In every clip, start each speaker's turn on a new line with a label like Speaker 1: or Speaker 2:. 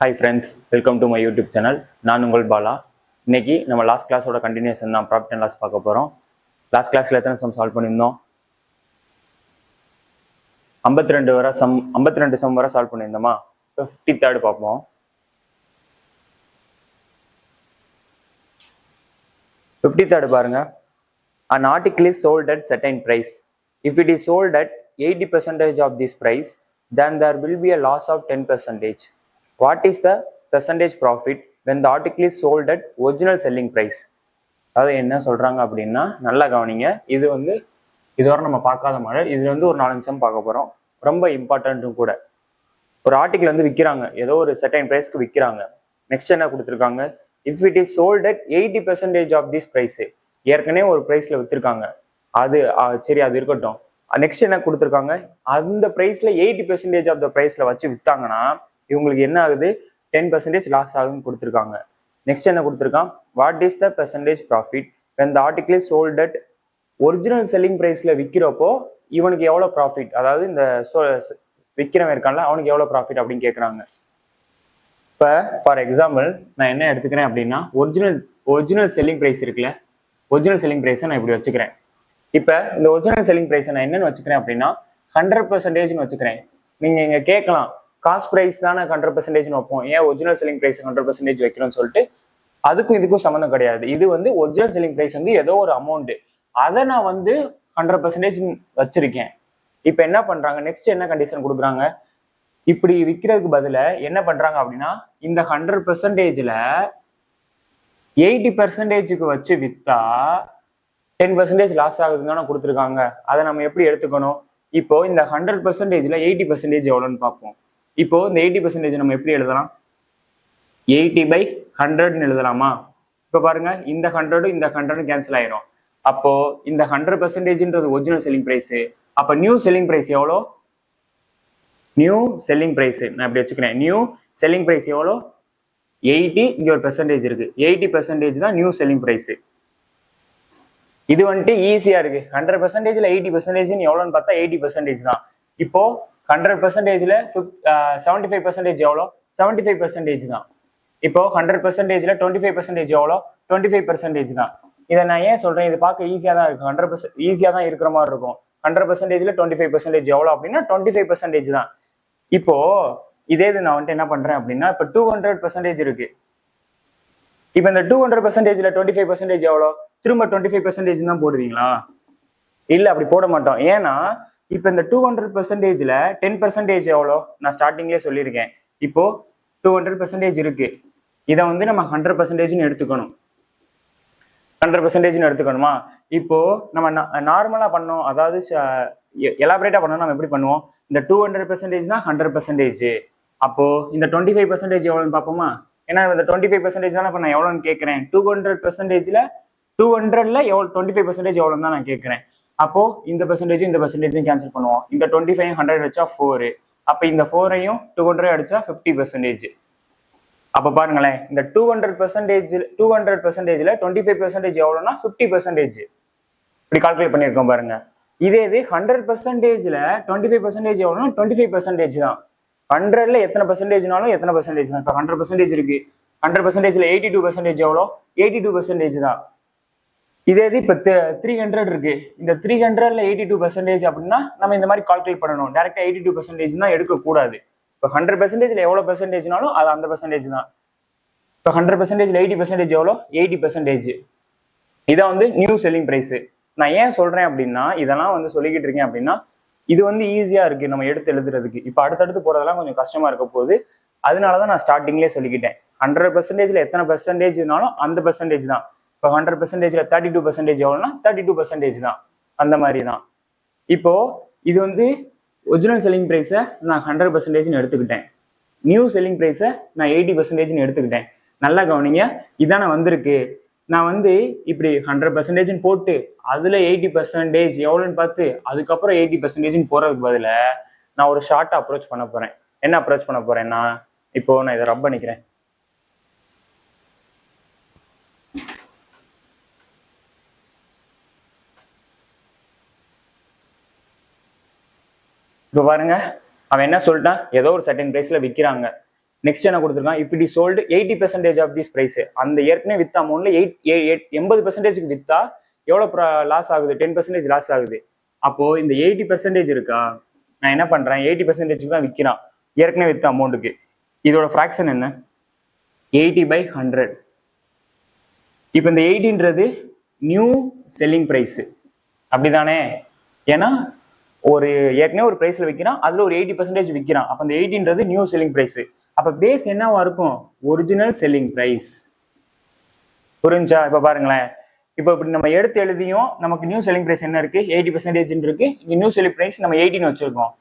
Speaker 1: Hi friends, welcome to my YouTube channel. நான் உங்கள் பாலா. இன்னைக்கு நம்ம லாஸ்ட் கிளாஸோட கண்டினியூஷன் தான் ப்ராஃபிட் அண்ட் லாஸ் பார்க்க போகிறோம். லாஸ்ட் கிளாஸில் எத்தனை சம் சால்வ் பண்ணியிருந்தோம்? 52 சம் வரை சால்வ் பண்ணியிருந்தோமா? இப்போ 53rd பார்ப்போம். 53rd பாருங்க. An article is sold at certain price. If it is sold at 80% of this price, then there will be a loss of 10%. What is the percentage profit when the article is sold at original selling price? அதாவது என்ன சொல்றாங்க அப்படின்னா, நல்லா கவனிங்க. இதுவரை நம்ம பார்க்காத model. இதுல ஒரு 4 நிமிஷம் பார்க்க போறோம். ரொம்ப இம்பார்ட்டன்ட்டும் கூட. ஒரு ஆர்டிகிள் விற்கிறாங்க, ஏதோ ஒரு செர்டைன் பிரைஸ்க்கு விற்கிறாங்க. நெக்ஸ்ட் என்ன கொடுத்துருக்காங்க? If it is sold at 80% off this price. ஏற்கனவே ஒரு பிரைஸ்ல வித்துருக்காங்க, அது சரி, அது இருக்கட்டும். நெக்ஸ்ட் என்ன கொடுத்துருக்காங்க? அந்த பிரைஸ்ல 80% ஆஃப் த பிரைஸ்ல வச்சு வித்தாங்கன்னா இவங்களுக்கு என்ன ஆகுது? 10% லாஸ் ஆகுதுன்னு கொடுத்துருக்காங்க. நெக்ஸ்ட் என்ன கொடுத்துருக்கான்? What is the percentage profit when the article is sold at original selling பிரைஸ்ல விற்கிறப்போ இவனுக்கு எவ்வளவு ப்ராஃபிட், அதாவது இந்த விற்கிறவன் இருக்கான்ல அவனுக்கு எவ்வளவு ப்ராஃபிட் அப்படின்னு கேட்குறாங்க. இப்போ ஃபார் எக்ஸாம்பிள் நான் என்ன எடுத்துக்கிறேன் அப்படின்னா, ஒரிஜினல் செல்லிங் ப்ரைஸ் இருக்குல்ல, ஒரிஜினல் செல்லிங் ப்ரைஸை நான் இப்படி வச்சுக்கிறேன். இப்போ இந்த ஒரிஜினல் செல்லிங் ப்ரைஸை நான் என்னன்னு வச்சுக்கிறேன் அப்படின்னா 100% வச்சுக்கிறேன். நீங்க இங்க கேட்கலாம், காஸ்ட் ப்ரைஸ் தானே 100% வைப்போம், ஏன் ஒரிஜினல் செல்லிங் ப்ரைஸ் 100% வைக்கிறோம்னு சொல்லிட்டு. அதுக்கும் இதுக்கும் சம்மந்தம் கிடையாது. இது ஒரிஜினல் செல்லிங் ப்ரைஸ் ஏதோ ஒரு அமௌண்ட், அதை நான் 100% வச்சிருக்கேன். இப்ப என்ன பண்றாங்க? நெக்ஸ்ட் என்ன கண்டிஷன் கொடுக்குறாங்க? இப்படி விற்கிறதுக்கு பதில என்ன பண்றாங்க அப்படின்னா, இந்த 100%ல 80%க்கு வச்சு வித்தா 10% லாஸ் ஆகுதுன்னு கொடுத்துருக்காங்க. அதை நம்ம எப்படி எடுத்துக்கணும்? இப்போ இந்த 100%ல 80% எவ்வளோன்னு பார்ப்போம். இப்போ இந்த 80% நம்ம எப்படி எழுதலாம்? 80/100 எழுதலாமா? இப்ப பாருங்க, இந்த 100 இந்த 100 கேன்சல் ஆயிரும். அப்போ இந்த 100%ன்றது ஒரிஜினல் செல்லிங் பிரைஸ். அப்ப நியூ செல்லிங் பிரைஸ் எவ்வளோ? நியூ செல்லிங் பிரைஸ் நான் இப்படி வச்சுக்கிறேன். நியூ செல்லிங் பிரைஸ் எவ்வளோ? 80. இங்க ஒரு பெர்சன்டேஜ் இருக்கு, 80% தான் நியூ செல்லிங் பிரைஸ். இது ஈஸியா இருக்கு. 100%ல 80% எவ்வளோன்னு பார்த்தா 80% தான். இப்போ 100%ல 75% எவ்வளோ? 75% தான். இப்போ 100%ல 25% எவ்வளோ? 25% தான். இதை நான் ஏன் சொல்றேன்? இது பார்க்க ஈஸியா தான் இருக்கும், 100% ஈஸியா தான் இருக்கிற மாதிரி இருக்கும். 100%ல 25% எவ்வளோ அப்படின்னா 25% தான். இப்போ இதே இது நான் என்ன பண்றேன் அப்படின்னா, இப்போ 200% இருக்கு. இப்போ இந்த 200%ல 25% எவ்வளோ? திரும்ப 25% தான் போடுவீங்களா? இல்ல, அப்படி போட மாட்டோம். ஏன்னா இப்போ இந்த 200%ல 10% எவ்வளோ? நான் ஸ்டார்டிங்லேயே சொல்லியிருக்கேன். இப்போ 200% இருக்கு, இதை நம்ம 100% எடுத்துக்கணும். 100% எடுத்துக்கணுமா? இப்போ நம்ம நார்மலா பண்ணோம், அதாவது எலாபரேட்டா பண்ணோம். நம்ம எப்படி பண்ணுவோம்? இந்த 200% தான் 100%. அப்போ இந்த 25% எவ்வளோன்னு பார்ப்போமா? ஏன்னா இந்த 25% தானே நான் எவ்வளோன்னு கேட்கிறேன். 200%ல 200ல எவ்வளோ 25% எவ்வளோன்னு தான் நான் கேட்கிறேன். அப்போ இந்த பெர்சன்டேஜும் இந்த பெர்சன்டேஜும் கேன்சல் பண்ணுவோம். இந்த 25 100 அடிச்சா 4. அப்ப இந்த 4ஐயும் 200 அடிச்சா 50%. அப்ப பாருங்களேன், இந்த 200%ல 25% எவ்வளோன்னா 50%. இப்படி கால்குலேட் பண்ணியிருக்கோம் பாருங்க. இதே இது 100%ல 25% எவ்வளோன்னா 25% தான். 100ல எத்தனை பெர்சன்டேஜ்னாலும் எத்தனை பெர்சன்டேஜ் தான். இப்போ 100% இருக்கு, 100%ல 82% எவ்வளோ? 82% தான். இதே இது இப்போ 300 இருக்கு, இந்த 300ல 82% அப்படின்னா நம்ம இந்த மாதிரி கால்குலேட் பண்ணணும். டேரக்டா 82% தான் எடுக்கக்கூடாது. இப்போ 100%ல எவ்வளோ பெர்சன்டேஜ்னாலும் அது அந்த பெர்சன்டேஜ் தான். இப்போ 100%ல 80% எவ்வளோ? 80%. இதான் நியூ செல்லிங் பிரைஸ். நான் ஏன் சொல்றேன் அப்படின்னா, இதெல்லாம் சொல்லிக்கிட்டு இருக்கேன் அப்படின்னா, இது ஈஸியா இருக்கு நம்ம எடுத்து எழுதுறதுக்கு. இப்போ அடுத்தடுத்து போறதெல்லாம் கொஞ்சம் கஷ்டமா இருக்க போகுது. அதனாலதான் நான் ஸ்டார்டிங்லேயே சொல்லிக்கிட்டேன், 100%ல எத்தனை பெர்சன்டேஜ்னாலும் அந்த பெர்சன்டேஜ் தான். இப்போ 100%ல 32% எவ்வளோன்னா 32% தான். அந்த மாதிரி தான். இப்போ இது ஒரிஜினல் செல்லிங் பிரைஸை நான் 100% எடுத்துக்கிட்டேன். நியூ செல்லிங் பிரைஸை நான் 80% எடுத்துக்கிட்டேன். நல்லா கவனிங்க, இதான வந்திருக்கு. நான் இப்படி 100% போட்டு அதுல 80% எவ்வளோன்னு பார்த்து அதுக்கப்புறம் 80% போறதுக்கு பதில நான் ஒரு ஷார்ட்டா அப்ரோச் பண்ண போறேன். என்ன அப்ரோச் பண்ண போறேன்னா, இப்போ நான் இதை ரப் பண்ணிக்கிறேன். இப்போ பாருங்க, அவன் என்ன சொல்லிட்டான்? ஏதோ ஒரு சர்டன் பிரைஸ்ல விற்கிறாங்க. நெக்ஸ்ட் என்ன கொடுத்துருக்கான், if it is sold 80% off this price. அந்த ஏற்கனவே வித்த அமௌண்ட்ல 80% வித்தா எவ்வளவு லாஸ் ஆகுது, 10% லாஸ் ஆகுது. அப்போ இந்த 80% இருக்கா, நான் என்ன பண்றேன், 80% தான் விற்கிறான் ஏற்கனவே வித்த அமௌண்ட்டுக்கு. இதோட ஃபிராக்ஷன் என்ன, 80/100. இப்போ இந்த 80ன்றது நியூ செல்லிங் பிரைஸ், அப்படிதானே? ஏன்னா ஒரு ஏற்கனவே ஒரு பிரைஸ்ல விற்கிறான், அதுல ஒரு 80% விற்கிறான். அப்ப அந்த 80ன்றது நியூ செல்லிங் பிரைஸ். அப்ப பேஸ் என்னவா இருக்கும், ஒரிஜினல் செல்லிங் பிரைஸ். புரிஞ்சா? இப்ப பாருங்களேன், இப்போ இப்படி நம்ம எடுத்து எழுதியும் நமக்கு நியூ செல்லிங் பிரைஸ் என்ன இருக்கு, 80% இருக்கு. இங்க நியூ செல்லிங் பிரைஸ் நம்ம 18 வச்சிருக்கோம்.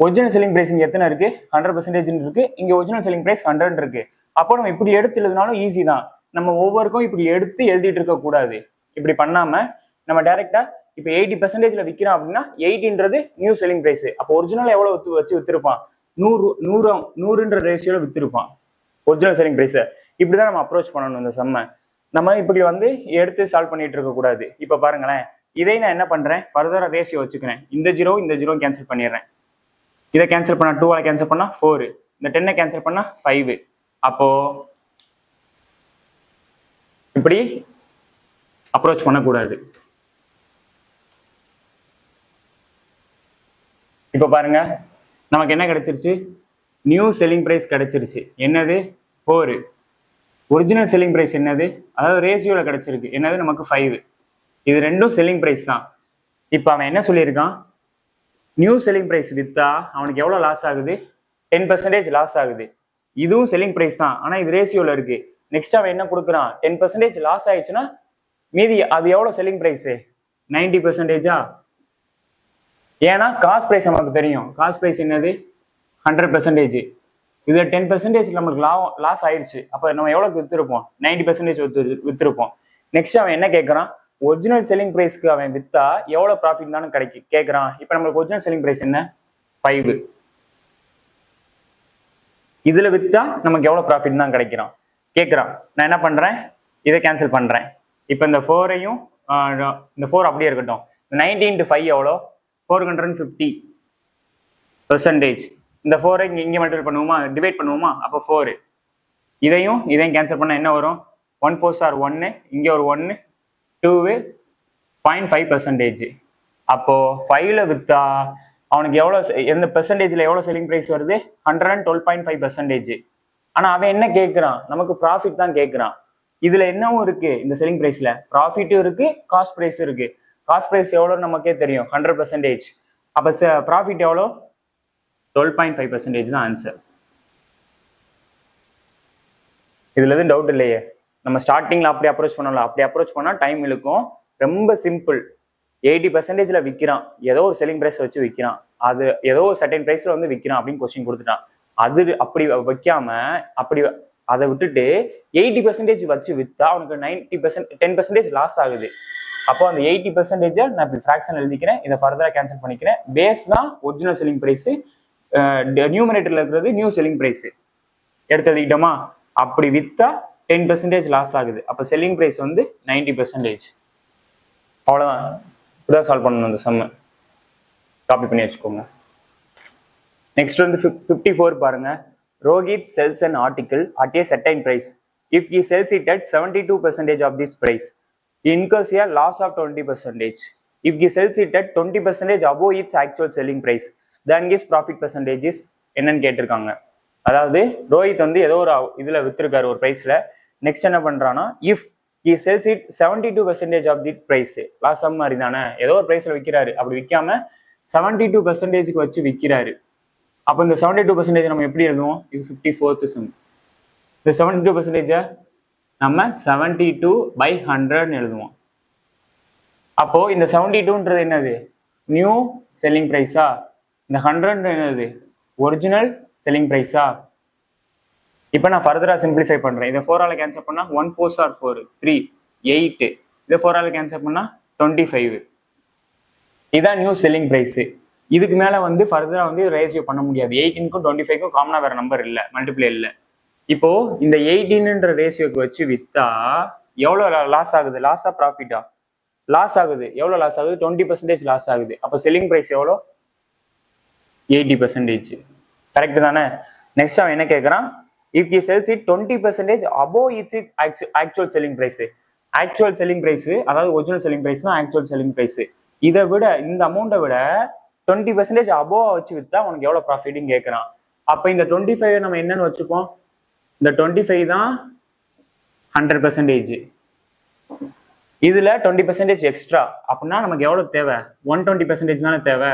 Speaker 1: ஒரிஜினல் செல்லிங் பிரைஸ் இங்க எத்தனை இருக்கு, 100% இருக்கு. இங்க ஒரிஜினல் செல்லிங் பிரைஸ் 100 இருக்கு. அப்போ நம்ம இப்படி எடுத்து எழுதினாலும் ஈஸி தான். நம்ம ஒவ்வொருக்கும் இப்படி எடுத்து எழுதிட்டு இருக்க கூடாது. இப்படி பண்ணாம நம்ம டைரக்டா இப்ப 80%ல விற்கிறான் அப்படின்னா 80ன்றது நியூ செல்லிங் பிரைஸ். அப்போ ஒரிஜினல் எவ்வளவு வச்சு வித்திருப்பான், 100ன்ற ரேஷியோல வித்திருப்பான் ஒரிஜினல் செல்லிங் பிரைஸ். இப்படிதான் நம்ம அப்ரோச் பண்ணணும் இந்த சம்ம. நம்ம இப்படி வந்து எடுத்து சால்வ் பண்ணிட்டு இருக்க கூடாது. இப்ப பாருங்களேன், இதை நான் என்ன பண்றேன், ஃபர்தரா ரேஷியோ வச்சுக்கிறேன். இந்த ஜீரோ கேன்சல் பண்ணிடுறேன். இதை கேன்சல் பண்ணா 2 கேன்சல் பண்ணா 4, இந்த 10 கேன்சல் பண்ணா 5. அப்போ இப்படி அப்ரோச் பண்ணக்கூடாது. இப்ப பாருங்க, நமக்கு என்ன கிடைச்சிருச்சு, நியூ செல்லிங் பிரைஸ் கிடைச்சிருச்சு. என்னது, 4. ஒரிஜினல் செல்லிங் பிரைஸ் என்னது, அதாவது ரேஷியோல கிடைச்சிருக்கு, என்னது நமக்கு 5. இது ரெண்டும் செல்லிங் பிரைஸ் தான். இப்ப அவன் என்ன சொல்லியிருக்கான், நியூ செல்லிங் பிரைஸ் வித்தா அவனுக்கு எவ்வளவு லாஸ் ஆகுது, 10% லாஸ் ஆகுது. இதுவும் செல்லிங் பிரைஸ் தான், ஆனா இது ரேஷியோல இருக்கு. நெக்ஸ்ட் அவன் என்ன கொடுக்குறான், 10% லாஸ் ஆயிடுச்சுன்னா மீதி அது எவ்வளவு செல்லிங் பிரைஸ், 90%. ஏன்னா காஸ்ட் பிரைஸ் நமக்கு தெரியும், காஸ்ட் பிரைஸ் என்னது 100%. இதுல 10% நமக்கு லாஸ் ஆயிடுச்சு. அப்ப நம்ம எவ்வளவுக்கு வித்திருப்போம், 90% வித்திருப்போம். நெக்ஸ்ட் அவன் என்ன கேட்கறான், ஒரிஜினல் செல்லிங் பிரைஸ்க்கு அவன் வித்தா எவ்வளவு ப்ராஃபிட் தானே கேட்கறான். இப்ப நம்மளுக்கு ஒரிஜினல் செல்லிங் பிரைஸ் என்ன, 5. இதுல வித்தா நமக்கு எவ்வளவு ப்ராஃபிட் தான் கிடைக்கிறான் கேட்கறான். நான் என்ன பண்றேன், இதை கேன்சல் பண்றேன். இப்ப இந்த 4ஐயும் இந்த 4 அப்படியே இருக்கட்டும். 90 × 5 எவ்வளோ, 450%. இந்த 4ஐ இங்க மல்டிபிள் பண்ணுவோமா, டிவைட் பண்ணுவோமா, அப்போ 4. இதையும் கேன்சல் பண்ண என்ன வரும், 1 4s are 1, இங்க ஒரு 1, 2 0.5%. அப்போ 5ல வித்தா அவனுக்கு எவ்வளவு, எந்த பெர்சன்டேஜ்ல எவ்வளவு செல்லிங் பிரைஸ் வருது, 112.5%. ஆனா அவன் என்ன கேட்கிறான், நமக்கு ப்ராஃபிட் தான் கேட்கிறான். இதுல என்னவும் இருக்கு, இந்த செல்லிங் பிரைஸ்ல ப்ராஃபிட்டும் இருக்கு, காஸ்ட் பிரைஸ் இருக்கு. காஸ்ட் பிரைஸ் எவ்வளவு நமக்கே தெரியும், 100%. அப்ப ப்ராஃபிட் எவ்வளோ, 12.5% தான் ஆன்சர். இதுல எதுவும் டவுட் இல்லையே. நம்ம ஸ்டார்டிங்ல அப்படி அப்ரோச் பண்ணலாம், அப்படி அப்ரோச் பண்ணா டைம் இழுக்கும். ரொம்ப சிம்பிள். 80%ல விற்கிறான், ஏதோ ஒரு செல்லிங் பிரைஸ் வச்சு விற்கிறான், அது ஏதோ ஒரு சர்டன் பிரைஸ்ல வந்து விற்கிறான் அப்படின்னு கொஸ்டின் கொடுத்துட்டான். அது அப்படி வைக்காம அப்படி அதை விட்டுட்டு 80% வச்சு வித்தா அவனுக்கு 90% 10% லாஸ் ஆகுது. அப்போ அந்த 80% நான் இப்படி ஃபிராக்ஷன் எழுதிக்கிறேன், இதை ஃபர்தரா கேன்சல் பண்ணிக்கிறேன். பேஸ் தான் ஒரிஜினல் செல்லிங் பிரைஸ், நியூமரேட்டர்ல இருக்கிறது நியூ செல்லிங் பிரைஸ் எடுத்து எழுதிக்கிட்டோமா. அப்படி வித்தா 10% லாஸ் ஆகுது. அப்போ செல்லிங் பிரைஸ் வந்து 90%. அவ்வளவுதான். இப்படிதான் சால்வ் பண்ணணும் இந்த சம்ம. காப்பி பண்ணி வச்சுக்கோங்க. நெக்ஸ்ட் வந்து 54 பாருங்க. Rohit sells an article at a certain price. If he sells it at 72% of this price, he incurs a loss of 20%. If he sells it at 20% above its actual selling price, then his profit percentage is என்னன்னு கேட்டிருக்காங்க. அதாவது ரோஹித் வந்து ஏதோ ஒரு இதுல வித்திருக்காரு ஒரு பிரைஸ்ல. Next என்ன பண்றான்னா, இஃப் he sells it 72% of the price, loss sum மாதிரி தானே, ஏதோ ஒரு பிரைஸ்ல விற்கிறாரு. அப்படி விற்காம 72% வச்சு விற்கிறாரு. அப்போ இந்த 72% நம்ம எப்படி எழுதுவோம், இது 54th சம். இந்த 72% நம்ம 72/100 எழுதுவோம். அப்போ இந்த 72ன்றது என்னது, நியூ செல்லிங் பிரைஸா, இந்த 100 என்னது, ஒரிஜினல் செல்லிங் பிரைஸா. இப்போ நான் ஃபர்தரா சிம்பிளிஃபை பண்றேன். இதை 4ஆல கேன்சல் பண்ணா 1 4s are 4, 3 8. இதை 4ஆல கேன்சல் பண்ணா 25. இதுதான் நியூ செல்லிங் பிரைஸ். இதுக்கு மேல வந்து ஃபர்தரா வந்து ரேஷியோ பண்ண முடியாது. 18க்கும் 25க்கும் காமனா வேற நம்பர் இல்ல, மல்டிப்ளை இல்ல. இப்போ இந்த 18ன்ற ரேஷியோக்கு வச்சு வித்தா எவ்வளவு லாஸ் ஆகுது, லாஸா ப்ராஃபிட்டா, லாஸ் ஆகுது. எவ்வளவு லாஸ் ஆகுது, 20% லாஸ் ஆகுது. அப்போ செல்லிங் பிரைஸ் எவ்வளோ, 80%. கரெக்ட் தானே. நெக்ஸ்ட் அவன் என்ன கேட்கறான், if he sells it 20% above its actual selling price. Actual selling price, அதாவது ஒரிஜினல் செல்லிங் பிரைஸ் தான் ஆக்சுவல் செல்லிங் பிரைஸ். இதை விட இந்த அமௌண்ட்டை விட 20% அபோவ் வச்சு வித்தா உனக்கு எவ்வளவு ப்ராஃபிட்னு கேட்கறான். அப்ப இந்த 25 நம்ம என்னன்னு வச்சுப்போம், இந்த 25 தான் 100%. இதுல 20% எக்ஸ்ட்ரா அப்படின்னா நமக்கு எவ்வளவு தேவை, 120% தானே தேவை.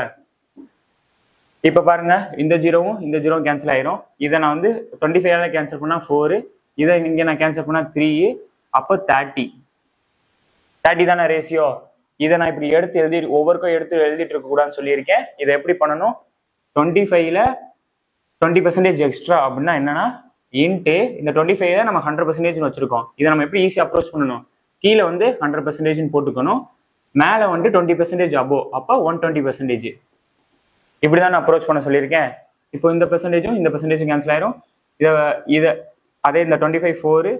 Speaker 1: இப்ப பாருங்க, இந்த ஜீரோவும் இந்த ஜீரோவும் கேன்சல் ஆயிரும். இதை நான் வந்து 25 கேன்சல் பண்ணா 4, இதை இங்க நான் கேன்சல் பண்ணா 3, அப்போ 30 தானே ரேஷியோ. இதை நான் இப்படி எடுத்து ஒவ்வொருக்கும் எடுத்து எழுதிட்டு இருக்க கூடாதுன்னு சொல்லியிருக்கேன். இதை எப்படி பண்ணணும், 25ல 20% எக்ஸ்ட்ரா அப்படின்னா என்னன்னா இன்ட்டு இந்த 25 நம்ம 100% வச்சிருக்கோம். இதை நம்ம எப்படி ஈஸி அப்ரோச் பண்ணணும், கீழே வந்து 100% போட்டுக்கணும், மேலே வந்து 20% அபோவ், அப்போ 120%. இப்படிதான் நான் அப்ரோச் பண்ண சொல்லியிருக்கேன். இப்போ இந்த பெர்சன்டேஜும் இந்த பெர்சன்டேஜும் கேன்சல் ஆயிரும். இதை அதே இந்த 25 4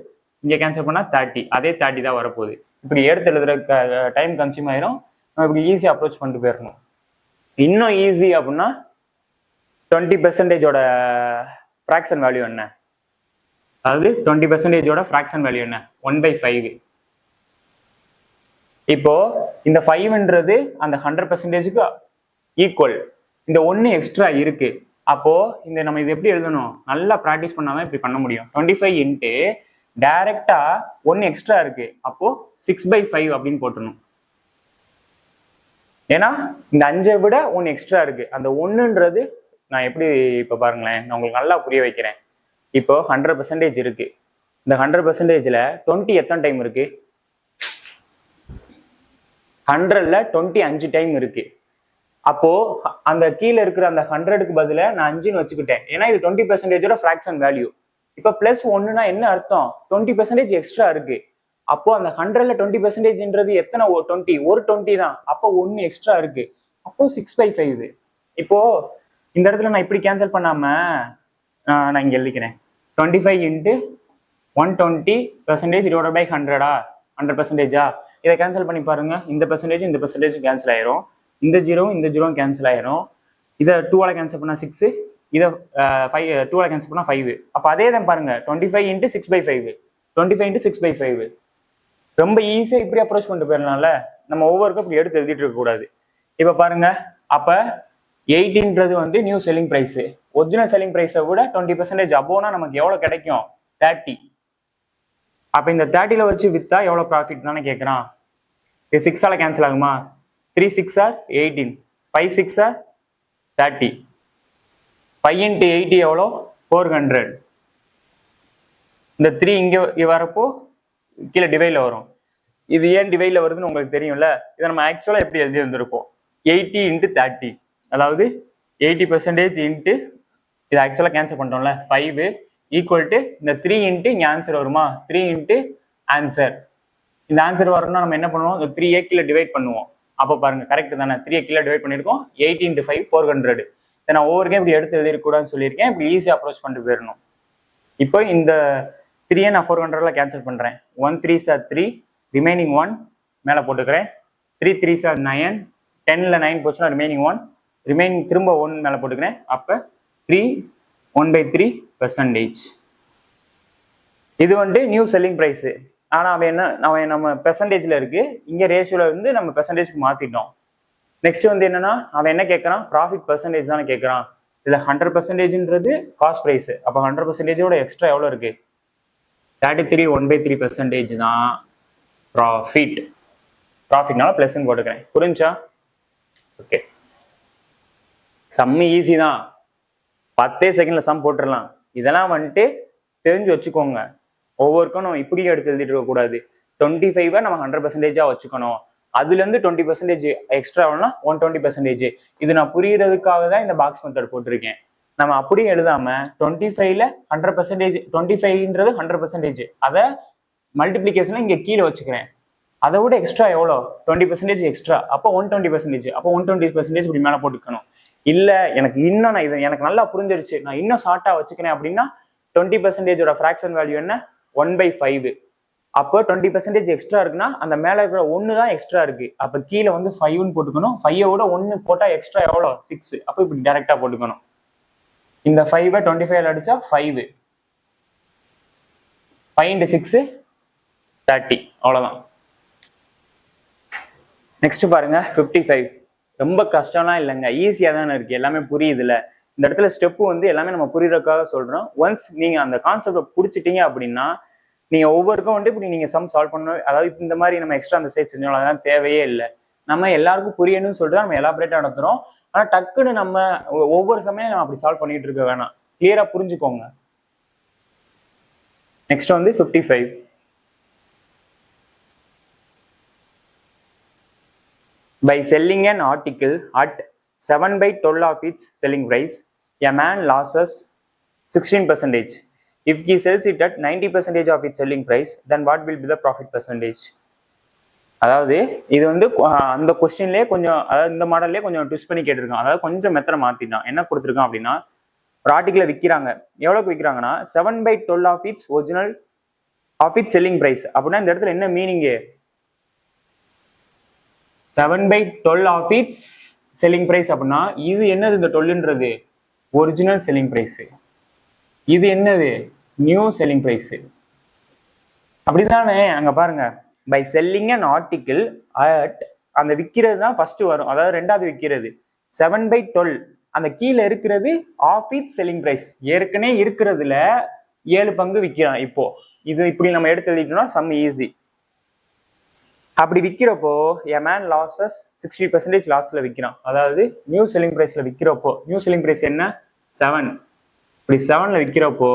Speaker 1: இங்கே கேன்சல் பண்ணா 30, அதே 30 தான் வரப்போகுது. இப்படி எடுத்து எழுதுற டைம் கன்சியூம் ஆயிரும். நம்ம இப்படி ஈஸி அப்ரோச் பண்ணிட்டு போயிடணும். இன்னும் ஈஸி அப்படின்னா 20%ஓட ஃப்ராக்ஷன் வேல்யூ என்ன, அதாவது 20%ஓட ஃப்ராக்ஷன் வேல்யூ என்ன, 1/5. இப்போ இந்த 5ன்றது அந்த 100%க்கு ஈக்குவல், இந்த 1 எக்ஸ்ட்ரா இருக்கு. அப்போ இந்த நம்ம இது எப்படி எழுதணும், நல்லா ப்ராக்டிஸ் பண்ணாதான் இப்படி பண்ண முடியும். 25 இன்ட்டு டைரக்டா 1 எக்ஸ்ட்ரா இருக்கு, அப்போ 6/5 அப்படின்னு போட்டணும். ஏன்னா இந்த 5 விட 1 எக்ஸ்ட்ரா இருக்கு. அந்த 1ன்றது நான் எப்படி இப்ப பாருங்களேன், நான் உங்களுக்கு நல்லா புரிய வைக்கிறேன். இப்போ 100% இருக்கு. இந்த 100%ல 20 எத்தனை டைம் இருக்கு, 100ல 20 5 டைம் இருக்கு. அப்போ அந்த கீழே இருக்கிற அந்த 100க்கு பதில நான் 5ன்னு வச்சுக்கிட்டேன். ஏன்னா இது 20%ஓட ஃப்ராக்ஷன் வேல்யூ. இப்ப பிளஸ் 1னா என்ன அர்த்தம், 20% எக்ஸ்ட்ரா இருக்கு. அப்போ அந்த 100ல 20%ன்றது எத்தனை, 20, ஒரு 20 தான். அப்போ 1 எக்ஸ்ட்ரா இருக்கு, அப்போ 6/5. இப்போ இந்த இடத்துல நான் இப்படி கேன்சல் பண்ணாம நான் இங்க எழுதிக்கிறேன், 25 இன்ட்டு 120% டிவைடட் பை 100ஆ, 100%. இதை கேன்சல் பண்ணி பாருங்க, இந்த பெர்சன்டேஜ் இந்த பெர்சன்டேஜ் கேன்சல் ஆயிரும், இந்த ஜீரோவும் இந்த ஜீரோவும் கேன்சல் ஆயிரும். இதை 2ஆல கேன்சல் பண்ணா 6, இதை 2ஆல கேன்சல் பண்ணா 5. அப்போ அதே தான் பாருங்க, 25 இன்ட்டு 6/5, 25 இன்ட்டு 6/5. ரொம்ப ஈஸியா இப்படி அப்ரோச் பண்ணிட்டு போயிடலாம்ல. நம்ம ஒவ்வொருக்கும் இப்படி எடுத்து எழுதிட்டு இருக்க கூடாது. இப்ப பாருங்க, அப்ப 18ன்றது வந்து new selling price. Original selling பிரைஸை விட 20% அபோவ்னா நமக்கு எவ்வளவு கிடைக்கும், 30. அப்ப இந்த 30ல வச்சு வித்தா எவ்வளவு ப்ராஃபிட் தானே கேட்கறான். இது 6ஆல கேன்சல் ஆகுமா, 3 6 are 18, 5 6 are 30, 5 into 80 எவ்வளோ, 400. இந்த 3 இங்க வரப்போ கீழே டிவைட்ல வரும். இது ஏன் டிவைட்ல வருதுன்னு உங்களுக்கு தெரியும்ல. இதை நம்ம ஆக்சுவலா எப்படி எழுதி வந்திருப்போம், 80 into 30, அதாவது 80% இன்ட்டு இது ஆக்சுவலா கேன்சல் பண்றோம்ல 5 ஈக்குவல் டு இந்த 3 இன்ட்டு இங்க ஆன்சர் வருமா, 3 இன்ட்டு ஆன்சர். இந்த ஆன்சர் வரணும்னா நம்ம என்ன பண்ணுவோம், இந்த 3 கீழே டிவைட் பண்ணுவோம். அப்போ பாருங்க கரெக்ட் தானே, 3 கீழே டிவைட் பண்ணிருக்கோம். 80 into 5 400. இதை நான் ஒவ்வொரு கேம் இப்படி எடுத்து எழுதிருக்கூடாதுன்னு சொல்லியிருக்கேன். இப்படி ஈஸியாக அப்ரோச் பண்ணிட்டு போயிடணும். இப்போ இந்த 3 நான் 400ல கேன்சல் பண்றேன். 1 3s are 3, ரிமைனிங் 1 மேலே போட்டுக்கிறேன். 3 3s are 9, 10ல 9 போச்சுன்னா ரிமைனிங் 1, ரிமைனிங் திரும்ப 1 மேலே போட்டுக்கிறேன். அப்போ 3 1/3%. இது வந்து நியூ செல்லிங் பிரைஸ். ஆனா அவன் நம்ம பெர்சன்டேஜ்ல இருக்கு, இங்க ரேஷியோல இருந்து நம்ம பெர்சன்டேஜ்க்கு மாத்திட்டோம். நெக்ஸ்ட் வந்து என்னன்னா, அவன் என்ன கேட்கறான், ப்ராஃபிட் பெர்சன்டேஜ் தானே கேட்கறான். இதுல 100%ன்றது காஸ்ட் பிரைஸ். அப்ப 100%ஓட எக்ஸ்ட்ரா எவ்வளவு இருக்கு, 33 1/3% தான் ப்ராஃபிட். ப்ராஃபிட்னால பிளஸ் போட்டுக்கிறேன். புரிஞ்சா? ஓகே, சம்மி ஈஸி தான், 10 செகண்ட்ல சம் போட்டுடலாம். இதெல்லாம் வந்துட்டு தெரிஞ்சு வச்சுக்கோங்க. ஒவ்வொருக்கும் நம்ம இப்படியே எடுத்து எழுதிட்டு இருக்க கூடாது. 25 நம்ம 100%ஆ வச்சுக்கணும். அதுல இருந்து 20% எக்ஸ்ட்ரா ஆகணும்னா 120%. இது நான் புரியறதுக்காக தான் இந்த பாக்ஸ் மெத்தட் போட்டிருக்கேன். நம்ம அப்படியே எழுதாம 25ல 100%, 25ன்றது 100%, அதை மல்டிபிளிகேஷன்ல இங்க கீழே வச்சுக்கிறேன். அதை விட எக்ஸ்ட்ரா எவ்வளோ, 20% எக்ஸ்ட்ரா, அப்போ 120%, அப்போ 120% இப்படி மேலே போட்டுக்கணும். இல்ல எனக்கு இன்னும் நான் இது எனக்கு நல்லா புரிஞ்சிருச்சு, நான் இன்னும் ஷார்ட்டா வச்சுக்கிறேன் அப்படின்னா 20%ஓட ஃப்ராக்ஷன் வேல்யூ என்ன, 1/5. அப்போ 20% எக்ஸ்ட்ரா இருக்குன்னா அந்த மேல இருக்கிற 1 தான் எக்ஸ்ட்ரா இருக்கு. அப்ப கீழே வந்து 5ன்னு போட்டுக்கணும். 5ஓட 1 போட்டா எக்ஸ்ட்ரா எவ்வளோ, 6. அப்போ இப்படி டைரக்டா போட்டுக்கணும். இந்த 5 25 அடிச்சா 5, 5 into 6 30. அவ்வளோதான். நெக்ஸ்ட் பாருங்க 55. ரொம்ப கஷ்டம்லாம் இல்லைங்க, ஈஸியாக தானே இருக்கு, எல்லாமே புரியுதுல. இந்த இடத்துல ஸ்டெப்பு வந்து எல்லாமே நம்ம புரியுறதுக்காக சொல்றோம். ஒன்ஸ் நீங்க அந்த கான்செப்டை பிடிச்சிட்டீங்க அப்படின்னா நீங்க ஒவ்வொருக்கும் வந்து இப்படி நீங்க சம் சால்வ் பண்ணணும். அதாவது இந்த மாதிரி நம்ம எக்ஸ்ட்ரா அந்த சைட் செஞ்சோம், அதெல்லாம் தேவையே இல்லை. நம்ம எல்லாருக்கும் புரியணும்னு சொல்லிட்டு நம்ம எலாபரேட்டா நடத்துறோம். ஆனா டக்குன்னு நம்ம ஒவ்வொரு சமயம் நம்ம அப்படி சால்வ் பண்ணிட்டு இருக்க வேணாம், கிளியரா புரிஞ்சுக்கோங்க. நெக்ஸ்ட் வந்து 55. By selling an article at 7/12 of its selling price, a man loses 16%. If he sells it at 90% of its selling price, then what will be the profit percentage? அதாவது இது வந்து அந்த கொஸ்டின்லேயே கொஞ்சம், அதாவது இந்த மாடல்லே கொஞ்சம் ட்விஸ்ட் பண்ணி கேட்டிருக்கான். அதாவது கொஞ்சம் மெத்தடை மாத்திட்டான். என்ன கொடுத்துருக்கான் அப்படின்னா, ஒரு ஆர்டிகிளை விற்கிறாங்க. எவ்வளோக்கு விற்கிறாங்கன்னா 7/12 of its original of it selling price. அப்படின்னா இந்த இடத்துல என்ன meaning? 7/12 of its selling price அப்படின்னா இது என்னது? இந்த 12ன்றது ஒரிஜினல் செல்லிங் பிரைஸ், இது என்னது? New selling price. அப்படிதானே? அங்க பாருங்க, by selling an article at, அந்த விற்கிறது தான் ஃபர்ஸ்ட் வரும், அதாவது ரெண்டாவது விற்கிறது. 7/12 அந்த கீழே இருக்கிறது ஆஃப் இட் செல்லிங் பிரைஸ். ஏற்கனவே இருக்கிறதுல 7 பங்கு விற்கிறான். இப்போ இது இப்படி நம்ம எடுத்து எழுதிட்டோம்னா சம் ஈஸி. அப்படி விற்கிறப்போ எ மேன் லாசஸ் 60% லாஸ்ல விற்கிறான். அதாவது நியூ செல்லிங் பிரைஸ்ல விற்கிறப்போ, நியூ செல்லிங் பிரைஸ் என்ன? 7. இப்படி 7ல விற்கிறப்போ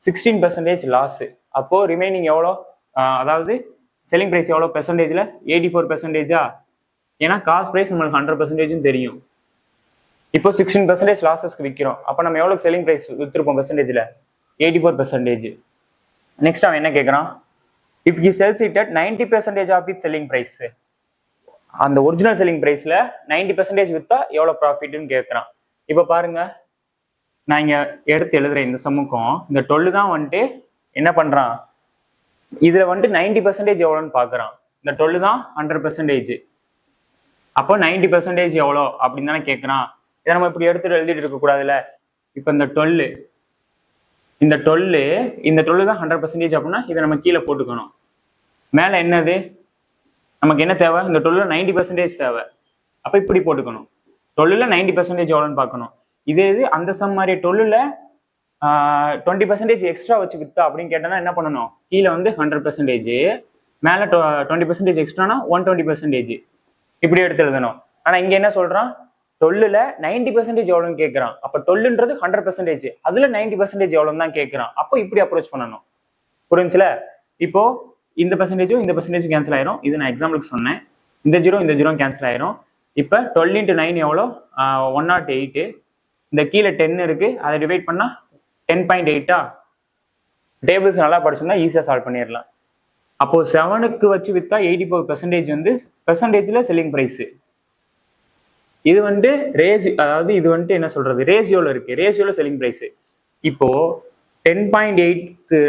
Speaker 1: 16% லாஸ். அப்போ ரிமைனிங் எவ்வளோ? அதாவது செல்லிங் பிரைஸ் எவ்வளோ பெர்சன்டேஜ்ல? 84%. ஏன்னா காஸ்ட் பிரைஸ் நம்மளுக்கு 100% தெரியும். இப்போ 16% லாசஸ்க்கு விற்கிறோம். அப்போ நம்ம எவ்வளோ செல்லிங் பிரைஸ் விற்றுருப்போம் பெர்சன்டேஜ்ல? 84%. நெக்ஸ்ட் அவன் என்ன கேட்குறான்? If he sells it at 90% of its selling price, அந்த ஒரிஜினல் செல்லிங் பிரைஸ்ல 90% வித்தா எவ்வளவு ப்ராஃபிட்னு கேட்கறான். இப்ப பாருங்க, நான் இங்க எடுத்து எழுதுறேன். இந்த சம்முக்கும் இந்த 12 தான் வந்துட்டு என்ன பண்றான், இதுல வந்துட்டு 90% எவ்வளோன்னு பாக்குறான். இந்த 12 தான் 100%. அப்போ 90% எவ்வளோ அப்படின்னு தானே கேட்கறான். இதை நம்ம இப்படி எடுத்துட்டு எழுதிட்டு இருக்க கூடாதுல்ல. இப்ப இந்த 12 தான் 100% அப்படின்னா இதை நம்ம கீழே போட்டுக்கணும். மேல என்னது? நமக்கு என்ன தேவை? இந்த 12 90% தேவை. அப்ப இப்படி போட்டுக்கணும். 12ல 90% எவ்வளோன்னு பார்க்கணும். இதே இது அந்த சம் மாதிரி 12ல 20% எக்ஸ்ட்ரா வச்சு வித்தா அப்படின்னு கேட்டோம்னா என்ன பண்ணணும்? கீழே வந்து 100%, மேல 20% எக்ஸ்ட்ரானா 120%. இப்படி எடுத்து எழுதணும். ஆனா இங்க என்ன சொல்றான்? 12ல 90% எவ்வளோன்னு கேட்கறான். அப்ப 12ன்றது 100%, அதுல 90% எவ்வளோன்னு தான் கேட்கறான். அப்போ இப்படி அப்ரோச் பண்ணணும். புரிஞ்சுல? இப்போ இந்த பர்சன்டேஜும் இந்த பர்சன்டேஜ் கேன்சல் ஆயிரும். இது நான் எக்ஸாம்பிளுக்கு சொன்னேன். இந்த ஜீரோ கேன்சல் ஆயிரும். இப்போ 12 into 9 எவ்வளோ? 108. இந்த கீழே 10 இருக்கு, அதை டிவைட் பண்ணா 10.8. டேபிள்ஸ் நல்லா படிச்சிருந்தா ஈஸியா சால்வ் பண்ணிடலாம். அப்போ 7க்கு வச்சு வித்தா 84% வந்து பெர்சன்டேஜ்ல செல்லிங் பிரைஸ். இது வந்து அதாவது இது வந்துட்டு என்ன சொல்றது, ரேஷியோல இருக்கு, ரேஷியோல செல்லிங் பிரைஸ். இப்போ 10.8க்கு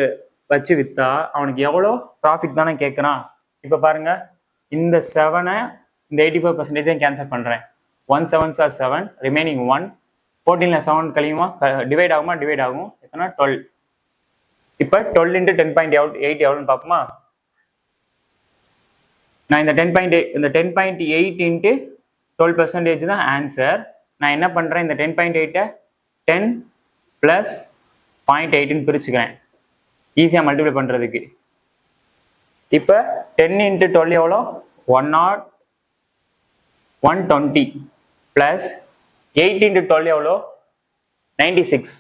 Speaker 1: வச்சு வித்தா அவனுக்கு எவ்வளோ ப்ராஃபிட் தானே கேட்கறான். இப்ப பாருங்க, இந்த 7 இந்த 84% கேன்சல் பண்றேன். 1 7s are 7, ரிமைனிங் 1. 14ல 7 கழியுமா? டிவைட் ஆகுமா? டிவைட் ஆகும். எத்தனை? 12. இப்ப 12 into 10.8 எவ்வளோன்னு பார்ப்போமா? நான் இந்த 10.8 into 12% தான் ஆன்சர். நான் என்ன பண்றேன்? இந்த 10.8 10 plus 0.8 பிரிச்சுக்கிறேன், ஈஸியா மல்டிப்ளை பண்றதுக்கு. இப்ப 10 into 12 எவ்வளோ? 120 plus 8 into 12 எவ்வளோ? 96.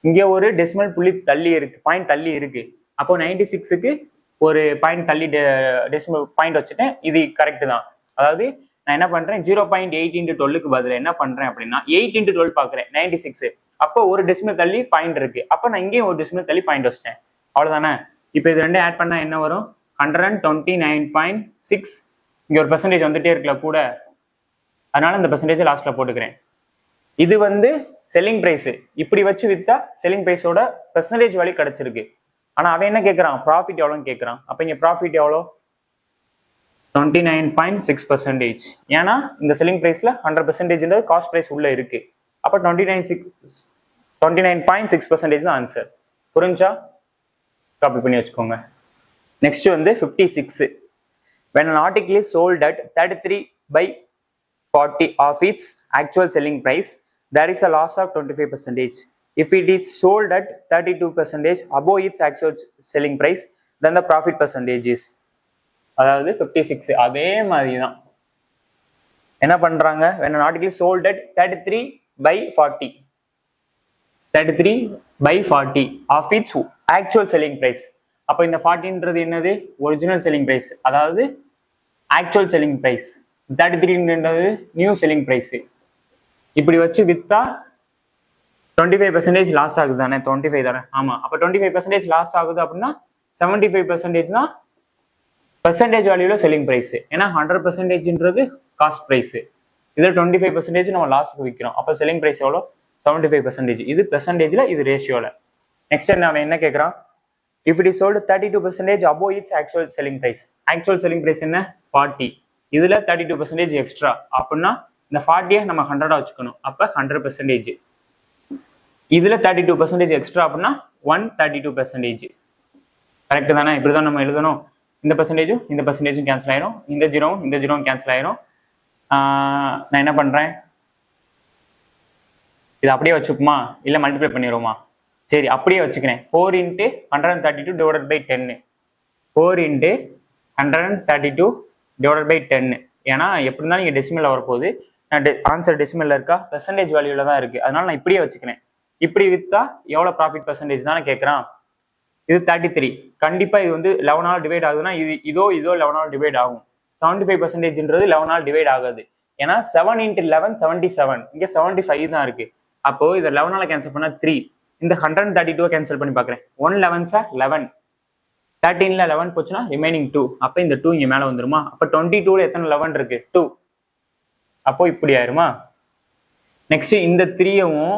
Speaker 1: இங்க ஒரு டெசிமல் புள்ளி தள்ளி இருக்கு, பாயிண்ட் தள்ளி இருக்கு. அப்போ 96க்கு ஒரு பாயிண்ட் தள்ளி டெசிமல் பாயிண்ட் வச்சுட்டேன். இது கரெக்ட் தான். அதாவது நான் என்ன பண்றேன், 0.8 into 12க்கு பதில் என்ன பண்றேன் அப்படின்னா 8 into 12 பாக்குறேன், 96. அப்போ ஒரு டெசிமல் தள்ளி பாயிண்ட் இருக்கு. அப்போ நான் இங்கேயும் ஒரு டெசிமல் தள்ளி பாயிண்ட் வச்சிட்டேன். அவ்வளவுதானே? இப்போ இது ரெண்டும் ஆட் பண்ணா என்ன வரும்? 129.6. இங்க ஒரு பெர்சன்டேஜ் வந்துட்டே இருக்கல கூட, அதனால இந்த பெர்சன்டேஜ் லாஸ்ட்ல போட்டுக்கிறேன். இது வந்து செல்லிங் பிரைஸ். இப்படி வச்சு வித்தா செல்லிங் பிரைஸோட பெர்சன்டேஜ் வேல்யூ கிடைச்சிருக்கு. ஆனா அவன் என்ன கேட்கறான்? ப்ராஃபிட் எவ்வளோன்னு கேட்கறான். அப்ப இங்க ப்ராஃபிட் எவ்வளோ? 29.6%. ஏன்னா இந்த செல்லிங் பிரைஸ்ல 100% காஸ்ட் பிரைஸ் உள்ள இருக்கு. அப்ப 29.6% தான் ஆன்சர். புரிஞ்சா? காப்பி பண்ணி வச்சுக்கோங்க. நெக்ஸ்ட் வந்து 56. When an article is sold at 33/40 of its actual selling price, there is a loss of 25%. If it is sold at 32% above its actual selling price, then the profit percentage is. அதாவது 56 அதே மாதிரி தான் என்ன பண்றாங்க, when an article is sold at 33/40 of its actual selling price. அப்போ இந்த 40ன்றது என்னது, ஒரிஜினல் செல்லிங் பிரைஸ், அதாவது ஆக்சுவல் செல்லிங் பிரைஸ். 33ன்றது நியூ செல்லிங் பிரைஸ். இப்படி வச்சு வித்தா 25% லாஸ் ஆகுது தானே, 25 தானே, ஆமா. அப்போ 25% லாஸ் ஆகுது அப்படின்னா 75% தான் பெர்சன்டேஜ் வேல்யூல செல்லிங் பிரைஸ். ஏன்னா 100%ன்றது காஸ்ட் பிரைஸ், இதுல 25% நம்ம லாஸ்க்கு விற்கிறோம். அப்போ செல்லிங் பிரைஸ் எவ்வளோ, 75%. இது பெர்சன்டேஜ்ல, இது ரேஷியோல. நெக்ஸ்ட் அவன் என்ன கேட்கறான், if it is sold 32% above its actual selling price. actual selling price என்ன 40, இதுல 32% எக்ஸ்ட்ரா அப்படின்னா இந்த 40 நம்ம 100 வச்சுக்கணும். அப்ப 100%. இதுல 32% எக்ஸ்ட்ரா அப்படின்னா 132%. கரெக்ட் தானே? இப்படிதான் நம்ம எழுதணும். இந்த பெர்சன்டேஜும் இந்த பெர்சன்டேஜும் கேன்சல் ஆயிரும், இந்த ஜீரோவும் கேன்சல் ஆயிரும். நான் என்ன பண்றேன், இது அப்படியே வச்சுக்குமா இல்ல மல்டிப்ளை பண்ணிடுவோமா? சரி, அப்படியே வச்சுக்கிறேன். 4 × 132 divided by 10. 4 × 132 divided by 10. ஏன்னா எப்படி இருந்தாலும் இங்கே டெசிமலில் வரப்போகுது. ஆன்சர் டெசிமலில் இருக்கா, பெர்சன்டேஜ் வேல்யூல தான் இருக்கு. அதனால நான் இப்படியே வச்சுக்கிறேன். இப்படி வித்தா எவ்வளோ ப்ராஃபிட் பெர்சன்டேஜ் தானே கேட்குறான். இது 33. கண்டிப்பாக இது வந்து 11ஆல் டிவைட் ஆகுதுன்னா இதோ 11ஆல் டிவைட் ஆகும். 75%ன்றது 11ஆல் டிவைட் ஆகாது. ஏன்னா 7 × 11 77, இங்கே 75 தான் இருக்கு. அப்போ இதை 11ஆல் கேன்சல் பண்ணா 3. இந்த 132 கேன்சல் பண்ணி பார்க்குறேன். 1 11s 11, 13ல 11 போச்சுன்னா ரிமைனிங் 2. அப்போ இந்த 2 இங்கே மேலே வந்துருமா? அப்போ 22ல எத்தனை 11 இருக்கு, 2. அப்போ இப்படி ஆயிருமா? நெக்ஸ்ட் இந்த 3யும்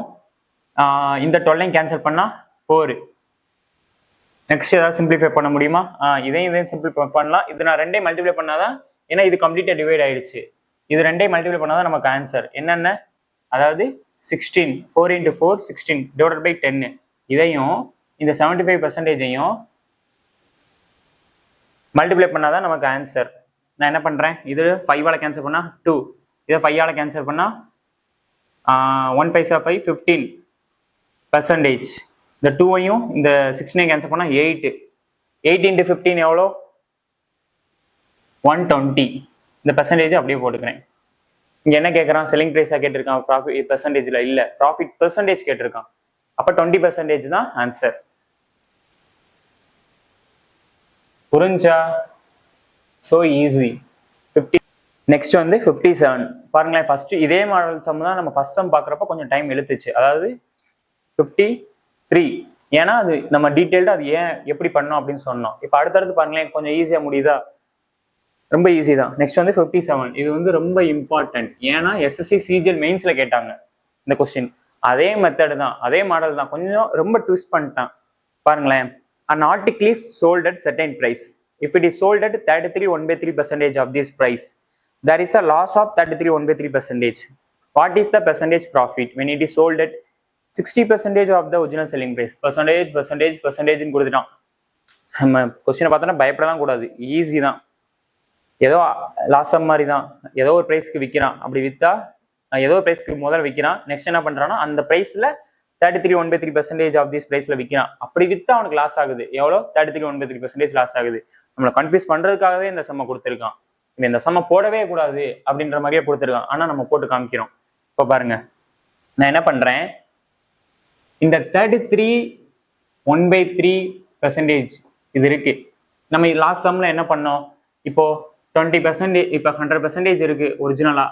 Speaker 1: இந்த 12ஐயும் கேன்சல் பண்ணா 4. நெக்ஸ்ட் ஏதாவது சிம்பிளிஃபை பண்ண முடியுமா? இதையும் சிம்பிளிஃபை பண்ணலாம். இது நான் 2ஐயும் மல்டிப்ளை பண்ணாதான், ஏன்னா இது கம்ப்ளீட்டா டிவைட் ஆயிடுச்சு. இது 2ஐயும் மல்டிப்ளை பண்ணாதான் நமக்கு ஆன்சர் என்னென்ன, அதாவது 16. 4 × 4 16 divided by 10. இதையும் இந்த 75%ஐயும் மல்டிப்ளை பண்ணாதான் நமக்கு ஆன்சர். நான் என்ன பண்றேன், இது 5ஆல கேன்சல் பண்ணா 2, இதை 5ஆல கேன்சல் பண்ணா 1 5 5 15%. இந்த 2ஐயும் இந்த 16ஐயும் கேன்சல் பண்ணா 8. 8 × 15 எவ்வளோ, 120. இந்த பெர்சன்டேஜ் அப்படியே போட்டுக்கிறேன். இங்க என்ன கேட்கறான், செல்லிங் பிரைஸா கேட்டிருக்கான், ப்ராஃபிட் பெர்சன்டேஜ்ல இல்ல, ப்ராஃபிட் பெர்சன்டேஜ் கேட்டிருக்கான். அப்ப 20% தான் ஆன்சர். புரிஞ்சா? So easy. 50. நெக்ஸ்ட் வந்து 57. பாருங்களேன், ஃபர்ஸ்ட் இதே மாடல் சம் தான் நம்ம ஃபர்ஸ்ட் சம் பாக்குறப்ப கொஞ்சம் டைம் இழுத்துச்சு. அதாவது 53. ஏன்னா அது நம்ம டீட்டெயில்டா அது ஏன் எப்படி பண்ணோம் அப்படின்னு சொன்னோம். இப்ப அடுத்தடுத்து பாருங்களேன், கொஞ்சம் ஈஸியா முடியுதா? ரொம்ப ஈஸி தான். நெக்ஸ்ட் வந்து 57. இது வந்து ரொம்ப இம்பார்ட்டன்ட். ஏன்னா எஸ்எஸ்சி சிஜிஎல் மெயின்ஸ்ல கேட்டாங்க இந்த கொஸ்டின். அதே மெத்தட் தான், அதே மாடல் தான், கொஞ்சம் ரொம்ப ட்விஸ்ட் பண்ணிட்டான். பாருங்களேன், an article is sold at certain price. If it is sold at 33 1/3% of this price, there is a loss of 33 1/3%. What is the percentage profit when it is sold at 60% of the original selling price? percentage கொடுத்துட்டான். நம்ம கொஸ்டினை பார்த்தோன்னா பயப்படலாம் கூடாது, easy தான். ஏதோ loss மாதிரி தான், ஏதோ ஒரு பிரைஸ்க்கு விற்கிறான். அப்படி விற்றா ஏதோ ஒரு பிரைஸ்க்கு முதல்ல விற்கிறான். நெக்ஸ்ட் என்ன பண்றான்னா அந்த பிரைஸ்ல 33 1/3% ஆஃப் திஸ் பிரைஸ்ல விற்கிறான். அப்படி விற்றா அவனுக்கு லாஸ் ஆகுது. எவ்வளோ? 33 1/3% லாஸ் ஆகுது. நம்மளை கன்ஃபியூஸ் பண்றதுக்காகவே இந்த சம்ம கொடுத்துருக்கான். இந்த சம்ம போடவே கூடாது அப்படின்ற மாதிரியே கொடுத்துருக்கான். ஆனா நம்ம போட்டு காமிக்கிறோம். இப்போ பாருங்க, நான் என்ன பண்றேன், இந்த 33 1/3% இது இருக்கு. நம்ம லாஸ்ட் சம்ல என்ன பண்ணோம், இப்போ 20%, இப்போ 100% இருக்கு ஒரிஜினலா.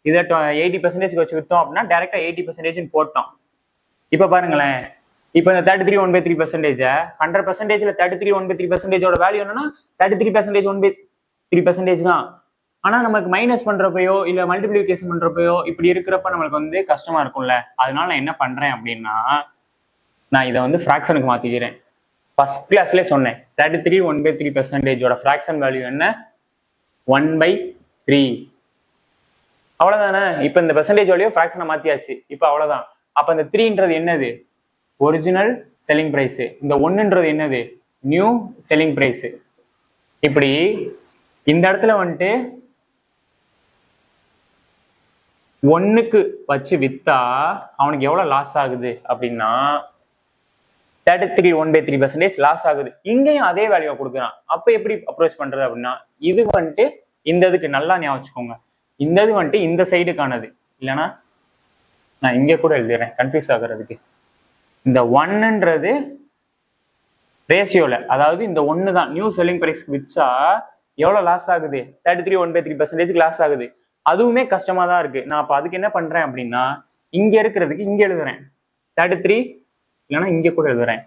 Speaker 1: இதை 80% வச்சு விற்றோம் அப்படின்னா டைரக்டா 80% போட்டோம். இப்ப பாருங்களேன், இப்போ இந்த 33 1/3% 100%ல 33 1/3% வேல்யூ என்னன்னா 33% 1/3% தான். ஆனா நமக்கு மைனஸ் பண்றப்பயோ இல்ல மல்டிபிளிகேஷன் பண்றப்பயோ இப்படி இருக்கிறப்ப நம்மளுக்கு வந்து கஷ்டமா இருக்கும்ல. அதனால நான் என்ன பண்றேன் அப்படின்னா, நான் இதை வந்து ஃபிராக்ஷனுக்கு மாத்திக்கிறேன். ஃபர்ஸ்ட் கிளாஸ்ல சொன்னேன் 33 1/3% ஃபிராக்ஷன் வேல்யூ என்ன, 1/3. அவ்வளவுதானே. இப்ப இந்த பெர்சன்டேஜ் வேல்யூ ஃபிராக்ஷனை மாத்தியாச்சு. இப்ப அவ்வளவுதான். அப்ப இந்த 3ன்றது என்னது, ஒரிஜினல் செல்லிங் பிரைஸ். இந்த 1ன்றது என்னது, நியூ செல்லிங் பிரைஸ். இப்படி இந்த இடத்துல வந்துட்டு 1க்கு வச்சு வித்தா அவனுக்கு எவ்வளவு லாஸ் ஆகுது அப்படின்னா 33 1/3% லாஸ் ஆகுது. இங்கேயும் அதே வேல்யூ கொடுக்குறான். அப்ப எப்படி அப்ரோச் பண்றது அப்படின்னா, இது வந்துட்டு இந்த இதுக்கு நல்லா ஞாபகம் வச்சுக்கோங்க, இந்த இது வந்துட்டு இந்த சைடுக்கானது. இல்லைன்னா நான் இங்க கூட எழுதிடுறேன் கன்ஃபியூஸ் ஆகுறதுக்கு. இந்த 1ன்றது ரேஷியோல, அதாவது இந்த 1 தான் நியூ செல்லிங் பிரைஸ் விற்றா எவ்வளவு லாஸ் ஆகுது, 33 1/3% லாஸ் ஆகுது. அதுவுமே கஷ்டமா தான் இருக்கு. நான் அப்ப அதுக்கு என்ன பண்றேன் அப்படின்னா, இங்க இருக்கிறதுக்கு இங்க எழுதுறேன் 33, இல்லைன்னா இங்க கூட எழுதுறேன்.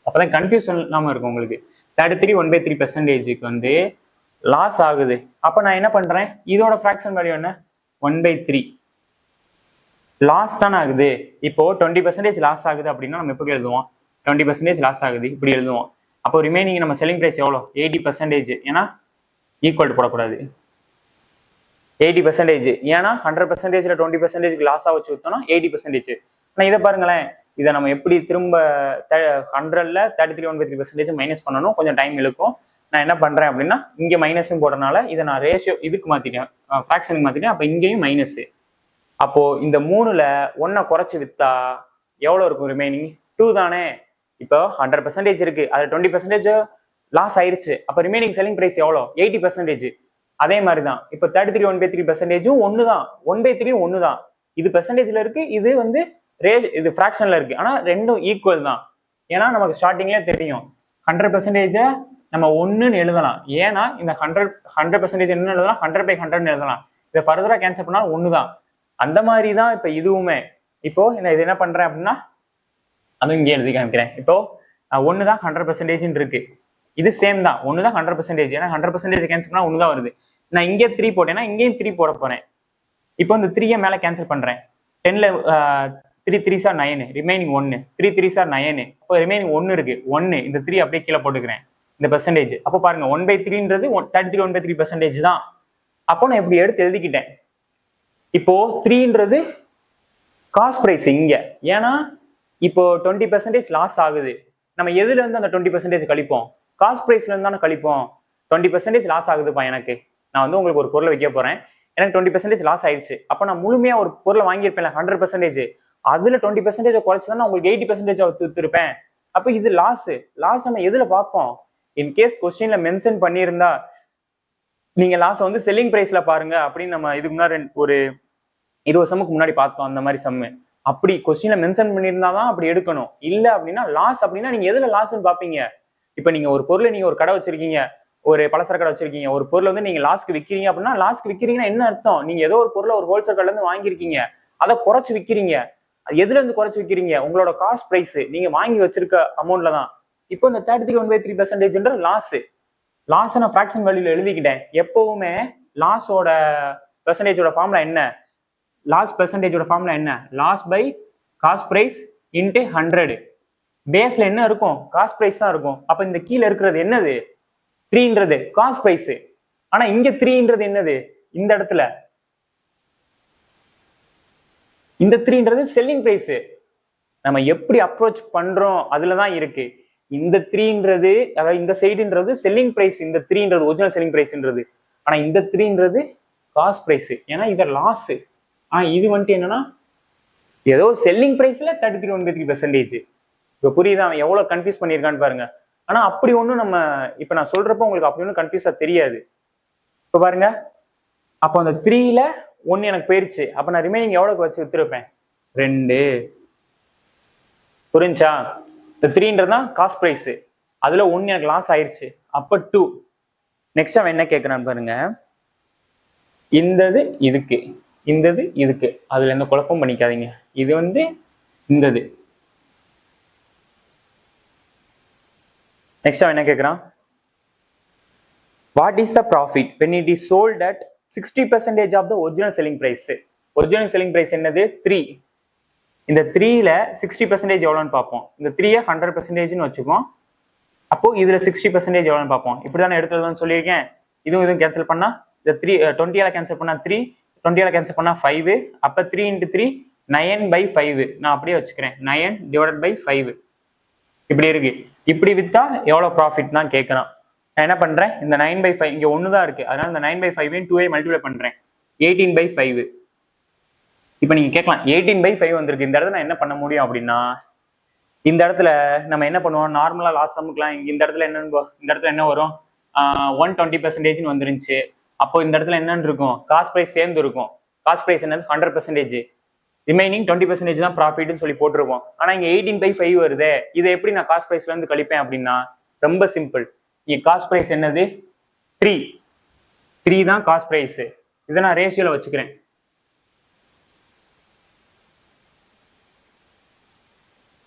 Speaker 1: அப்பதான் கன்ஃபியூஷன் இல்லாம இருக்கும் உங்களுக்கு. 33 1/3%க்கு வந்து லாஸ் ஆகுது. அப்ப நான் என்ன பண்றேன், இதோட ஃபிராக்ஷன் வேல்யூ என்ன 1/3 லாஸ் தானே ஆகுது. இப்போ 20% லாஸ் ஆகுது அப்படின்னா நம்ம எப்படி எழுதுவோம், 20% லாஸ் ஆகுது இப்படி எழுதுவோம். அப்போ ரிமைனிங் நம்ம செல்லிங் பிரைஸ் எவ்வளோ 80%. ஏன்னா ஈக்குவல் போடக்கூடாது, 80%. ஏன்னா 100%ல 20% லாஸா வச்சு வித்தோம்னா 80%. ஆனா இதை பாருங்களேன், இதை நம்ம எப்படி திரும்ப 100ல 33 1/3% மைனஸ் பண்ணணும், கொஞ்சம் டைம் இழுக்கும். நான் என்ன பண்றேன் அப்படின்னா, இங்க மைனஸும் போடுறதுனால இதை நான் ரேஷியோ இதுக்கு மாத்திட்டேன், ஃபிராக்ஷனுக்கு மாத்திட்டேன். அப்ப இங்கேயும் மைனஸ். அப்போ இந்த 3ல 1 குறைச்சு வித்தா எவ்வளவு இருக்கும், ரிமைனிங் 2 தானே. இப்போ 100% இருக்கு, அது 20% லாஸ் ஆயிருச்சு. அப்ப ரிமைனிங் செல்லிங் பிரைஸ் எவ்வளோ 80%. அதே மாதிரிதான் இப்போ 33 1/3% ஒண்ணுதான், 1/3 ஒண்ணுதான். இது பெர்சன்டேஜ்ல இருக்கு, இது வந்து இது ஃபிராக்ஷன்ல இருக்கு. ஆனா ரெண்டும் ஈக்குவல் தான். ஏன்னா நமக்கு ஸ்டார்டிங்ல தெரியும் 100% நம்ம 1ன்னு எழுதலாம். ஏன்னா இந்த 100% என்ன எழுதலாம், 100/100 எழுதலாம். இதை ஃபர்தரா கேன்சல் பண்ணா 1 தான். அந்த மாதிரி தான் இப்ப இதுவுமே. இப்போ நான் இது என்ன பண்றேன் அப்படின்னா, அதுவும் இங்கே எழுதி காமிக்கிறேன். இப்போ 1 தான் 100% இருக்கு, இது சேம் தான், 1 தான் 100%. ஏன்னா 100% கேன்சல் பண்ணா 1 தான் வருது. நான் இங்கே 3 போட்டேன்னா இங்கேயும் 3 போட போறேன். இப்போ இந்த 3 மேல கேன்சல் பண்றேன். 10ல 3 3s are 9, remaining 1, 3 3s are 9. அப்போ ரிமைனிங் 1 இருக்கு, 1 இந்த 3 அப்படியே கீழே போட்டுக்கிறேன் இந்த பெர்சன்டேஜ். அப்போ பாருங்க 1/3ன்றது 33 1/3% தான். அப்போ நான் இப்படி எடுத்து எழுதிக்கிட்டேன். இப்போ 3ன்றது காஸ்ட் பிரைஸ் இங்க. ஏன்னா இப்போ 20% லாஸ் ஆகுது, நம்ம எதுல இருந்து அந்த 20% கழிப்போம், காஸ்ட் பிரைஸ்ல இருந்து தானே கழிப்போம். 20% லாஸ் ஆகுதுப்பா எனக்கு, நான் வந்து உங்களுக்கு ஒரு பொருளை வைக்க போறேன், எனக்கு 20% லாஸ் ஆயிடுச்சு. அப்ப நான் முழுமையா ஒரு பொருளை வாங்கியிருப்பேன் 100%, அதுல 20% குறைச்சு தான் உங்களுக்கு 80% வித்துருப்பேன். அப்ப இது லாஸ். லாஸ் நம்ம எதுல பார்ப்போம், இன்கேஸ் கொஸ்டின்ல மென்ஷன் பண்ணியிருந்தா நீங்க லாஸ் வந்து செல்லிங் பிரைஸ்ல பாருங்க அப்படின்னு நம்ம இதுக்கு முன்னாடி ஒரு 20 சம்முக்கு முன்னாடி பார்த்தோம் அந்த மாதிரி சம்மு. அப்படி கொஸ்டின்ல மென்ஷன் பண்ணியிருந்தாதான் அப்படி எடுக்கணும். இல்ல அப்படின்னா லாஸ் அப்படின்னா நீங்க எதுல லாஸ்ன்னு பாப்பீங்க. இப்ப நீங்க ஒரு பொருளை நீங்க ஒரு கடை வச்சிருக்கீங்க, ஒரு பலசர கடை வச்சிருக்கீங்க, ஒரு பொருளை வந்து நீங்க லாஸ்க்கு விற்கிறீங்க அப்படின்னா, லாஸ்க்கு விற்கிறீங்கன்னா என்ன அர்த்தம், நீங்க ஏதோ ஒரு பொருளை ஒரு ஹோல்சேல் கடையில இருந்து வாங்கியிருக்கீங்க, அதை குறைச்சு விற்கிறீங்க. எதுல இருந்து குறைச்சு விற்கிறீங்க, உங்களோட காஸ்ட் பிரைஸ் நீங்க வாங்கி வச்சிருக்க அமௌண்ட்ல தான். இப்போ இந்த 33 1/3% லாஸ். லாஸ் நான் ஃபிராக்ஷன் வேல்யூல எழுதிக்கிட்டேன். எப்பவுமே லாஸோட பெர்சன்டேஜோட ஃபார்முலா என்ன, லாஸ் பெர்சன்டேஜோட ஃபார்முலா என்ன, loss by cost price into 100. பேஸ்ல என்ன இருக்கும், காஸ்ட் பிரைஸ் தான் இருக்கும். அப்ப இந்த கீழே இருக்கிறது என்னது, 3ன்றது காஸ்ட் பிரைஸ். ஆனா இங்க 3ன்றது என்னது, இந்த இடத்துல இந்த 3ன்றது செல்லிங் பிரைஸ். நம்ம எப்படி அப்ரோச் பண்றோம் அதுலதான் இருக்கு. இந்த 3ன்றது அதாவது இந்த சைடுன்றது செல்லிங் பிரைஸ், இந்த 3ன்றது ஒரிஜினல் செல்லிங் பிரைஸ்ன்றது. ஆனா இந்த 3ன்றது காஸ்ட் பிரைஸ், ஏன்னா இது லாஸ். ஆனா இது வந்துட்டு என்னன்னா ஏதோ செல்லிங் பிரைஸ்ல 33 1/3%. இப்ப புரியுதா அவன் எவ்வளவு கன்ஃபியூஸ் பண்ணியிருக்கான்னு பாருங்க. ஆனா அப்படி ஒண்ணும் நம்ம இப்ப நான் சொல்றப்ப உங்களுக்கு அப்படி ஒன்றும் கன்ஃபியூஸா தெரியாது. இப்ப பாருங்க, அப்போ அந்த 3ல 1 எனக்கு போயிருச்சு. அப்ப நான் ரிமைனிங் எவ்வளவுக்கு வச்சு வித்துருப்பேன், 2. புரிஞ்சா, இந்த 3ன்றதுதான் காஸ்ட் பிரைஸ், அதுல 1 எனக்கு லாஸ் ஆயிருச்சு, அப்ப 2. நெக்ஸ்ட் அவன் என்ன கேட்கிறான்னு பாருங்க, இந்தது இதுக்கு, இந்தது இதுக்கு, அதுல எந்த குழப்பம் பண்ணிக்காதீங்க. இது வந்து இந்தது. நெக்ஸ்ட் அவன் என்ன கேட்கிறான், what is the profit when it is sold at 60% of the original selling price. Original selling price என்னது 3. இந்த 3ல 60% எவ்வளோன்னு பார்ப்போம். இந்த 3ய 100%ன்னு வச்சுப்போம். அப்போ இதுல 60% எவ்வளோன்னு பார்ப்போம். இப்படிதானே எடுத்துதான் சொல்லியிருக்கேன். இதுவும் கேன்சல் பண்ணா இந்த 20 கேன்சல் பண்ணா 3, 20 கேன்சல் பண்ணா 5. அப்ப 3 × 3 9/5. நான் அப்படியே வச்சுக்கிறேன், 9 / 5 இப்படி இருக்கு. இப்படி வித்தா எவ்வளவு ப்ராஃபிட் தான் கேட்கறான். நான் என்ன பண்றேன், இந்த 9/5 இங்க ஒண்ணுதான் இருக்கு, அதனால இந்த 9/5 2 மல்டிப்ளை பண்றேன், 18/5. இப்ப நீங்க கேட்கலாம் 18/5 வந்திருக்கு, இந்த இடத்துல நான் என்ன பண்ண முடியும் அப்படின்னா, இந்த இடத்துல நம்ம என்ன பண்ணுவோம், நார்மலா லாஸ்ட் சம்முக்குலாம் இந்த இடத்துல என்ன, இந்த இடத்துல என்ன வரும், 120% வந்துருந்துச்சு. அப்போ இந்த இடத்துல என்னன்னு இருக்கும், காஸ்ட் பிரைஸ் சேர்ந்து இருக்கும். காஸ்ட் பிரைஸ் என்னது 100%, ரிமைனிங் 20% தான் ப்ராஃபிட்னு சொல்லி போட்டிருப்போம். ஆனா இங்க 18/5 வருது, இதை எப்படி நான் காஸ்ட் பிரைஸ்ல இருந்து கழிப்பேன் அப்படின்னா, ரொம்ப சிம்பிள். இங்க காஸ்ட் பிரைஸ் என்னது 3 தான் காஸ்ட் பிரைஸ். இதை நான் ரேஷியோல வச்சுக்கிறேன்.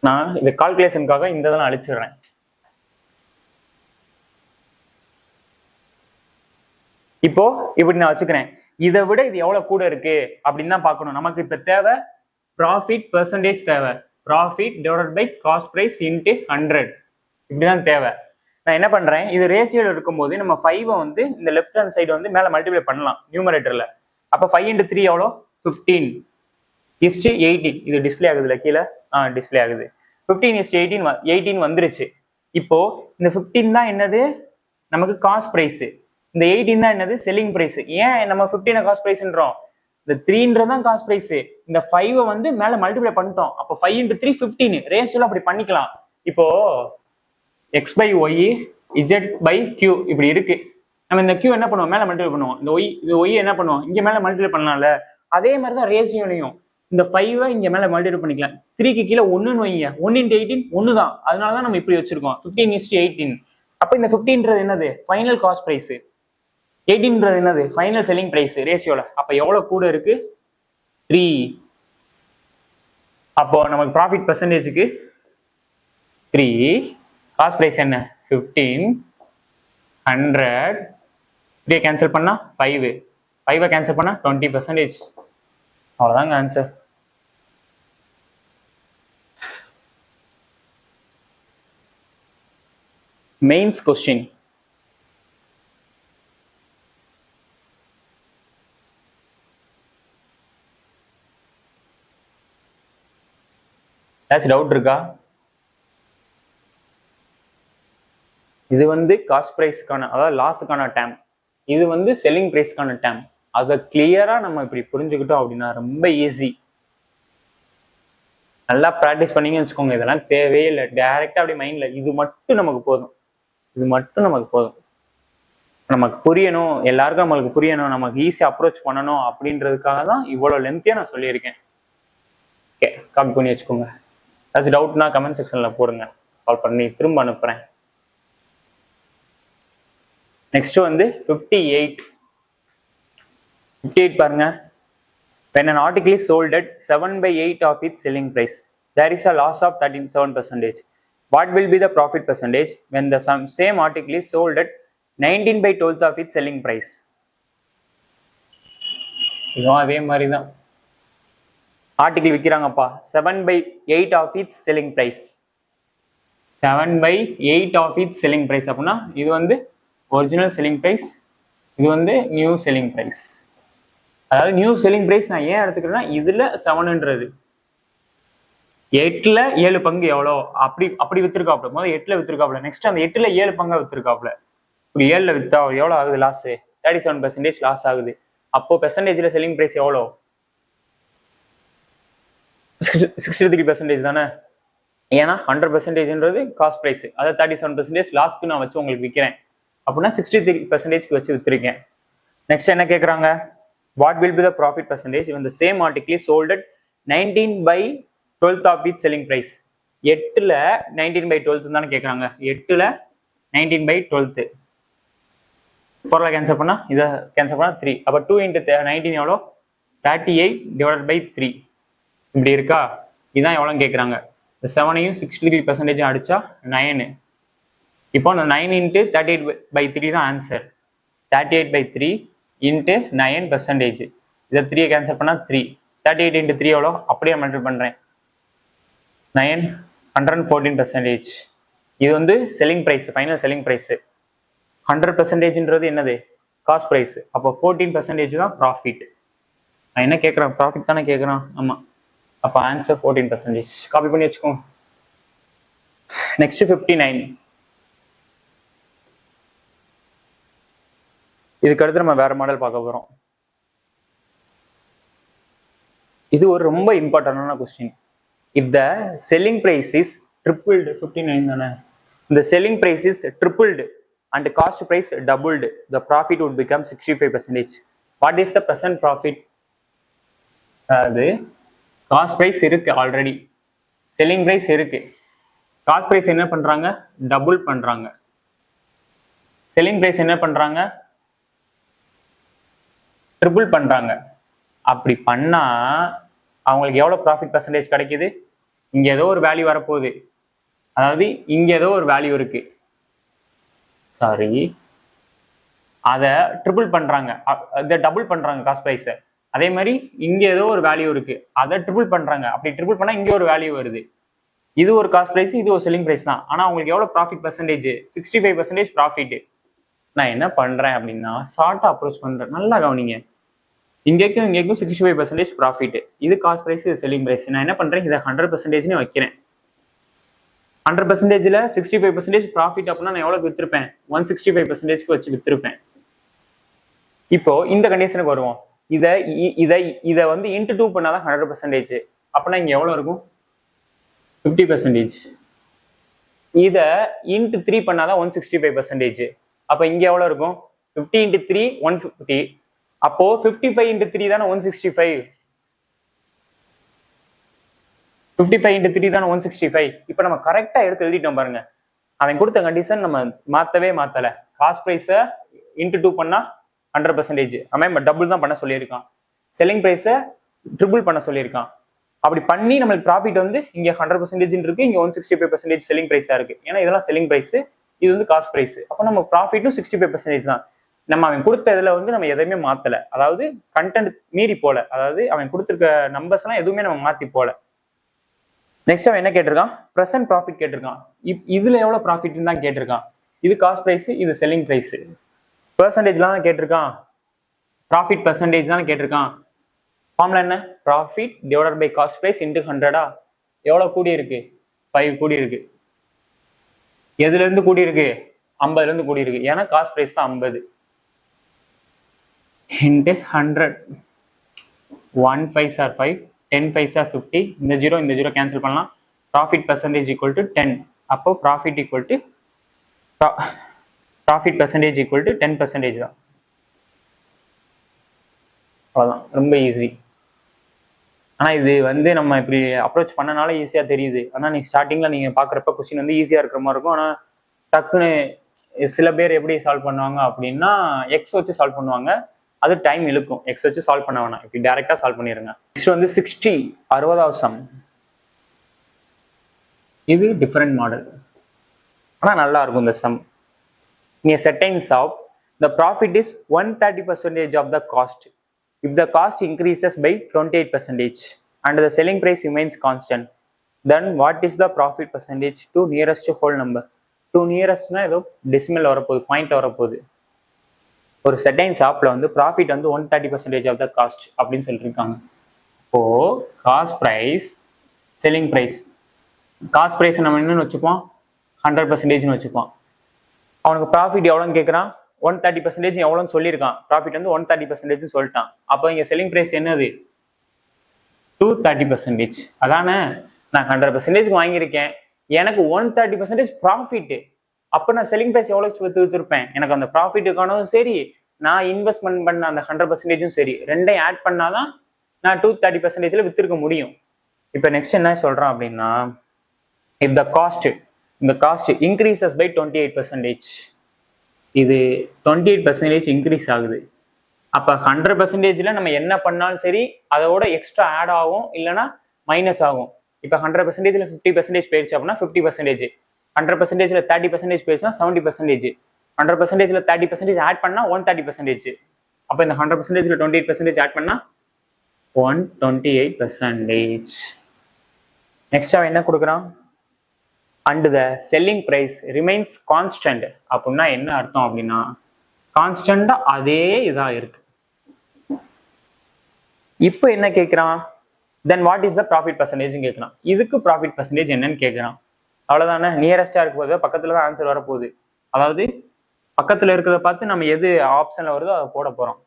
Speaker 1: நான் இந்த கால்குலேஷனுக்காக இந்த இதெல்லாம் அழிச்சிடுறேன். இப்போ இப்படி நான் வச்சுக்கிறேன். இதை விட இது எவ்வளவு கூட இருக்கு அப்படின்னு தான் பார்க்கணும். நமக்கு இப்ப தேவை ப்ராஃபிட் பெர்சன்டேஜ் தேவை. Profit divided by cost price into 100 இப்படிதான் தேவை. நான் என்ன பண்றேன், இது ரேஷியோல இருக்கும்போது நம்ம 5 வந்து இந்த லெஃப்ட் ஹேண்ட் சைடு வந்து மேல மல்டிப்ளை பண்ணலாம் நியூமரேட்டர்ல. அப்ப 5 × 3 எவ்வளோ, 15:18. இது டிஸ்பிளே ஆகுதுல கீழே, டிஸ்பிளே ஆகுது. 15:18 வந்துருச்சு. இப்போ இந்த 15 தான் என்னது நமக்கு காஸ்ட் பிரைஸ், இந்த 18 தான் என்னது செல்லிங் பிரைஸ். ஏன் நம்ம 15 காஸ்ட் பிரைஸ்ன்றோம், இந்த 3 தான் காஸ்ட் பிரைஸ். இந்த 5 வந்து மேல மல்டிப்ளை பண்ணிட்டோம். அப்போ 5 × 3 15 ரேஷியோல அப்படி பண்ணிக்கலாம். இப்போ x/y z/q இப்படி இருக்கு. நம்ம இந்த q என்ன பண்ணுவோம், மேல மல்டிப்ளை பண்ணுவோம். இந்த y என்ன பண்ணுவோம், இங்க மேல மல்டிப்ளை பண்ணலாம்ல. அதே மாதிரி தான் ரேஷியோலையும் இந்த 5 இங்க மேல மல்டிப்ளை பண்ணிக்கலாம். 3க்கு கீழே 1ன்னு வைங்க, 1 × 18 1 தான். அதனாலதான் நம்ம இப்படி வச்சிருக்கோம் 15:18. அப்ப இந்த 15ன்றது என்னது, ஃபைனல் காஸ்ட் பிரைஸ். 18ன்றது என்னது, ஃபைனல் செல்லிங் பிரைஸ் ரேஷியோல. அப்ப எவ்வளவு கூட இருக்கு, 3. அப்போ நமக்கு ப்ராஃபிட் பெர்சன்டேஜுக்கு 3, காஸ்ட் பிரைஸ் என்ன 15, 100. 3 கேன்சல் பண்ணா 5, 5 கேன்சல் பண்ணா 20%. அவ்வளவுதாங்க ஆன்சர். Mains question. ஏதாச்சும் டவுட் இருக்கா? இது வந்து காஸ்ட் பிரைஸ்க்கான, அதாவது லாஸுக்கான டேம். இது வந்து செல்லிங் பிரைஸ்க்கான டேம். அதை கிளியரா நம்ம இப்படி புரிஞ்சுக்கிட்டோம் அப்படின்னா ரொம்ப ஈஸி. நல்லா ப்ராக்டிஸ் பண்ணீங்கன்னு வச்சுக்கோங்க. இதெல்லாம் தேவையே இல்லை, டைரக்டா அப்படி மைண்ட்ல இது மட்டும் நமக்கு போதும். இது மட்டும் நமக்கு போதும். நமக்கு புரியணும், எல்லாருக்கும் நம்மளுக்கு புரியணும், நமக்கு ஈஸியா அப்ரோச் பண்ணணும் அப்படின்றதுக்காக தான் இவ்வளவு லென்த்தியா நான் சொல்லியிருக்கேன். ஓகே, காப்பி பண்ணி வச்சுக்கோங்க. ஏதாச்சும் டவுட்னா கமெண்ட் செக்ஷன்ல போடுங்க, சால்வ் பண்ணி திரும்ப அனுப்புறேன். நெக்ஸ்ட் வந்து 58 பாருங்க. When an article is sold at 7/8 of its selling price, there is a loss of 37%. What will be the profit percentage when the same article is sold at 19/12 of its selling price? இதுவும் அதே மாதிரி தான். Article விற்கிறாங்கப்பா 7/8 of its selling price. 7/8 of its selling price அப்படின்னா இது வந்து original selling price, இது வந்து நியூ செல்லிங் பிரைஸ். அதாவது நியூ செல்லிங் பிரைஸ் நான் ஏன் எடுத்துக்கிறேன்னா, இதுல 7ன்றது 8ல 7 பங்கு எவ்வளோ அப்படி வித்திருக்காப்ல. முதல்ல 8ல வித்திருக்காப்ல, நெக்ஸ்ட் அந்த 8ல 7 பங்கா வித்திருக்காப்ல. இப்படி 7ல வித்தா எவ்வளவு ஆகுது லாஸ், 37% லாஸ் ஆகுது. அப்போ பெர்சன்டேஜ்ல செல்லிங் பிரைஸ் எவ்வளோ, 63% தானே. ஏன்னா 100%ன்றது காஸ்ட் பிரைஸ், அதாவது 37% லாஸ்க்கு நான் வச்சு உங்களுக்கு விற்கிறேன் அப்படின்னா 63% வச்சு வித்திருக்கேன். நெக்ஸ்ட் என்ன கேட்குறாங்க, what will be the profit percentage when the same article is sold at 19/12 of its selling price? 8ல 19/12 தானே கேட்குறாங்க. 8ல 19/12 4ல கேன்சல் பண்ணா இதை கேன்சல் பண்ணா 3. அப்போ 2 × 19 எவ்வளோ, 38/3 இப்படி இருக்கா. இதுதான் எவ்வளோன்னு கேட்குறாங்க. இந்த 7ஐயும் 63% அடிச்சா 9. இப்போ 9 × 38/3 தான் ஆன்சர். 38/3 × 9%. இதை 3 கேன்சல் பண்ணா 3. 38 × 3 எவ்வளோ, அப்படியே மல்டிபிள் பண்றேன். 9, 114%. இது வந்து selling price, final selling price. 100%ன்றது என்னது, காஸ்ட் பிரைஸ். அப்போ 14% தான் ப்ராஃபிட். நான் என்ன கேட்குறேன், ப்ராஃபிட் தானே கேட்குறான். ஆமா, அப்போ ஆன்சர் 14%. காப்பி பண்ணி வச்சுக்கோங்க. நெக்ஸ்ட் 59. இதுக்கு அடுத்து நம்ம வேற மாடல் பார்க்க போறோம். இது ஒரு ரொம்ப இம்பார்ட்டன்டான question. If the selling price is tripled, 59 தானே, இந்த selling price is tripled and cost price doubled, the profit would become 65%. What is the present profit? அதாவது காஸ்ட் பிரைஸ் இருக்கு, ஆல்ரெடி செல்லிங் பிரைஸ் இருக்கு, காஸ்ட் பிரைஸ் என்ன பண்றாங்க, double பண்றாங்க. Selling price என்ன பண்றாங்க, ட்ரிபிள் பண்றாங்க. அப்படி பண்ணா அவங்களுக்கு எவ்வளவு ப்ராஃபிட் பர்சன்டேஜ் கிடைக்குது? இங்க ஏதோ ஒரு வேல்யூ வரப்போகுது, அதாவது இங்க ஏதோ ஒரு வேல்யூ இருக்கு, சாரி, அதை ட்ரிபிள் பண்றாங்க, அதை டபுள் பண்றாங்க காஸ்ட் பிரைஸை. அதே மாதிரி இங்க ஏதோ ஒரு வேல்யூ இருக்கு, அதை ட்ரிபிள் பண்றாங்க. அப்படி ட்ரிபிள் பண்ணா இங்க ஒரு வேல்யூ வருது. இது ஒரு காஸ்ட் பிரைஸ், இது ஒரு செல்லிங் பிரைஸ் தான். ஆனா உங்களுக்கு எவ்வளவு ப்ராஃபிட் பர்சன்டேஜ்? 65% ப்ராஃபிட். நான் என்ன பண்றேன் அப்படின்னா ஷார்ட்டா அப்ரோச் பண்றேன். நல்லா கவனிங்க, இங்கேக்கும் 65% ப்ராஃபிட். இது காஸ்ட் பிரைஸ், இது செல்லிங் பிரைஸ். நான் என்ன பண்றேன், இதை 100% வைக்கிறேன். 100%ல 65% ப்ராஃபிட் அப்படின்னா நான் எவ்வளவு வித்திருப்பேன்? 165% வச்சு வித்திருப்பேன். இப்போ இந்த கண்டிஷனுக்கு வருவோம். இதை இதை இதை வந்து இன்ட்டு 2 பண்ணாதான் 100%. அப்படின்னா இங்க எவ்வளவு இருக்கும்? 50%. இதை இன்ட்டு 3 பண்ணாதான் 165%. அப்ப இங்க எவ்வளவு இருக்கும்? 50 × 3 150. அப்போ 55 × 3 தானே 165. 55 × 3 தானே 165. இப்ப நம்ம கரெக்டா எடுத்து எழுதிட்டோம் பாருங்க. அவன் கொடுத்த கண்டிஷன் நம்ம மாத்தவே மாத்தல. காஸ்ட் பிரைஸ இன்ட்டு 2 பண்ணா 100%. அவன் டபுள் தான் பண்ண சொல்லியிருக்கான். செல்லிங் பிரைஸ ட்ரிபிள் பண்ண சொல்லியிருக்கான். அப்படி பண்ணி நம்மளுக்கு ப்ராஃபிட் வந்து இங்க 100% இருக்கு, இங்க 165% செல்லிங் பிரைஸா இருக்கு. ஏன்னா இதெல்லாம் செல்லிங் பிரைஸ், இது வந்து காஸ்ட் பிரைஸ். அப்போ நம்ம ப்ராஃபிட்டும் 65% தான். நம்ம அவன் கொடுத்த இதுல வந்து நம்ம எதையுமே மாத்தல, அதாவது கண்டென்ட் மீறி போல, அதாவது அவன் கொடுத்துருக்க நம்பர்ஸ் எல்லாம் எதுவுமே நம்ம மாத்தி போல. நெக்ஸ்ட் அவன் என்ன கேட்டிருக்கான்? பிரசன்ட் ப்ராஃபிட் கேட்டிருக்கான். இதுல எவ்வளவு ப்ராஃபிட் தான் கேட்டிருக்கான். இது காஸ்ட் பிரைஸ், இது செல்லிங் பிரைஸ். பெர்சன்டேஜ்லாம் கேட்டிருக்கான், ப்ராஃபிட் பெர்சன்டேஜ் தான் கேட்டிருக்கான். ஃபார்முலா என்ன? Profit divided by cost price into 100. எவ்வளவு கூடி இருக்கு? 5 கூடி இருக்கு. எதுல இருந்து கூடி இருக்கு? 50ல இருந்து கூடி இருக்கு. ஏன்னா காஸ்ட் பிரைஸ் தான் 50 into 100. 1 5s are 5, 10 5s are 50. இந்த ஜீரோ கேன்சல் பண்ணலாம். Profit percentage equal to 10. அப்போ profit equal to profit percentage equal to 10% தான். அவ்வளோதான், ரொம்ப ஈஸி. ஆனா இது வந்து நம்ம இப்படி அப்ரோச் பண்ணனால ஈஸியா தெரியுது. ஆனா நீ ஸ்டார்டிங்ல நீங்க பாக்குறப்ப கொஸ்டின் வந்து ஈஸியா இருக்கிற மாதிரி இருக்கும். ஆனா டக்குன்னு சில பேர் எப்படி சால்வ் பண்ணுவாங்க அப்படின்னா எக்ஸ் வச்சு சால்வ் பண்ணுவாங்க. அது டைம் இழுக்கும். எக்ஸ் வச்சு சால்வ் பண்ண வேணாம், இப்படி டைரக்டா சால்வ் பண்ணிருங்க. நெக்ஸ்ட் வந்து 60வது சம். இது டிஃபரெண்ட் மாடல், ஆனா நல்லா இருக்கும் இந்த சம். இங்க settings of the profit is 130% of the cost if the cost increases by 28% and the selling price remains constant, then what is the profit percentage to nearest whole number? To nearest na ஏதோ decimal வரப்போகுது, point வரப்போகுது. ஒரு செட்டைன் ஷாப்ல வந்து profit வந்து 130% of the cost அப்படின்னு சொல்லியிருக்காங்க. இப்போ cost price, selling price. Cost price நம்ம என்னன்னு வச்சுப்போம்? 100% வச்சுப்போம். அவனுக்கு ப்ராஃபிட் எவ்வளோன்னு கேட்குறான்? 130% எவ்வளோன்னு சொல்லியிருக்கான். ப்ராஃபிட் வந்து 130% சொல்லிட்டான். அப்போ இங்க செல்லிங் பிரைஸ் என்னது? 230%. அதானே, நான் 100% வாங்கியிருக்கேன், எனக்கு 130% ப்ராஃபிட். அப்போ நான் செல்லிங் பிரைஸ் எவ்வளோ வித்துருப்பேன்? எனக்கு அந்த ப்ராஃபிட்டுக்கானதும் சரி, நான் இன்வெஸ்ட்மெண்ட் பண்ண அந்த 100%ம் சரி, ரெண்டையும் ஆட் பண்ணாதான் நான் 230%ல வித்திருக்க முடியும். இப்போ நெக்ஸ்ட் என்ன சொல்றான் அப்படின்னா, if the cost increases by 28%. இது 28% இன்க்ரீஸ் ஆகுது. அப்ப 100%ல நம்ம என்ன பண்ணாலும் சரி அதோட எக்ஸ்ட்ரா ஆட் ஆகும், இல்லைன்னா மைனஸ் ஆகும். இப்ப 100%ல 50% போயிடுச்சு அப்படின்னா 50%, 100%ல 30% போயிடுச்சுன்னா 70%, 100%ல 30% ஆட் பண்ணா 130%. அப்ப இந்த 100%ல 28% ஆட் பண்ணா 128%. நெக்ஸ்ட் அவன் என்ன கொடுக்குறான்? And the selling price remains constant. அப்படின்னா என்ன அர்த்தம் அப்படின்னா, கான்ஸ்டன்டா அதே இதா இருக்கு. இப்போ என்ன கேட்கிறான்? Then what is the profit percentage கேட்கிறான். இதுக்கு ப்ராஃபிட் பர்சன்டேஜ் என்னன்னு கேட்கிறான். அவ்வளவுதானே, நியரஸ்டா இருக்க போது பக்கத்துல தான் ஆன்சர் வரப்போகுது. அதாவது பக்கத்துல இருக்கிறத பார்த்து நம்ம எது ஆப்ஷன்ல வருதோ அதை போட போறோம்.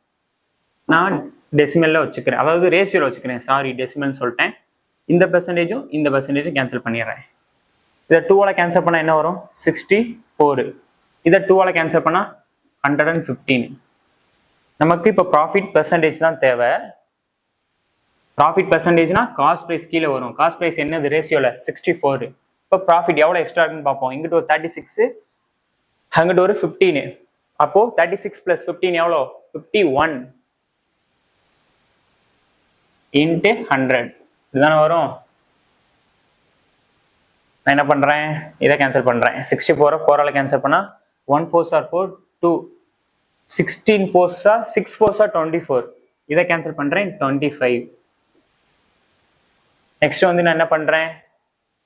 Speaker 1: நான் டெசிமல்ல வச்சுக்கிறேன், அதாவது ரேஷியோல வச்சுக்கிறேன், சாரி டெசிமல்னு சொல்லிட்டேன். இந்த பெர்சன்டேஜும் இந்த பெர்சன்டேஜும் கேன்சல் பண்ணிடுறேன். இதை 2ஆல கேன்சல் பண்ணா என்ன வரும்? 64. இதை 2ஆல கேன்சல் பண்ணா 115. நமக்கு இப்போ ப்ராஃபிட் பெர்சன்டேஜ் தான் தேவை. ப்ராஃபிட் பெர்சன்டேஜ்னா காஸ்ட் பிரைஸ் கீழே வரும். காஸ்ட் பிரைஸ் என்னது ரேஷியோல 64. இப்போ ப்ராஃபிட் எவ்வளோ எக்ஸ்ட்ரா இருக்குன்னு பார்ப்போம். இங்கிட்ட ஒரு 36, அங்கிட்ட ஒரு 15. அப்போ 36 + 15 எவ்வளோ? 51 × 100. இதுதானே வரும். நான் என்ன பண்றேன், இதை கேன்சல் பண்றேன். 64 4ஆல கேன்சல் பண்ணா 1 4s are 4, 2 16 4s are 6 4s are 24. இதை கேன்சல் பண்றேன் 25. நெக்ஸ்ட் வந்து நான் என்ன பண்றேன்,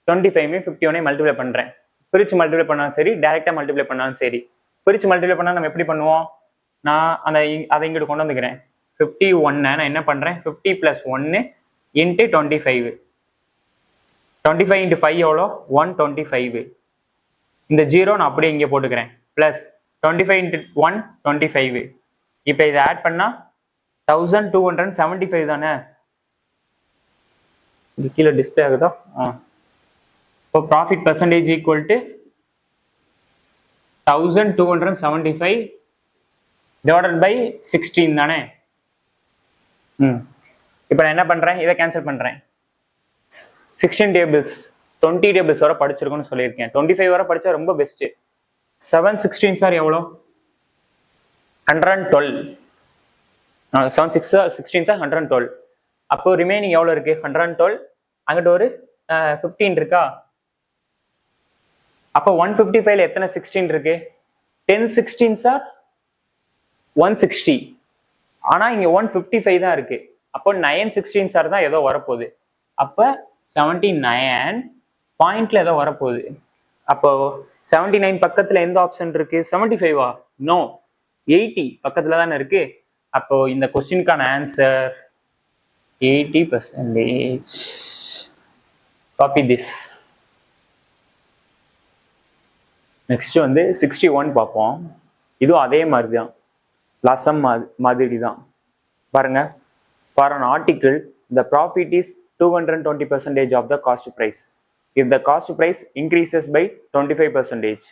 Speaker 1: 25 51 மல்டிப்ளை பண்றேன். பிரிச்சு மல்டிப்ளை பண்ணாலும் சரி, டைரக்டா மல்டிப்ளை பண்ணாலும் சரி. பிரிச்சு மல்டிப்ளை பண்ணா நம்ம எப்படி பண்ணுவோம், நான் அதை இங்கிட்டு கொண்டு வந்துக்கிறேன். 51 நான் என்ன பண்றேன், 50 + 1 × 25. 25 × 5 எவ்வளோ? 125. இந்த 0 நான் அப்படியே இங்கே போட்டுக்கிறேன். ப்ளஸ் 25 × 1 25. இப்போ இதை ஆட் பண்ணா 1275 தானே. இது கீழே டிஸ்பிளே ஆகுதா? இப்போ profit percentage equal to 1275 divided by 16 தானே. இப்போ நான் என்ன பண்றேன், இதை கேன்சல் பண்றேன். 16 டேபிள்ஸ் 20 டேபிள்ஸ் வரை படிச்சிருக்கோம்னு சொல்லியிருக்கேன். 25 வரை படிச்சா ரொம்ப பெஸ்ட். 7 16 சார் எவ்வளோ? 112. 7 16 சார் 112. அப்போ ரிமைனிங் எவ்வளோ இருக்கு? 112. அங்கிட்ட ஒரு 15 இருக்கா? அப்போ 155ல எத்தனை 16 இருக்கு? 10 16 சார் 160. ஆனா இங்க 155 தான் இருக்கு. அப்போ 9 16 சார் தான் ஏதோ வரப்போகுது. அப்ப 79 பாயிண்ட்ல ஏதோ வரப்போகுது. அப்போ 79 பக்கத்துல எந்த ஆப்ஷன் இருக்கு? 75வா? நோ, 80 பக்கத்துல தானே இருக்கு. அப்போ இந்த கொஸ்டினுக்கான ஆன்சர் 80%. Copy this. நெக்ஸ்ட் வந்து 61 பார்ப்போம். இதுவும் அதே மாதிரி தான், லசம் மாதிரி தான். பாருங்க, for an article the profit is 220% of the cost price. If the cost price increases by 25%,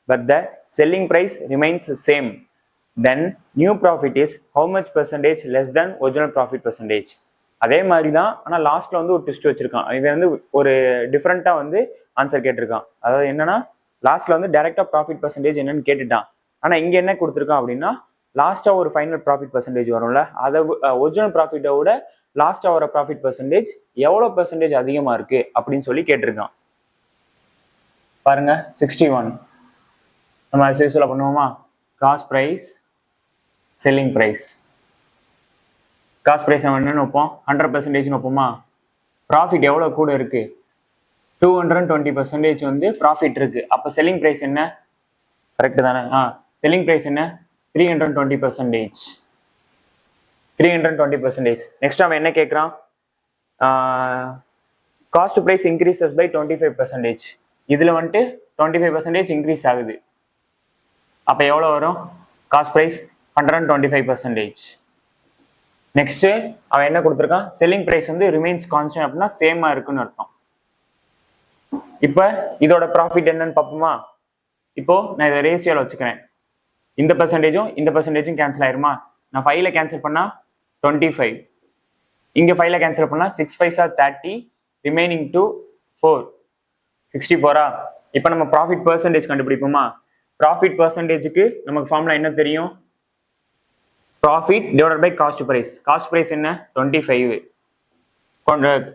Speaker 1: but the selling price remains the same, then new profit is how much percentage less than original profit percentage. அதே மாதிரி தான், ஆனால் லாஸ்ட்ல வந்து ஒரு twist வச்சிருக்கான். இவன் வந்து ஒரு டிஃப்ரெண்டா வந்து ஆன்சர் கேட்டிருக்கான். அதாவது என்னன்னா, லாஸ்ட்ல வந்து டைரக்டா ப்ராஃபிட் பெர்சன்டேஜ் என்னன்னு கேட்டுட்டான். ஆனா இங்க என்ன கொடுத்துருக்கான் அப்படின்னா, லாஸ்டா ஒரு ஃபைனல் ப்ராஃபிட் பெர்சன்டேஜ் வரும்ல, அதை ஒரிஜினல் ப்ராஃபிட்டை விட லாஸ்டா வர ப்ராஃபிட் பெர்சன்டேஜ் எவ்வளோ பெர்சன்டேஜ் அதிகமா இருக்கு அப்படின்னு சொல்லி கேட்டிருக்கான். பாருங்க 61 நம்ம யூஸ்வலா பண்ணுவோமா, cost price selling price. Cost price நம்ம என்னன்னு வைப்போம், 100% வைப்போமா. ப்ராஃபிட் எவ்வளோ கூட இருக்கு? 220% வந்து ப்ராஃபிட் இருக்கு. அப்போ செல்லிங் பிரைஸ் என்ன? கரெக்ட் தானே? செல்லிங் பிரைஸ் என்ன? 320%. 320%. நெக்ஸ்ட் அவன் என்ன கேட்குறான், காஸ்ட் பிரைஸ் இன்க்ரீசஸ் பை 25%. இதுல வந்துட்டு 25% இன்க்ரீஸ் ஆகுது. அப்ப எவ்வளவு வரும்? Cost price 125%. நெக்ஸ்ட் அவன் என்ன கொடுத்துருக்கான், செல்லிங் பிரைஸ் வந்து ரிமைன்ஸ் கான்ஸ்டன்ட் அப்படின்னா சேமா இருக்குன்னு அர்த்தம். இப்ப இதோட ப்ராஃபிட் என்னன்னு பார்ப்போமா. இப்போ நான் இதை ரேஷியோல வச்சுக்கிறேன். இந்த பெர்சன்டேஜும் இந்த பெர்சன்டேஜும் கேன்சல் ஆயிருமா. நான் 5ல கேன்சல் பண்ணா 25, இங்க 5ல கேன்சல் பண்ணா 6 5s are 30, ரிமைனிங் டு 4 64. இப்போ நம்ம ப்ராஃபிட் பெர்சன்டேஜ் கண்டுபிடிப்போமா. ப்ராஃபிட் பெர்சன்டேஜுக்கு நமக்கு ஃபார்முலா என்ன தெரியும், profit divided by cost price. Cost price என்ன? 25.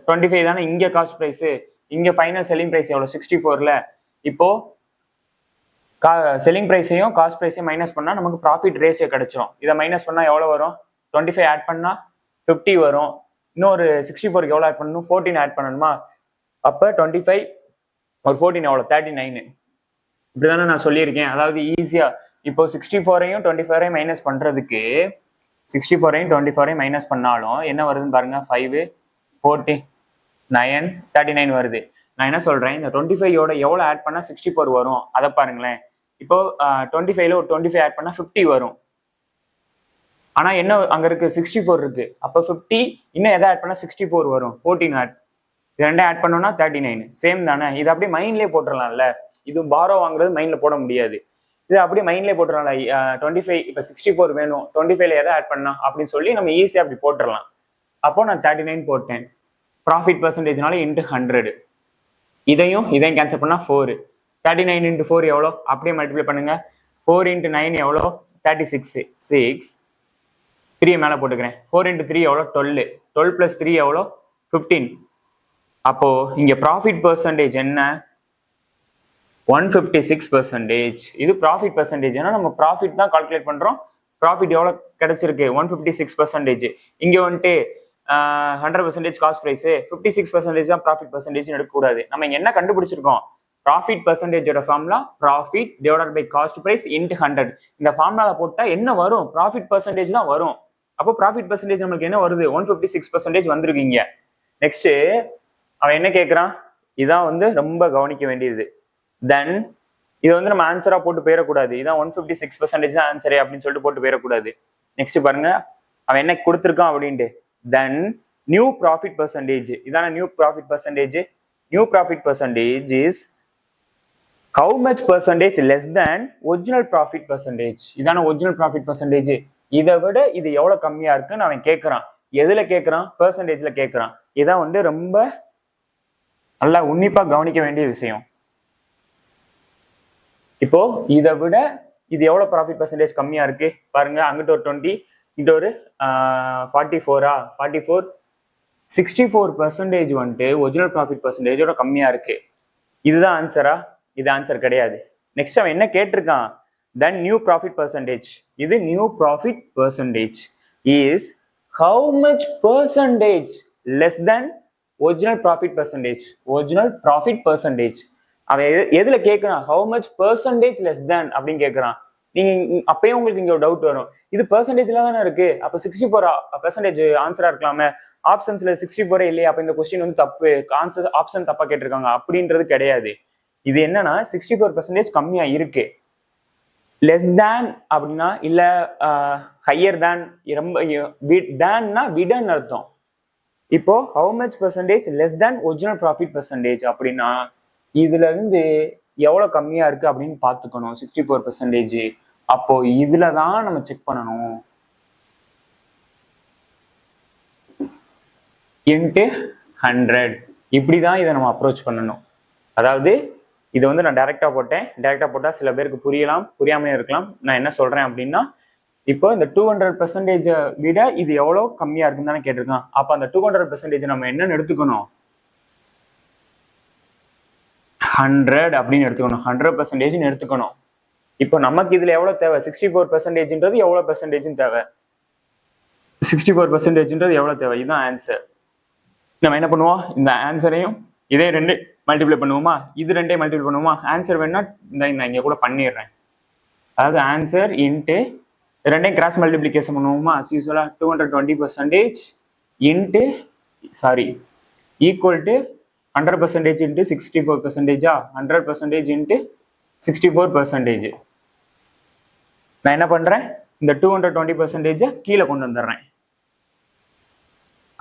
Speaker 1: 25 தானே இங்க காஸ்ட் பிரைஸ், இங்க ஃபைனல் செல்லிங் பிரைஸ் எவ்வளவு? 64ல. இப்போ செல்லிங் பிரைஸையும் காஸ்ட் பிரைஸையும் மைனஸ் பண்ணா நமக்கு ப்ராஃபிட் ரேஷியோ கிடைச்சிரும். இதை மைனஸ் பண்ணா எவ்வளவு வரும்? 25 ஆட் பண்ணா 50 வரும். இன்னொரு 64க்கு எவ்வளவு ஆட் பண்ணணும்? 14 ஆட் பண்ணணுமா. அப்ப 25 ஒரு 14 எவ்வளவு? 39. இப்படிதானே நான் சொல்லியிருக்கேன். அதாவது ஈஸியா இப்போ 64ஐயும் 24ஐயும் மைனஸ் பண்றதுக்கு 64ஐயும் 24ஐயும் மைனஸ் பண்ணாலும் என்ன வருதுன்னு பாருங்க. 5 40 9 39 வருது. நான் என்ன சொல்றேன், இந்த 25யோட எவ்வளோ ஆட் பண்ணா 64 வரும் அதை பாருங்களேன். இப்போ 25ல ஒரு 25 ஆட் பண்ணா 50 வரும். ஆனா என்ன அங்க இருக்கு 64 இருக்கு. அப்போ 50 இன்னும் எதை ஆட் பண்ணா 64 வரும், 14 ஆட். இது ரெண்டும் ஆட் பண்ணோம்னா 39. சேம் தானே. இது அப்படியே மைண்ட்லேயே போட்டுடலாம்ல. இது பாரோ வாங்குறது மைண்ட்ல போட முடியாது. இது அப்படியே மைண்ட்லேயே போட்டுடலாம்ல. 25 இப்போ 64 வேணும், 25ல எதை ஆட் பண்ணா அப்படின்னு சொல்லி நம்ம ஈஸியாக அப்படி போட்டுடலாம். அப்போ நான் 39 போட்டேன். ப்ராஃபிட் பர்சன்டேஜ்னால இன்ட்டு 100. இதையும் கேன்சல் பண்ணா 4. 39 இன்ட்டு 4 எவ்வளோ, அப்படியே மல்டிப்ளை பண்ணுங்க. 4 இன்ட்டு 9 எவ்வளோ, 36. 6 3 மேலே போட்டுக்கிறேன். 4 இன்ட்டு 3 எவ்வளோ, 12. 12 + 3 எவ்வளோ, 15. அப்போ இங்க ப்ராஃபிட் பர்சன்டேஜ் என்ன, 156%. இது ப்ராஃபிட் பர்சன்டேஜ். ஏன்னா நம்ம ப்ராஃபிட் தான் கால்குலேட் பண்றோம். ப்ராஃபிட் எவ்வளோ கிடைச்சிருக்கு, 156%. இங்க வந்துட்டு 100% காஸ்ட் ப்ரைஸ், 56% தான் ப்ராஃபிட் பர்சன்டேஜ் எடுக்கக்கூடாது. நம்ம இங்க என்ன கண்டுபிடிச்சிருக்கோம், ப்ராஃபிட் பர்சன்டேஜோட formula profit divided by cost price into 100. இந்த ஃபார்முலால போட்டா என்ன வரும், ப்ராஃபிட் பர்சன்டேஜ் தான் வரும். அப்போ ப்ராஃபிட் பர்சன்டேஜ் நம்மளுக்கு என்ன வருது, 156% வந்திருக்கீங்க. நெக்ஸ்ட் அவன் என்ன கேட்குறான், இதான் வந்து ரொம்ப கவனிக்க வேண்டியது. தென் இதை வந்து நம்ம ஆன்சரா போட்டு போயிடக்கூடாது. இதான் 156% தான் ஆன்சரே அப்படின்னு சொல்லிட்டு போட்டு போயிடக்கூடாது. நெக்ஸ்ட் பாருங்க அவன் என்ன கொடுத்துருக்கான் அப்படின்ட்டு. தென் நியூ ப்ராஃபிட் பர்சன்டேஜ், இதான new profit percentage. New profit percentage is how much percentage less than original profit percentage. இதான ஒரிஜினல் ப்ராஃபிட் பர்சன்டேஜ். இதை விட இது எவ்வளவு கம்மியா இருக்குன்னு அவன் கேட்கறான். எதுல கேட்கறான், பெர்சன்டேஜ்ல கேட்கறான். இதான் வந்து ரொம்ப நல்லா உன்னிப்பா கவனிக்க வேண்டிய விஷயம். இப்போ இதை விட இது எவ்வளவு ப்ராஃபிட் பர்சன்டேஜ் கம்மியா இருக்கு பாருங்க. அங்கிட்ட ஒரு 20, இங்கிட்ட ஒரு 44. 44 64% வந்துட்டு ஒரிஜினல் ப்ராஃபிட் பர்சன்டேஜோட கம்மியா இருக்கு. இதுதான் ஆன்சரா, இது ஆன்சர் கிடையாது. நெக்ஸ்ட் அவன் என்ன கேட்டிருக்கான், தென் நியூ ப்ராஃபிட் பர்சன்டேஜ். இது new profit percentage is how much percentage less than original profit percentage. Original profit percentage அவன் எதுல கேட்கறான், how much percentage less than அப்படின்னு கேட்கறான். நீங்க அப்பயும் உங்களுக்கு இங்க ஒரு டவுட் வரும், இது பெர்சன்டேஜ்ல தானே இருக்கு, அப்ப 64% ஆன்சரா இருக்கலாமே, ஆப்ஷன்ஸ்ல 64 இல்லையா, அப்ப இந்த கொஸ்டின் வந்து தப்பு, ஆன்சர் ஆப்ஷன் தப்பா கேட்டிருக்காங்க அப்படின்றது கிடையாது. இது என்னன்னா 64% கம்மியா இருக்கு. லெஸ் தேன் அப்படின்னா இல்ல ஹையர் தேன், ரொம்ப தேன்னா விடன்னு அர்த்தம். இப்போ how much percentage less than original profit percentage அப்படின்னா இதுல இருந்து எவ்வளவு கம்மியா இருக்கு அப்படின்னு பாத்துக்கணும். 64%. அப்போ இதுலதான் நம்ம செக் பண்ணணும். இன்ட்டு 100 இப்படிதான் இதை நம்ம அப்ரோச் பண்ணணும். அதாவது இதை வந்து நான் டைரக்டா போட்டேன். டைரக்டா போட்டா சில பேருக்கு புரியலாம், புரியாமலே இருக்கலாம். நான் என்ன சொல்றேன் அப்படின்னா, இப்போ இந்த 200% விட இது எவ்வளவு கம்மியா இருக்குன்னு தானே கேட்டிருக்கான். அப்ப அந்த 200% நம்ம என்னன்னு எடுத்துக்கணும், 100 அப்படின்னு எடுத்துக்கணும். 100% எடுத்துக்கணும். இப்போ நமக்கு இதுல எவ்வளவு தேவை, 64%ன்றது எவ்வளவு பெர்சன்டேஜ் தேவை, 64%ன்றது எவ்வளவு தேவை, இதுதான் ஆன்சர். நம்ம என்ன பண்ணுவோம், இந்த ஆன்சரையும் இதே ரெண்டு மல்டிப்ளை பண்ணுவோமா, இது ரெண்டையும் மல்டிப்ளை பண்ணுவோமா. ஆன்சர் வேணா இந்த இங்க கூட பண்ணிடுறேன். அதாவது ஆன்சர் இன்ட்டு ரெண்டையும் கிராஸ் மல்டிப்ளிகேஷன் பண்ணுவோமா. யூஸ்வலா 220% into equal to 100% into 64%. 100% into 64%. நான் என்ன பண்றேன், இந்த 220% கீழே கொண்டு வந்துடுறேன்.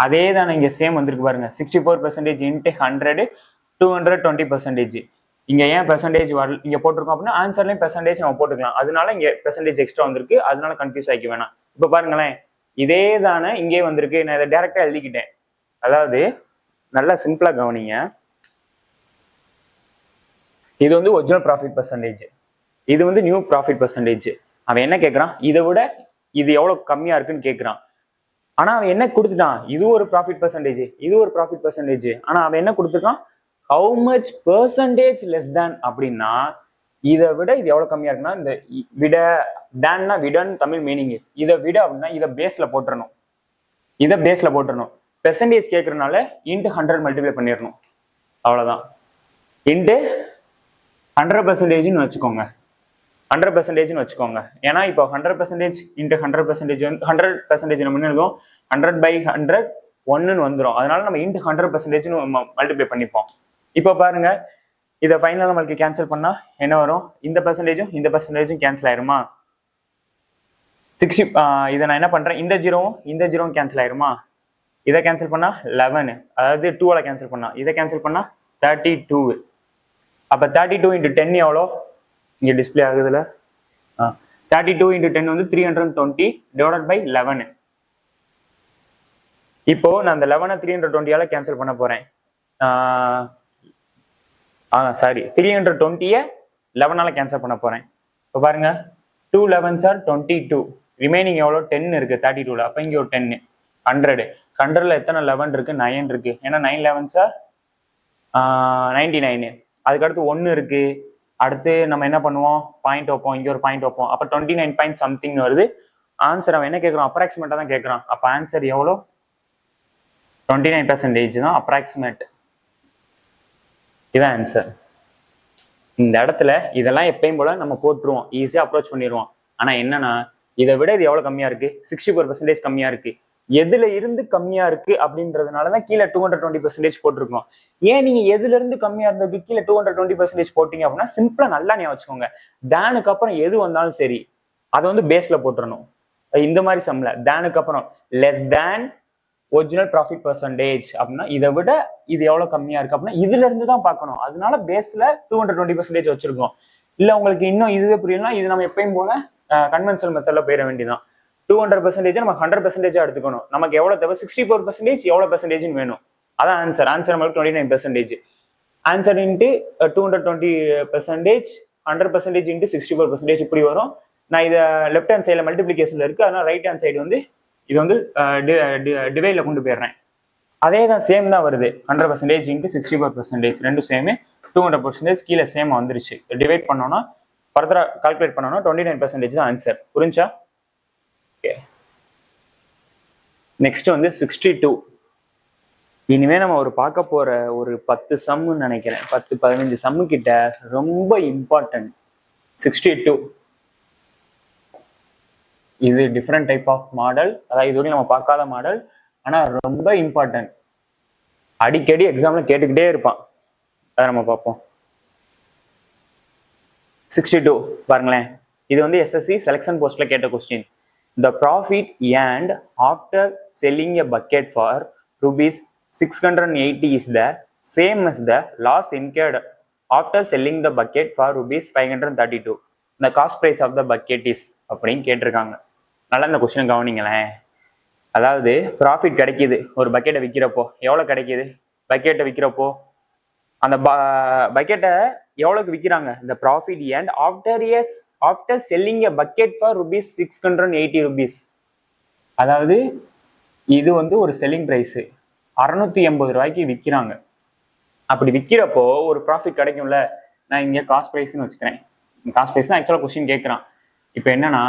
Speaker 1: அதே தான் இங்க சேம் வந்திருக்கு பாருங்க. 64% இன்ட்டு 100 220%. இங்க ஏன் பெர்சன்டேஜ் இங்க போட்டிருக்கோம் அப்படின்னா ஆன்சர்லயும் பெர்சன்டேஜ் நம்ம போட்டுக்கலாம். அதனால இங்க பெர்சன்டேஜ் எக்ஸ்ட்ரா வந்திருக்கு, அதனால கன்ஃபியூஸ் ஆகிக்க வேணாம். இப்ப பாருங்களேன், இதே தானே இங்கே வந்திருக்கு. நான் இதை டைரக்டா எழுதிக்கிட்டேன். அதாவது நல்லா சிம்பிளா கவனிங்க. இது வந்து ஒரிஜினல் ப்ராஃபிட் பர்சன்டேஜ், இது வந்து நியூ ப்ராஃபிட் பர்சன்டேஜ். அவன் என்ன கேட்கறான், இதை விட இது எவ்வளவு கம்மியா இருக்குன்னு கேட்கறான். ஆனா அவன் என்ன கொடுத்துட்டான், இது ஒரு ப்ராஃபிட் பர்சன்டேஜ், இது ஒரு ப்ராஃபிட் பர்சன்டேஜ். ஆனா அவன் என்ன கொடுத்துருக்கான், how much percentage less than அப்படின்னா இதை விட இது எவ்வளவு கம்மியா இருக்குன்னா, இந்த விட டேன்னா விடன்னு தமிழ் மீனிங். இதை விட அப்படின்னா இதை பேஸ்ல போட்டுறணும், இதை பேஸ்ல போட்டுறணும். பெர்சன்டேஜ் கேட்கறதுனால இன்ட்டு 100 மல்டிப்ளை பண்ணிடணும், அவ்வளவுதான். இன்ட்டு 100%ன்னு வச்சுக்கோங்க, 100%ன்னு வச்சுக்கோங்க. ஏன்னா இப்போ 100% இன்ட்டு 100% வந்து 100% நம்ம என்ன எழுதுவோம், 100/100 1ன்னு வந்துடும். அதனால நம்ம இன்ட்டு 100%ன்னு மல்டிப்ளை பண்ணிப்போம். இப்போ பாருங்க, இதை ஃபைனலாக நம்மளுக்கு கேன்சல் பண்ணா என்ன வரும்? இந்த பெர்சன்டேஜும் கேன்சல் ஆயிருமா? 60. இதை நான் என்ன பண்றேன், இந்த ஜீரோவும் கேன்சல் ஆயிருமா? இதை கேன்சல் பண்ணா 11, அதாவது 2ஆல கேன்சல் பண்ணா. இதை கேன்சல் பண்ணா 32. அப்ப 32 × 10 எவ்வளோ? இங்க டிஸ்பிளே ஆகுதுல. 32 × 10 வந்து 320 டிவைடட் பை 11. இப்போ நான் அந்த 11 320ஆல கேன்சல் பண்ண போறேன். சாரி, 320 11ஆல கேன்சல் பண்ண போறேன். இப்போ பாருங்க, 2 11s are 22. ரிமைனிங் எவ்வளோ? 10 இருக்கு 32ல. அப்ப இங்க ஒரு 10. 100ல எத்தனை 11 இருக்கு? 9 இருக்கு. ஏன்னா 9 11s are 99. அதுக்கடுத்து 1 இருக்கு. அடுத்து நம்ம என்ன பண்ணுவோம்? பாயிண்ட் வைப்போம். இங்க ஒரு பாயிண்ட் வைப்போம். அப்ப 29 பாயிண்ட் சம்திங் வருது. ஆன்சர் அவன் என்ன கேட்கறான்? அப்ராக்சிமேட்டா தான் கேட்கறான். அப்ப ஆன்சர் எவ்வளோ? 29% தான் அப்ராக்சிமேட். இதான் ஆன்சர். இந்த இடத்துல இதெல்லாம் எப்பயும் போல நம்ம போட்டுருவோம், ஈஸியா அப்ரோச் பண்ணிடுவோம். ஆனா என்னன்னா, இதை விட இது எவ்வளவு கம்மியா இருக்கு? 64% கம்மியா இருக்கு. எதுல இருந்து கம்மியா இருக்கு அப்படின்றதுனாலதான் கீழே 220% போட்டிருக்கோம். ஏன் நீங்க எதுல இருந்து கம்மியா இருந்ததுக்கு கீழே 220% போட்டீங்க அப்படின்னா, சிம்பிளா நல்லா ஞாபகம் வச்சுக்கோங்க. தேனுக்கு அப்புறம் எது வந்தாலும் சரி, அதை வந்து பேஸ்ல போட்டுறணும். இந்த மாதிரி சம்ல தேனுக்கு அப்புறம் less than original profit percentage அப்படின்னா இதை விட இது எவ்வளவு கம்மியா இருக்கு அப்படின்னா இதுல இருந்து தான் பார்க்கணும். அதனால பேஸ்ல 220% வச்சிருக்கோம். இல்ல உங்களுக்கு இன்னும் இதுவே புரியலன்னா, இது நம்ம எப்பயும் போல கன்வென்ஷனல் மெத்தட்ல போயிட வேண்டியதான். 200% நம்ம 100% எடுத்துக்கணும். நமக்கு எவ்வளவு தேவை? 64% எவ்வளவு பெர்சன்டேஜ் வேணும்? அதான் ஆன்சர். ஆன்சர் நம்மளுக்கு 29%. ஆன்சர் இன்ட்டு 220%, 100% இன்ட்டு 64% இப்படி வரும். நான் இதை லெஃப்ட் ஹேண்ட் சைட்ல மல்டிபிளிகேஷன்ல இருக்கு, அதனால ரைட் ஹேண்ட் சைடு வந்து இது வந்து டிவைட்ல கொண்டு போயிடுறேன். அதே தான் சேம் தான் வருது. 100% இன்ட்டு 64% ரெண்டும் சேமு. 200% கீழே சேம் வந்துருச்சு. டிவைட் பண்ணோம்னா ஃபர்தரா கால்குலேட் பண்ணோம்னா 29% தான் ஆன்சர். புரிஞ்சா? ஓகே. நெக்ஸ்ட் வந்து 62. இனிமே நம்ம ஒரு பார்க்க போற ஒரு 10 சம்முன்னு நினைக்கிறேன், 10-15 சம்மு கிட்ட ரொம்ப இம்பார்ட்டன்ட் 62. இது டிஃப்ரெண்ட் டைப் ஆஃப் மாடல், அதாவது இது வரைக்கும் நம்ம பார்க்காத மாடல், ஆனா ரொம்ப இம்பார்ட்டன்ட். அடிக்கடி எக்ஸாம்ல கேட்டுக்கிட்டே இருப்பான். அதை நம்ம பார்ப்போம். 62 பாருங்களேன். இது வந்து எஸ்எஸ்சி செலெக்ஷன் போஸ்ட்ல கேட்ட question. The profit earned after selling a bucket for ₹680 is the same as the loss incurred after selling the bucket for ₹532. The cost price of the bucket is அப்படின்னு கேட்டிருக்காங்க. நல்லா இந்த கொஸ்டின் கவனிங்களேன். அதாவது profit கிடைக்குது ஒரு பக்கெட்டை விற்கிறப்போ. எவ்வளவு கிடைக்குது? பக்கெட்டை விற்கிறப்போ அந்த பக்கெட்டை எவ்வளவுக்கு விற்கிறாங்க? இந்த profit and after selling a bucket for ₹680. அதாவது இது வந்து ஒரு செல்லிங் பிரைஸ் 680 ரூபாய்க்கு விற்கிறாங்க. அப்படி விற்கிறப்போ ஒரு ப்ராஃபிட் கிடைக்கும்ல. நான் இங்க காஸ்ட் பிரைஸ்ன்னு வச்சுக்கிறேன். காஸ்ட் பிரைஸ் தான் ஆக்சுவலா கொஸ்டின் கேட்கறான். இப்போ என்னன்னா,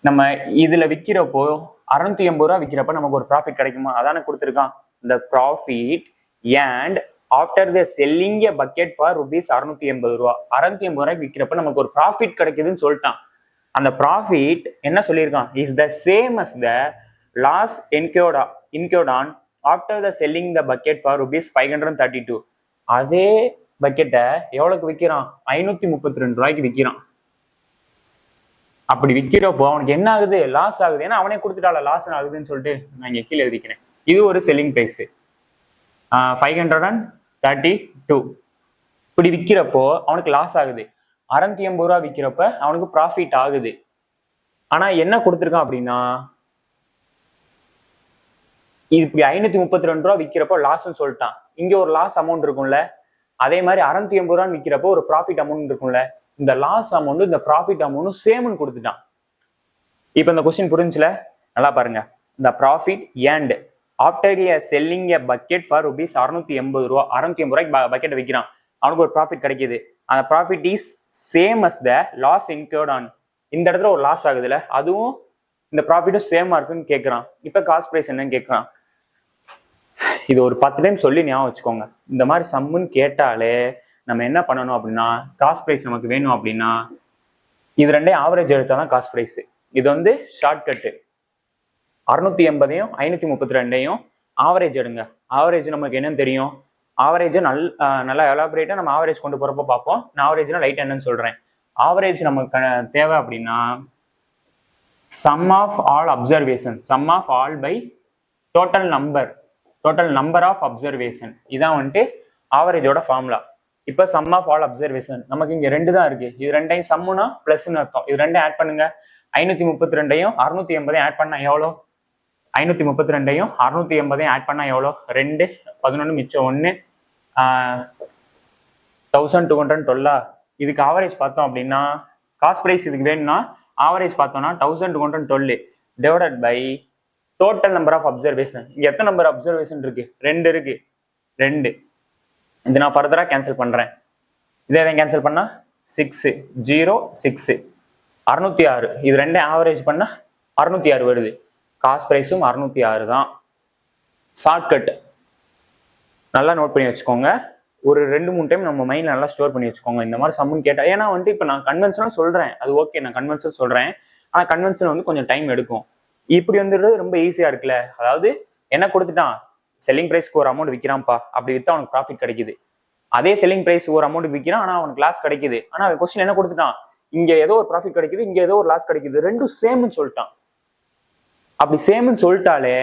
Speaker 1: நம்ம இதுல விற்கிறப்போ 680 ரூபா விற்கிறப்ப நமக்கு ஒரு ப்ராஃபிட் கிடைக்குமா? அதானே கொடுத்துருக்கான். இந்த profit and after the selling a bucket for ₹680. 680 ரூபாய்க்கு விற்கிறப்ப நமக்கு ஒரு ப்ராஃபிட் கிடைக்குதுன்னு சொல்லிட்டான். அந்த ப்ராஃபிட் என்ன சொல்லியிருக்கான்? Is the same as the loss incurred on after the selling the bucket for ₹532. அதே பக்கெட்டை எவ்வளவுக்கு விற்கிறான்? 532 ரூபாய்க்கு விற்கிறான். அப்படி விற்கிறப்போ அவனுக்கு என்ன ஆகுது? லாஸ் ஆகுது. ஏன்னா அவனே கொடுத்துட்டால லாஸ் ஆகுதுன்னு சொல்லிட்டு நான் இங்க கீழே எழுதிக்கிறேன். இது ஒரு செல்லிங் பிரைஸ் 532. இப்படி விற்கிறப்போ அவனுக்கு லாஸ் ஆகுது. 680 ரூபா விற்கிறப்ப அவனுக்கு ப்ராஃபிட் ஆகுது. ஆனா என்ன கொடுத்துருக்கான் அப்படின்னா, இப்படி 532 ரூபா விற்கிறப்போ லாஸ்ன்னு சொல்லிட்டான். இங்க ஒரு லாஸ் அமௌண்ட் இருக்கும்ல, அதே மாதிரி 680 ரூபான்னு விற்கிறப்போ ஒரு ப்ராஃபிட் அமௌண்ட் இருக்கும்ல. இந்த லாஸ் அமௌண்ட் இந்த ப்ராஃபிட் அமௌண்ட் சேம்னு கொடுத்துட்டான். இப்ப இந்த கொஸ்டின் புரிஞ்சுல? நல்லா பாருங்க. இந்த profit and after selling a bucket for ₹680. 680 ரூபாய்க்கு பக்கெட் விற்கிறான். அவனுக்கு ஒரு ப்ராஃபிட் கிடைக்குது. அந்த profit is same as the loss incurred on. இந்த இடத்துல ஒரு லாஸ் ஆகுதுல, அதுவும் இந்த ப்ராஃபிட்டும் சேமா இருக்குன்னு கேட்கறான். இப்ப காஸ்ட் பிரைஸ் என்னன்னு கேட்கறான். இது ஒரு 10 டைம் சொல்லி ஞாபகம் வச்சுக்கோங்க. இந்த மாதிரி சம்முன்னு கேட்டாலே நம்ம என்ன பண்ணணும் அப்படின்னா, காஸ்ட் பிரைஸ் நமக்கு வேணும் அப்படின்னா இது ரெண்டையும் ஆவரேஜ் எடுத்தாதான் காஸ்ட் பிரைஸ். இது வந்து ஷார்ட்கட்டு. 680ஐயும் 532ஐயும் ஆவரேஜ் எடுங்க. ஆவரேஜ் நமக்கு என்னன்னு தெரியும்? ஆவரேஜை நல்லா எலாபரேட்டாக நம்ம ஆவரேஜ் கொண்டு போகிறப்ப பார்ப்போம். நான் ஆவரேஜ்னா லைட் என்னன்னு சொல்கிறேன். ஆவரேஜ் நமக்கு தேவை அப்படின்னா sum of all observation, sum of all by total number of observation, இதான் வந்துட்டு ஆவரேஜோட ஃபார்முலா. இப்போ சம் ஆஃப் ஆல் அப்சர்வேஷன் நமக்கு இங்கே 2 தான் இருக்கு. இது ரெண்டையும் சம்முனா பிளஸ்ன்னு அர்த்தம். இது ரெண்டையும் ஆட் பண்ணுங்க. 532ஐயும் 680ஐயும் ஆட் பண்ணா எவ்வளோ? 532ஐயும் 680ஐயும் ஆட் பண்ணா எவ்வளோ? 2 11 மிச்சம் 1 1212. இதுக்கு ஆவரேஜ் பார்த்தோம் அப்படின்னா காஸ்ட் ப்ரைஸ் இதுக்கு வேணும்னா ஆவரேஜ் பார்த்தோம்னா 1212 divided by total number of observation. இங்க எத்தனை நம்பர் அப்சர்வேஷன் இருக்கு? 2 இருக்கு. 2 இது நான் ஃபர்தரா கேன்சல் பண்றேன். இதை எதை கேன்சல் பண்ணா 6 0 6 606. இது ரெண்டே ஆவரேஜ் பண்ணா 606 வருது. காஸ்ட் ப்ரைஸும் 606 தான். ஷார்ட்கட் நல்லா நோட் பண்ணி வச்சுக்கோங்க. ஒரு 2-3 டைம் நம்ம மைண்ட்ல நல்லா ஸ்டோர் பண்ணி வச்சுக்கோங்க. இந்த மாதிரி சம்முன்னு கேட்டா, ஏன்னா வந்துட்டு இப்போ நான் கன்வென்ஷனல் சொல்றேன், அது ஓகே, நான் கன்வென்ஷனல் சொல்றேன். ஆனா கன்வென்ஷன் வந்து கொஞ்சம் டைம் எடுக்கும். இப்படி வந்துடுறது ரொம்ப ஈஸியா இருக்குல்ல. அதாவது என்ன கொடுத்துட்டான், செல்லிங் பிரைஸ்க்கு ஒரு அமௌண்ட் விற்கிறான்ப்பா, அப்படி வித்தா அவனுக்கு ப்ராஃபிட் கிடைக்குது. அதே செல்லிங் பிரைஸ் ஒரு அமௌண்ட் விற்கிறான், ஆனா அவனுக்கு லாஸ் கிடைக்குது. ஆனா அவன் கொஸ்டின் என்ன கொடுத்துட்டான், இங்க ஏதோ ஒரு ப்ராஃபிட் கிடைக்குது, இங்க ஏதோ ஒரு லாஸ் கிடைக்குது, ரெண்டும் சேம்னு சொல்லிட்டான். அப்படி சேம்னு சொல்லிட்டாலே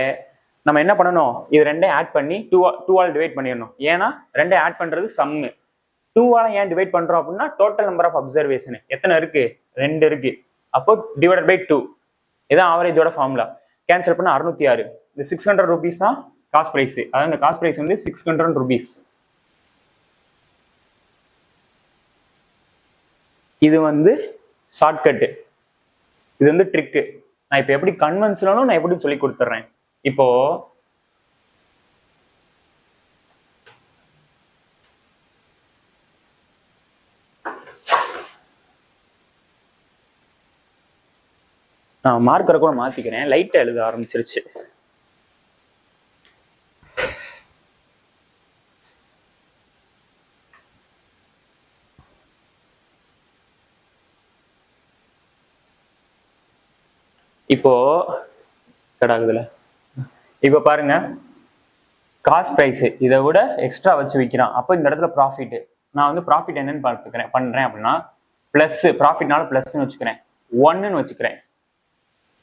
Speaker 1: நம்ம என்ன பண்ணணும், இது ரெண்டையும் ஆட் பண்ணி 2 ஆல் டிவைட் பண்ணிடணும். ஏன்னா ரெண்டையும் ஆட் பண்றது சம்மு. 2 ஆல ஏன் டிவைட் பண்றோம் அப்படின்னா டோட்டல் நம்பர் ஆஃப் அப்சர்வேஷன் எத்தனை இருக்கு? 2 இருக்கு. அப்போ டிவைடட் பை 2. இதான் ஆவரேஜோட ஃபார்முலா. கேன்சல் பண்ண 606. இந்த 600 rupees தான் காஸ்ட் பிரைஸ். அதாவது இந்த காஸ்ட் பிரைஸ் வந்து 600 rupees. இது வந்து ஷார்ட்கட்டு, இது வந்து ட்ரிக்கு. நான் இப்போ எப்படி கன்வென்ஷனலும் நான் எப்படி சொல்லி கொடுத்துட்றேன். இப்போ நான் மார்க்கரை கூட மாத்திக்கிறேன், லைட்டா எழுத ஆரம்பிச்சிருச்சு. இப்போ கடாகுதுல இப்போ பாருங்க, காஸ்ட் பிரைஸ் இதை விட எக்ஸ்ட்ரா வச்சு விற்கிறான். அப்போ இந்த இடத்துல ப்ராஃபிட், நான் வந்து ப்ராஃபிட் என்னன்னு பண்றேன் அப்படின்னா பிளஸ், ப்ராஃபிட்னால பிளஸ்ன்னு வச்சுக்கிறேன், 1ன்னு வச்சுக்கிறேன்.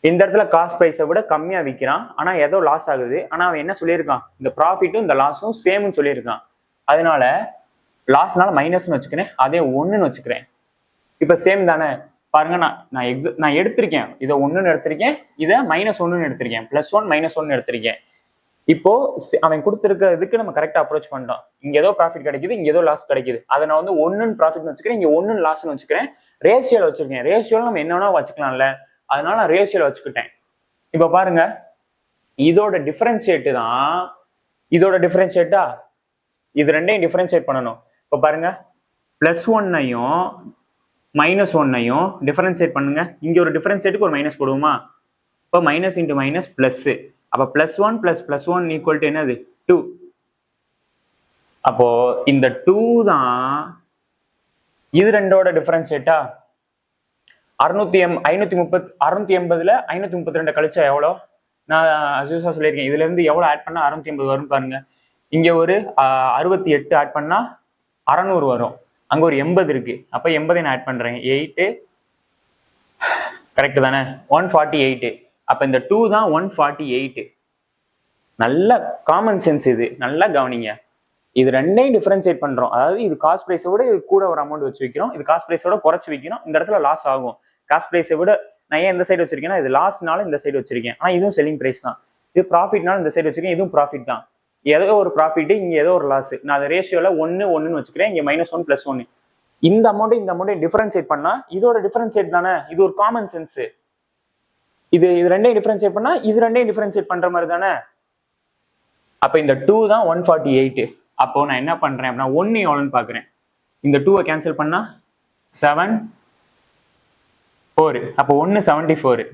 Speaker 1: இந்த இடத்துல காஸ்ட் பிரைஸை விட கம்மியா விற்கிறான், ஆனா ஏதோ லாஸ் ஆகுது. ஆனா அவன் என்ன சொல்லியிருக்கான், இந்த ப்ராஃபிட்டும் இந்த லாஸும் சேம்னு சொல்லியிருக்கான். அதனால லாஸ்னால மைனஸ்ன்னு வச்சுக்கிறேன், அதே 1ன்னு வச்சுக்கிறேன். இப்ப சேம் தானே பாருங்க. நான் எடுத்திருக்கேன், இதை 1ன்னு எடுத்திருக்கேன், இதை -1ன்னு எடுத்திருக்கேன், +1 -1 எடுத்திருக்கேன். இப்போ அவன் கொடுத்துருக்கிறதுக்கு நம்ம கரெக்டா அப்ரோச் பண்ணிட்டோம். இங்க ஏதோ ப்ராஃபிட் கிடைக்குது, இங்க ஏதோ லாஸ் கிடைக்குது. அதை நான் வந்து 1ன்னு ப்ராஃபிட்னு வச்சுக்கிறேன், இங்க 1ன்னு லாஸ்ன்னு வச்சுக்கிறேன். ரேஷியோல வச்சிருக்கேன். ரேஷியோல நம்ம என்ன வேணா வச்சுக்கலாம்ல, அதனால நான் ரேஷியோல வச்சுக்கிட்டேன். இப்ப பாருங்க, இதோட டிஃபரன்ஷியேட் தான் இதோட டிஃபரன்ஷியேட்டா, இது ரெண்டையும் டிஃபரன்ஷியேட் பண்ணணும். இப்ப பாருங்க, +1ஐயும் -1ஐயும் டிஃபரன்ஷியேட் பண்ணுங்க. இங்க ஒரு டிஃபரன்ஷியேட்டுக்கு ஒரு மைனஸ் போடுவோமா? இப்போ மைனஸ் இன்டு மைனஸ் பிளஸ். அப்ப +1 + +1 ஈக்குவல் டு என்னது? 2. அப்போ இந்த 2 தான் இது ரெண்டோட டிஃபரன்ஷியேட்டா. 680ல 532 கழிச்சா எவ்வளோ? நான் அசூசா சொல்லியிருக்கேன், இதுல இருந்து எவ்வளவு ஆட் பண்ணா 680 வரும் பாருங்க. இங்க ஒரு 68 ஆட் பண்ணா 600 வரும். அங்க ஒரு 80 இருக்கு. அப்ப 80 நான் ஆட் பண்றேன், 8 கரெக்ட் தானே? 148. அப்ப இந்த 2 தான் 148. நல்ல காமன் சென்ஸ், இது நல்லா கவனிங்க. இது ரெண்டையும் டிஃபரன்ஷியேட் பண்றோம். அதாவது இது காஸ்ட் பிரைஸை விட இது கூட ஒரு அமௌண்ட் வச்சு வைக்கிறோம், இது காஸ்ட் பிரைஸோட குறைச்சு வைக்கிறோம். இந்த இடத்துல லாஸ் ஆகும். காஸ்ட் பிரைஸை விட நான் ஏன் இந்த சைடு வச்சிருக்கேன்னா, இது லாஸ்னால இந்த சைடு வச்சிருக்கேன். ஆனா இதுவும் செல்லிங் பிரைஸ் தான். இது ப்ராஃபிட்னால இந்த சைடு வச்சிருக்கேன், இதுவும் ப்ராஃபிட் தான். ஏதோ ஒரு ப்ராஃபிட், இங்க ஏதோ ஒரு லாஸ். நான் அதை ரேஷியோல 1 வச்சுக்கிறேன், இங்க -1 +1. இந்த அமௌண்ட் டிஃபரன்ஷியேட் பண்ணா இதோட டிஃபரன்ஷியேட் தானே. இது ஒரு காமன் சென்ஸ். இது ரெண்டையும் டிஃபரன்ஷியேட் பண்ணா இது ரெண்டையும் டிஃபரன்ஷியேட் பண்ற மாதிரி தானே. அப்ப இந்த 2 தான் 148. அப்போ நான் என்ன பண்றேன் அப்படின்னா 1 எவ்வளோன்னு பாக்குறேன். இந்த 2 கேன்சல் பண்ணா 7 4. அப்போ 174.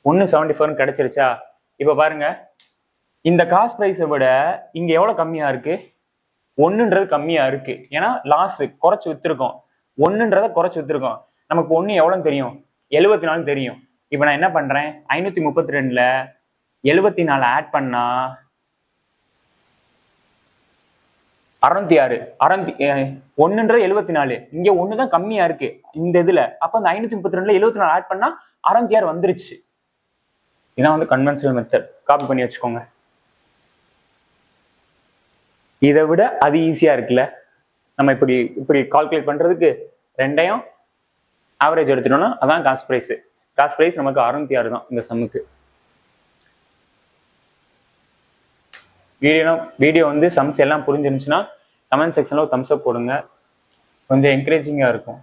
Speaker 1: 174 கிடைச்சிருச்சா? இப்ப பாருங்க, இந்த காஸ்ட் பிரைஸை விட இங்க எவ்வளவு கம்மியா இருக்கு? 1ன்றது கம்மியா இருக்கு. ஏன்னா லாஸ் குறைச்சு வித்துருக்கோம், 1ன்றத குறைச்சு வித்துருக்கோம். நமக்கு 1 எவ்வளவுன்னு தெரியும், 74 தெரியும். இப்ப நான் என்ன பண்றேன், 532ல 74 ஆட் பண்ணா 606 1ன்றது 74, இங்க 1 தான் கம்மியா இருக்கு இந்த இதுல. அப்ப அந்த 532ல 74 ஆட் பண்ணா 606 வந்துருச்சு. இதான் வந்து கன்வென்ஷனல் மெத்தட். காப்பி பண்ணி வச்சுக்கோங்க. இதை விட அது ஈஸியா இருக்குல்ல. நம்ம இப்படி இப்படி கால்குலேட் பண்றதுக்கு ரெண்டையும் ஆவரேஜ் எடுத்துட்டோம்னா அதான் காஸ்ட் பிரைஸ். காஸ்ட் பிரைஸ் நமக்கு 606 தான் இந்த சம்முக்கு. வீடியோ வந்து சம்ஸ் எல்லாம் புரிஞ்சிருந்துச்சுன்னா கமெண்ட் செக்ஷன்ல ஒரு தம்ஸ் அப் போடுங்க, கொஞ்சம் என்கரேஜிங்கா இருக்கும்.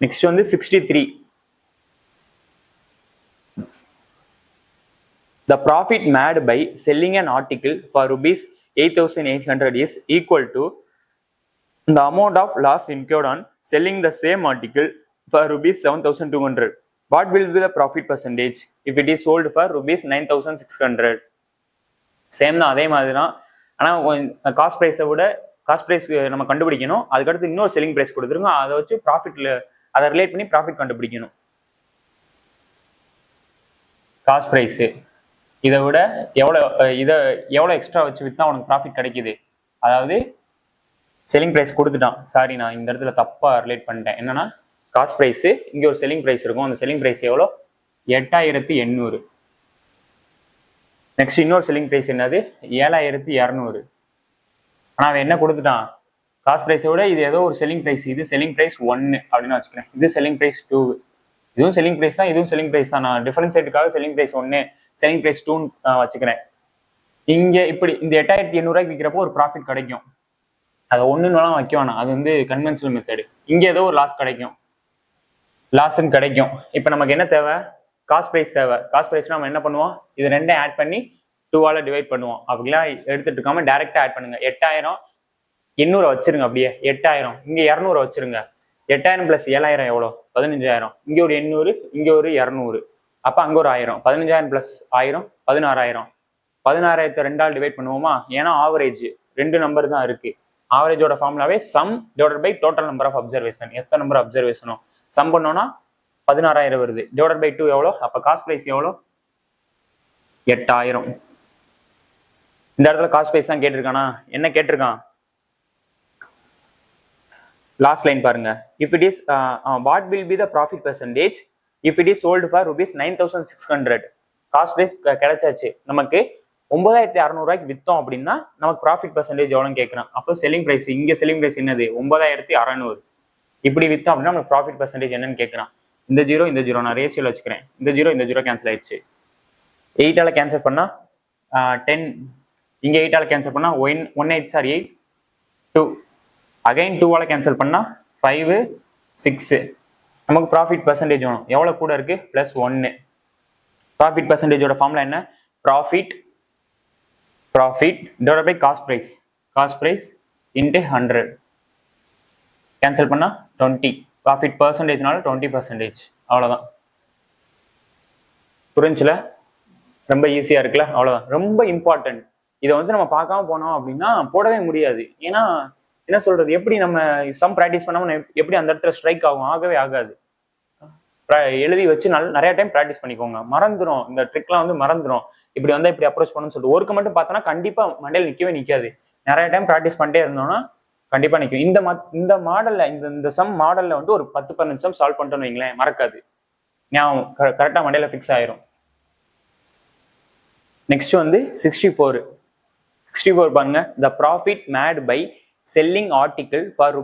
Speaker 1: நெக்ஸ்ட் வந்து 63. The profit made by selling an article for rupees 8,800 is equal to the amount of loss incurred on selling the same article for rupees 7,200. What will be the profit percentage if it is sold for rupees 9,600? Same தான், அதே மாதிரி தான். ஆனால் cost ப்ரைஸை விட cost price நம்ம கண்டுபிடிக்கணும். அதுக்கடுத்து இன்னொரு செல்லிங் ப்ரைஸ் கொடுத்துருங்க, அதை வச்சு ப்ராஃபிட்ல அதை ரிலேட் பண்ணி ப்ராஃபிட் கண்டுபிடிக்கணும். காஸ்ட் ப்ரைஸு இதை விட எவ்வளோ எக்ஸ்ட்ரா வச்சு விற்றா உனக்கு ப்ராஃபிட் கிடைக்குது. அதாவது செல்லிங் ப்ரைஸ் கொடுத்துட்டான், சாரி நான் இந்த இடத்துல தப்பாக ரிலேட் பண்ணிட்டேன். என்னன்னா காஸ்ட் ப்ரைஸு இங்கே ஒரு செல்லிங் ப்ரைஸ் இருக்கும், அந்த செல்லிங் ப்ரைஸ் எவ்வளோ 8,800. நெக்ஸ்ட் இன்னொரு செல்லிங் ப்ரைஸ் என்னது 7,200. ஆனால் அவன் என்ன கொடுத்துட்டான், காஸ்ட் ப்ரைஸை விட இது ஏதோ ஒரு செல்லிங் ப்ரைஸ், இது செல்லிங் ப்ரைஸ் 1 அப்படின்னு வச்சுக்கிறேன், இது செல்லிங் ப்ரைஸ் 2, இதுவும் செல்லிங் ப்ரைஸ் தான், இதுவும் செல்லிங் ப்ரைஸ் தான். நான் டிஃபரன்ஷியேட்டுக்காக செல்லிங் ப்ரைஸ் 1 செல்லிங் ப்ரைஸ் 2 வச்சுக்கிறேன். இங்கே இப்படி இந்த 8,800 விற்கிறப்போ ஒரு ப்ராஃபிட் கிடைக்கும். அதை ஒன்றுலாம் வைக்க வேணாம், அது வந்து கன்வென்ஷனல் மெத்தடு. இங்கே ஏதோ ஒரு லாஸ் கிடைக்கும், லாஸ்ன்னு கிடைக்கும். இப்போ நமக்கு என்ன தேவை, காஸ்ட் ப்ரைஸ் தேவை. காஸ்ட் ப்ரைஸ் நம்ம என்ன பண்ணுவோம், இது ரெண்டையும் ஆட் பண்ணி 2ஆல டிவைட் பண்ணுவோம். அப்படிலாம் எடுத்துட்டு இருக்காம டைரக்டா ஆட் பண்ணுங்க. 8,800 வச்சிருங்க, அப்படியே 8,000 இங்க 200 வச்சிருங்க. 8,000 பிளஸ் 7,000 எவ்வளோ 15,000. இங்க ஒரு 800, இங்க ஒரு 200, அப்ப அங்க ஒரு 1000. 15,000 பிளஸ் 1000 16,000. 16,000 2ஆல் டிவைட் பண்ணுவோமா, ஏன்னா ஆவரேஜ் 2 நம்பர் தான் இருக்கு. ஆவரேஜோட ஃபார்முலாவே sum divided by total number of observation. எத்தனை நம்பர் அப்சர்வேஷனோ சம் பண்ணோம்னா 16,000 வருது. டிவைடட் பை 2 எவ்வளோ, அப்ப காஸ்ட் பிரைஸ் எவ்வளோ 8,000. இந்த இடத்துல காஸ்ட் பிரைஸ் தான் கேட்டிருக்கானா, என்ன கேட்டிருக்கான், லாஸ்ட் லைன் பாருங்க. If it is what will be the profit percentage if it is sold for rupees 9,600. Cost price கிடைச்சாச்சு, நமக்கு 9,600 வித்தோம் அப்படின்னா நமக்கு ப்ராஃபிட் பெர்சன்டேஜ் எவ்வளோன்னு கேட்குறான். அப்போ செல்லிங் பிரைஸ், இங்கே செல்லிங் பிரைஸ் என்னது 9,600. இப்படி வித்தோம் அப்படின்னா நமக்கு ப்ராஃபிட் பெர்சன்டேஜ் என்னன்னு கேட்குறான். இந்த ஜீரோ நான் ரேஷியோல வச்சுக்கிறேன். இந்த ஜீரோ கேன்சல் ஆயிடுச்சு. 8ஆல கேன்சல் பண்ணா 10, இங்க 8ஆல கேன்சல் பண்ணா 1 8 சார் 8 2, அகைன் 2ஆல கேன்சல் பண்ணா 5 6. நமக்கு ப்ராஃபிட் பெர்சன்டேஜ் வேணும், எவ்வளவு கூட இருக்கு +1. ப்ராஃபிட் பெர்சன்டேஜோட ஃபார்முலா என்ன, profit divided by cost price into 100. Cancel பண்ணா 20. ப்ராஃபிட் பெர்சன்டேஜ்னால 20%. அவ்வளவுதான். புரிஞ்சுல, ரொம்ப ஈஸியா இருக்குல்ல, அவ்வளவுதான். ரொம்ப இம்பார்ட்டன்ட். இதை வந்து நம்ம பார்க்காம போனோம் அப்படின்னா போடவே முடியாது. ஏன்னா என்ன சொல்றது, எப்படி நம்ம சம் ப்ராக்டிஸ் பண்ணாம எப்படி அந்த இடத்துல ஸ்ட்ரைக் ஆகும், ஆகவே ஆகாது. எழுதி வச்சு நிறைய டைம் ப்ராக்டிஸ் பண்ணிக்கோங்க. மறந்துடும், இந்த ட்ரிக்லாம் வந்து மறந்துடும். இப்படி வந்தா இப்படி அப்ரோச் பண்ணணும்னு சொல்லிட்டு ஒர்க்கு மட்டும் பார்த்தோன்னா கண்டிப்பா மண்டையில் நிற்காது. நிறைய டைம் ப்ராக்டிஸ் பண்ணிட்டே இருந்தோம்னா கண்டிப்பா நிற்கும். இந்த மாடல்ல இந்த சம் மாடல்ல வந்து ஒரு 10-15 சம் சால்வ் பண்ணிட்டோம்னு வைங்களேன், மறக்காது, ஞாபகம் கரெக்டா மண்டையில ஃபிக்ஸ் ஆயிரும். நெக்ஸ்ட் வந்து 64 பாருங்க. The profit made by selling article for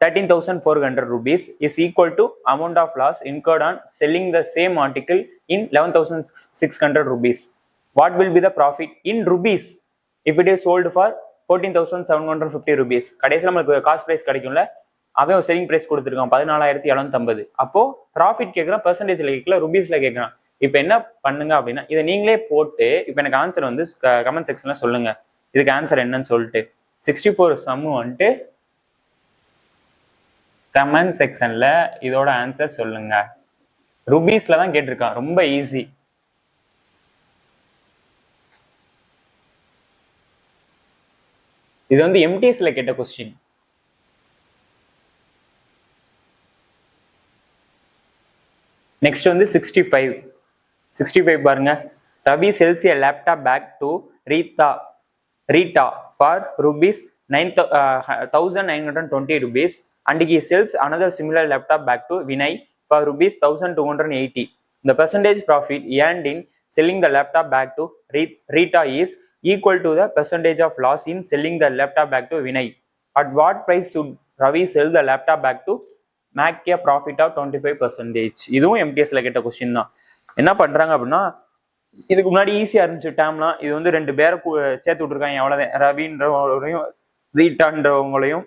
Speaker 1: ₹13,400 is equal to amount of loss incurred on selling the same article in ₹11,600. What will be the profit in rupees if it is sold for ₹14,750? கடைசியில் நம்மளுக்கு cost price கிடைக்கும்ல, அவன் ஒரு selling price கொடுத்துருக்கான் 14,750. அப்போ profit கேட்கறான், பெர்சன்டேஜ்ல கேட்கல, ருபீஸ்ல கேட்கறான். இப்போ என்ன பண்ணுங்க அப்படின்னா, இதை நீங்களே போட்டு இப்போ எனக்கு ஆன்சர் வந்து கமெண்ட் செக்ஷன்ல சொல்லுங்க, இதுக்கு ஆன்சர் என்னன்னு சொல்லிட்டு. 64 சம் வந்துட்டு கமெண்ட் செக்ஷன்ல இதோட ஆன்சர் சொல்லுங்க. ருபீஸ்ல தான் கேட்டிருக்கான், ரொம்ப ஈஸி. இது வந்து எம்டிஎஸ்ல கேட்ட கொஸ்டின். நெக்ஸ்ட் வந்து 65 பாருங்க. Ravi sells a laptop bag to Rita Rita for rupees 1920 rupees, and he sells another similar laptop back to Vinay for rupees 1280. The percentage profit earned in selling the laptop back to Rita is equal to the percentage of loss in selling the laptop back to Vinay. At what price should Ravi sell the laptop back to make a profit of 25%? இதுவும் MTSல கேட்ட question தான். என்ன பண்றாங்க அப்படின்னா, இதுக்கு முன்னாடி ஈஸியா இருந்துச்சு டேம்லாம். இது வந்து ரெண்டு பேரை சேர்த்து விட்டுருக்காங்க, எவ்வளவுதான். ரவின்றவங்களையும் ரீட்டான்றவங்களையும்.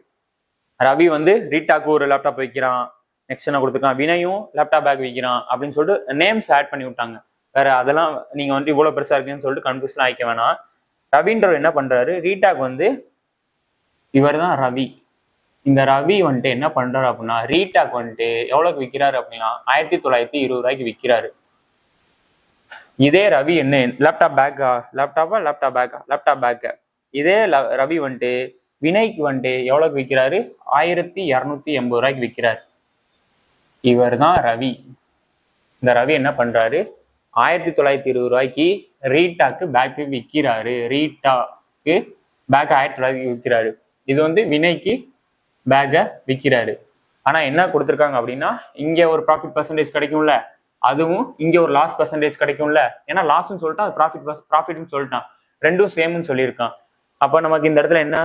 Speaker 1: ரவி வந்து ரீட்டாக்கு ஒரு லேப்டாப் வைக்கிறான், நெக்ஸ்ட் என்ன கொடுத்துருக்கான், வினையும் லேப்டாப் பேக் வைக்கிறான் அப்படின்னு சொல்லிட்டு நேம்ஸ் ஆட் பண்ணி விட்டாங்க. வேற அதெல்லாம் நீங்க வந்து இவ்வளவு பெருசா இருக்குன்னு சொல்லிட்டு கன்ஃபியூஸ்லாம் ஆயிக்க வேணாம். ரவின்றவர் என்ன பண்றாரு, ரீட்டாக்கு வந்து இவர் தான் ரவி. இந்த ரவி வந்துட்டு என்ன பண்றாரு அப்படின்னா, ரீட்டாக்கு வந்துட்டு எவ்வளவுக்கு விற்கிறாரு அப்படின்னா 1920 ரூபாய்க்கு விற்கிறாரு. இதே ரவி என்ன லேப்டாப் பேக்கா இதே ரவி வந்துட்டு வினைக்கு வந்துட்டு எவ்வளவுக்கு விற்கிறாரு, 1280 ரூபாய்க்கு விற்கிறாரு. இவர் தான் ரவி. இந்த ரவி என்ன பண்றாரு, 1920 ரூபாய்க்கு ரீட்டாக்கு பேக் விற்கிறாரு. ரீட்டாக்கு பேக் 1900 விற்கிறாரு. இது வந்து வினைக்கு பேக்கை விற்கிறாரு. ஆனா என்ன கொடுத்துருக்காங்க அப்படின்னா, இங்க ஒரு ப்ராஃபிட் பர்சன்டேஜ் கிடைக்கும்ல, அதுவும் இங்க ஒரு லாஸ் பர்சன்டேஜ் கிடைக்கும்ல. ஏன்னா லாஸ்ன்னு சொல்லிட்டான், அது ப்ராஃபிட்னு சொல்லிட்டான், ரெண்டும் சேம்னு சொல்லியிருக்கான். அப்போ நமக்கு இந்த இடத்துல என்ன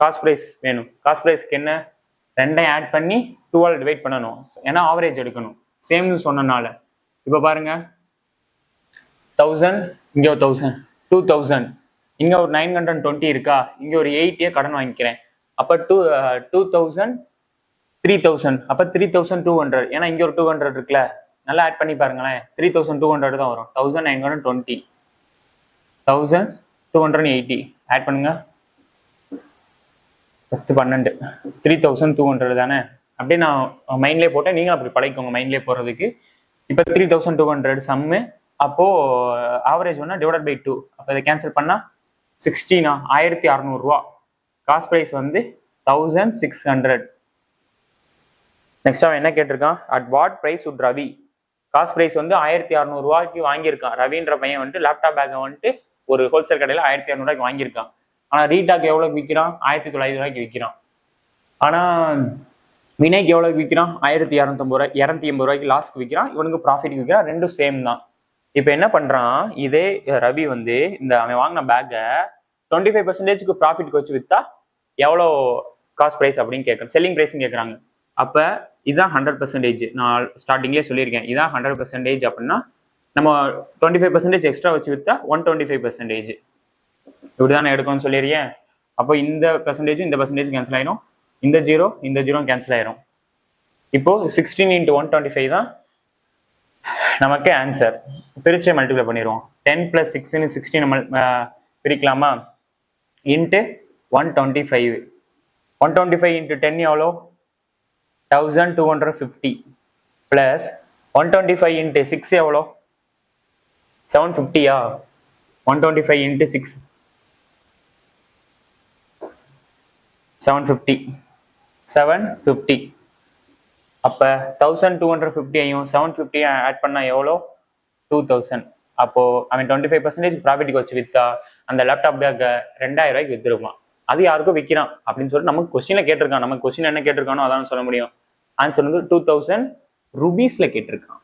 Speaker 1: காஸ்ட் ப்ரைஸ் வேணும். காஸ்ட் ப்ரைஸ்க்கு என்ன, ரெண்டையும் ஆட் பண்ணி 12 டிவைட் பண்ணணும். ஏன்னா ஆவரேஜ் எடுக்கணும் சேம்னு சொன்னனால. இப்போ பாருங்க, 1000 இங்க ஒரு 1000, 2000 இங்க ஒரு 920 இருக்கா, இங்க ஒரு 8 கடன் வாங்கிக்கிறேன். அப்ப 2000 3000, அப்ப 3200. ஏன்னா இங்க ஒரு 200 இருக்குல்ல, நல்லா ஆட் பண்ணி பாருங்களேன். 3200 தான் வரும். 1920 1280 ஆட் பண்ணுங்க, 10 12 3200 தானே. அப்படியே நான் மைண்ட்லேயே போட்டேன், நீங்க அப்படி பழகிக்கோங்க மைண்ட்லேயே போறதுக்கு. இப்போ 3200 சம்மு. அப்போ ஆவரேஜ் ஒன்னா டிவைட் பை 2. அப்போ இதை கேன்சல் பண்ணா 16 1600 ரூபா. காஸ்ட் ப்ரைஸ் வந்து 1600. நெக்ஸ்ட் அவன் என்ன கேட்டிருக்கான், at what price would Ravi. Cost price வந்து 1600 ரூபாய்க்கு வாங்கியிருக்கான். ரவின்ற பையன் வந்துட்டு லேப்டாப் பேக்கை வந்துட்டு ஒரு ஹோல்சேல் கடையில் 1600 ரூபாய்க்கு வாங்கியிருக்கான். ஆனா ரீட்டாக்கு எவ்வளவுக்கு விற்கிறான், 1900 ரூபாய்க்கு விற்கிறான். ஆனா வினைக்கு எவ்வளவுக்கு விற்கிறான், 1280 ரூபாய்க்கு லாஸ்க்கு விற்கிறான். இவனுக்கு ப்ராஃபிட் விற்கிறான். ரெண்டும் சேம் தான். இப்ப என்ன பண்றான், இதே ரவி வந்து இந்த அவன் வாங்கின பேக்கை 25% ப்ராஃபிட்க்கு வச்சு வித்தா எவ்வளோ காஸ்ட் ப்ரைஸ் அப்படின்னு கேட்கறேன், செல்லிங் ப்ரைஸ் கேட்கறாங்க. அப்ப இதுதான் 100%. நான் ஸ்டார்டிங்லேயே சொல்லியிருக்கேன், இதான் 100% அப்படின்னா நம்ம 25% எக்ஸ்ட்ரா வச்சு வித்தா 125%. இப்படிதான் எடுக்கணும்னு சொல்லியிருக்கேன். அப்போ இந்த பெர்சன்டேஜ் இந்த பெர்சன்டேஜ் கேன்சல் ஆயிரும், இந்த ஜீரோ கேன்சல் ஆயிரும். இப்போ 16 × 125 தான் நமக்கு ஆன்சர். பிரிச்சு மல்டிப்ளை பண்ணிடுவோம். 10 + 6 16 நம்ம பிரிக்கலாமா, இன்ட்டு 125. 125 × 10 எவ்வளோ, 1250 ப்ளஸ் 125 × 6 எவ்வளோ, 750. 125 × 6 750. அப்ப 1250 750 ஆட் பண்ணா எவ்வளோ, 2000. அப்போ அவன் 25% ப்ராஃபிட்டுக்கு வச்சு வித்தா அந்த லேப்டாப் பேக்கை 2000 ரூபாய்க்கு வித்துருப்பான். அது யாருக்கும் விற்கிறான் அப்படின்னு சொல்லிட்டு நமக்கு கொஸ்டின்ல கேட்டிருக்கான். நமக்கு கொஸ்டின் என்ன கேட்டிருக்கானோ அதான் சொல்ல முடியும். ஆன்சர் வந்து 2000 ரூபீஸ்ல கேட்டிருக்கான்.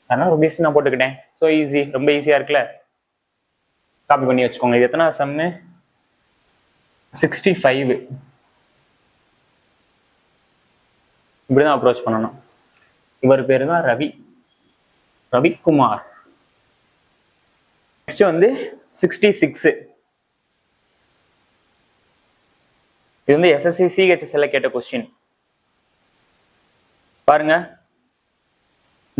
Speaker 1: அதனால ரூபீஸ் நான் போட்டுக்கிட்டேன். ஸோ ஈஸி, ரொம்ப ஈஸியா இருக்குல்ல. காப்பி பண்ணி வச்சுக்கோங்க. இது எத்தனை சம்மு, 65. இப்படிதான் அப்ரோச் பண்ணணும். இவர் பேரு தான் ரவிக்குமார். நெக்ஸ்ட் வந்து 66. இது வந்து SSC CHSL கேட்ட கொஸ்டின் பாருங்க.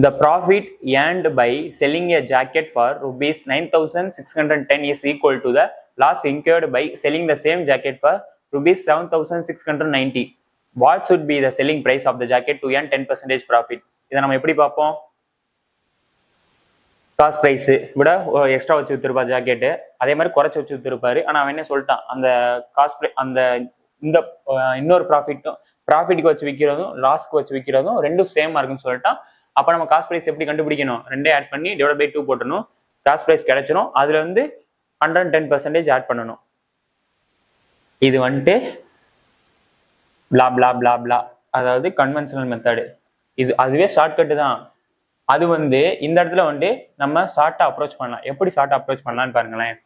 Speaker 1: The profit earned by selling a jacket for rupees 9610 is equal to the loss incurred by selling the same jacket for rupees 7690. What should be the selling price of the jacket to earn 10% profit? இதை நம்ம எப்படி பார்ப்போம், cost price விட extra வச்சு வித்துருப்பா jacket, அதே மாதிரி குறைச்சி வச்சு வித்துருப்பாரு. ஆனால் அவன் என்ன சொல்லிட்டான், அந்த காஸ்ட் அந்த இந்த இன்னொரு ப்ராஃபிட்டுக்கு வச்சு விற்கிறதும் லாஸ்க்கு வச்சு விற்கிறதும் ரெண்டும் சேமா இருக்குன்னு சொல்லிட்டான். அப்போ நம்ம காஸ்ட் ப்ரைஸ் எப்படி கண்டுபிடிக்கணும், ரெண்டே ஆட் பண்ணி டிவைட் பை 2 போட்டணும். காஸ்ட் ப்ரைஸ் கிடைச்சிடும். அதுல வந்து 110% ஆட் பண்ணணும். இது வந்துட்டு பிளா பிளா பிளா பிளா, அதாவது கன்வென்ஷனல் மெத்தடு. அதுவே ஷார்ட்கட்டு தான். அது இந்த இடத்துல நம்ம ஷார்ட்டா அப்ரோச் பண்ணலாம். எப்படி ஷார்ட்டா அப்ரோச் பண்ணலாம்னு பாருங்களேன்.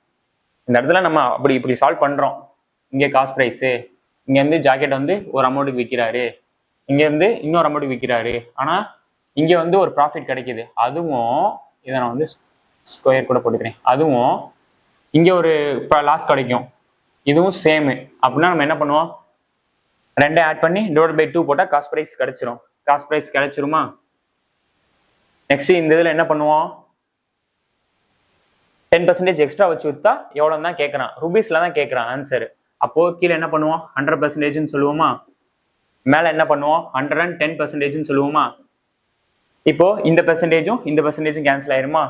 Speaker 1: இந்த இடத்துல நம்ம இப்படி சால்வ் பண்றோம். இங்கே காஸ்ட் ப்ரைஸு, இங்க ஜாக்கெட் ஒரு அமௌண்ட்டுக்கு விற்கிறாரு, இங்க இன்னொரு அமௌண்ட்டுக்கு விற்கிறாரு. ஆனா இங்க ஒரு ப்ராஃபிட் கிடைக்குது. அதுவும் இதை நான் ஸ்கொயர் கூட போட்டுக்கிறேன். அதுவும் இங்க ஒரு லாஸ் கிடைக்கும். இதுவும் சேமு. அப்படின்னா நம்ம என்ன பண்ணுவோம், ரெண்டே ஆட் பண்ணி டிவைட் பை 2 போட்டா காஸ்ட் ப்ரைஸ் கிடைச்சிரும். காஸ்ட் ப்ரைஸ் கிடைச்சிருமா? நெக்ஸ்ட் இந்த இதுல என்ன பண்ணுவோம், 10% எக்ஸ்ட்ரா வச்சு வித்தா எவ்வளவு தான் கேட்கறான், ருபீஸ்ல தான் கேட்கறான் ஆன்சர். அப்போ கீழே என்ன பண்ணுவோம், 100% சொல்லுவோமா, மேல என்ன பண்ணுவோம், 110% சொல்லுவோமா. இப்போ இந்த பெர்சன்டேஜும் இந்த பெர்சன்டேஜும் கேன்சல் ஆயிருமா?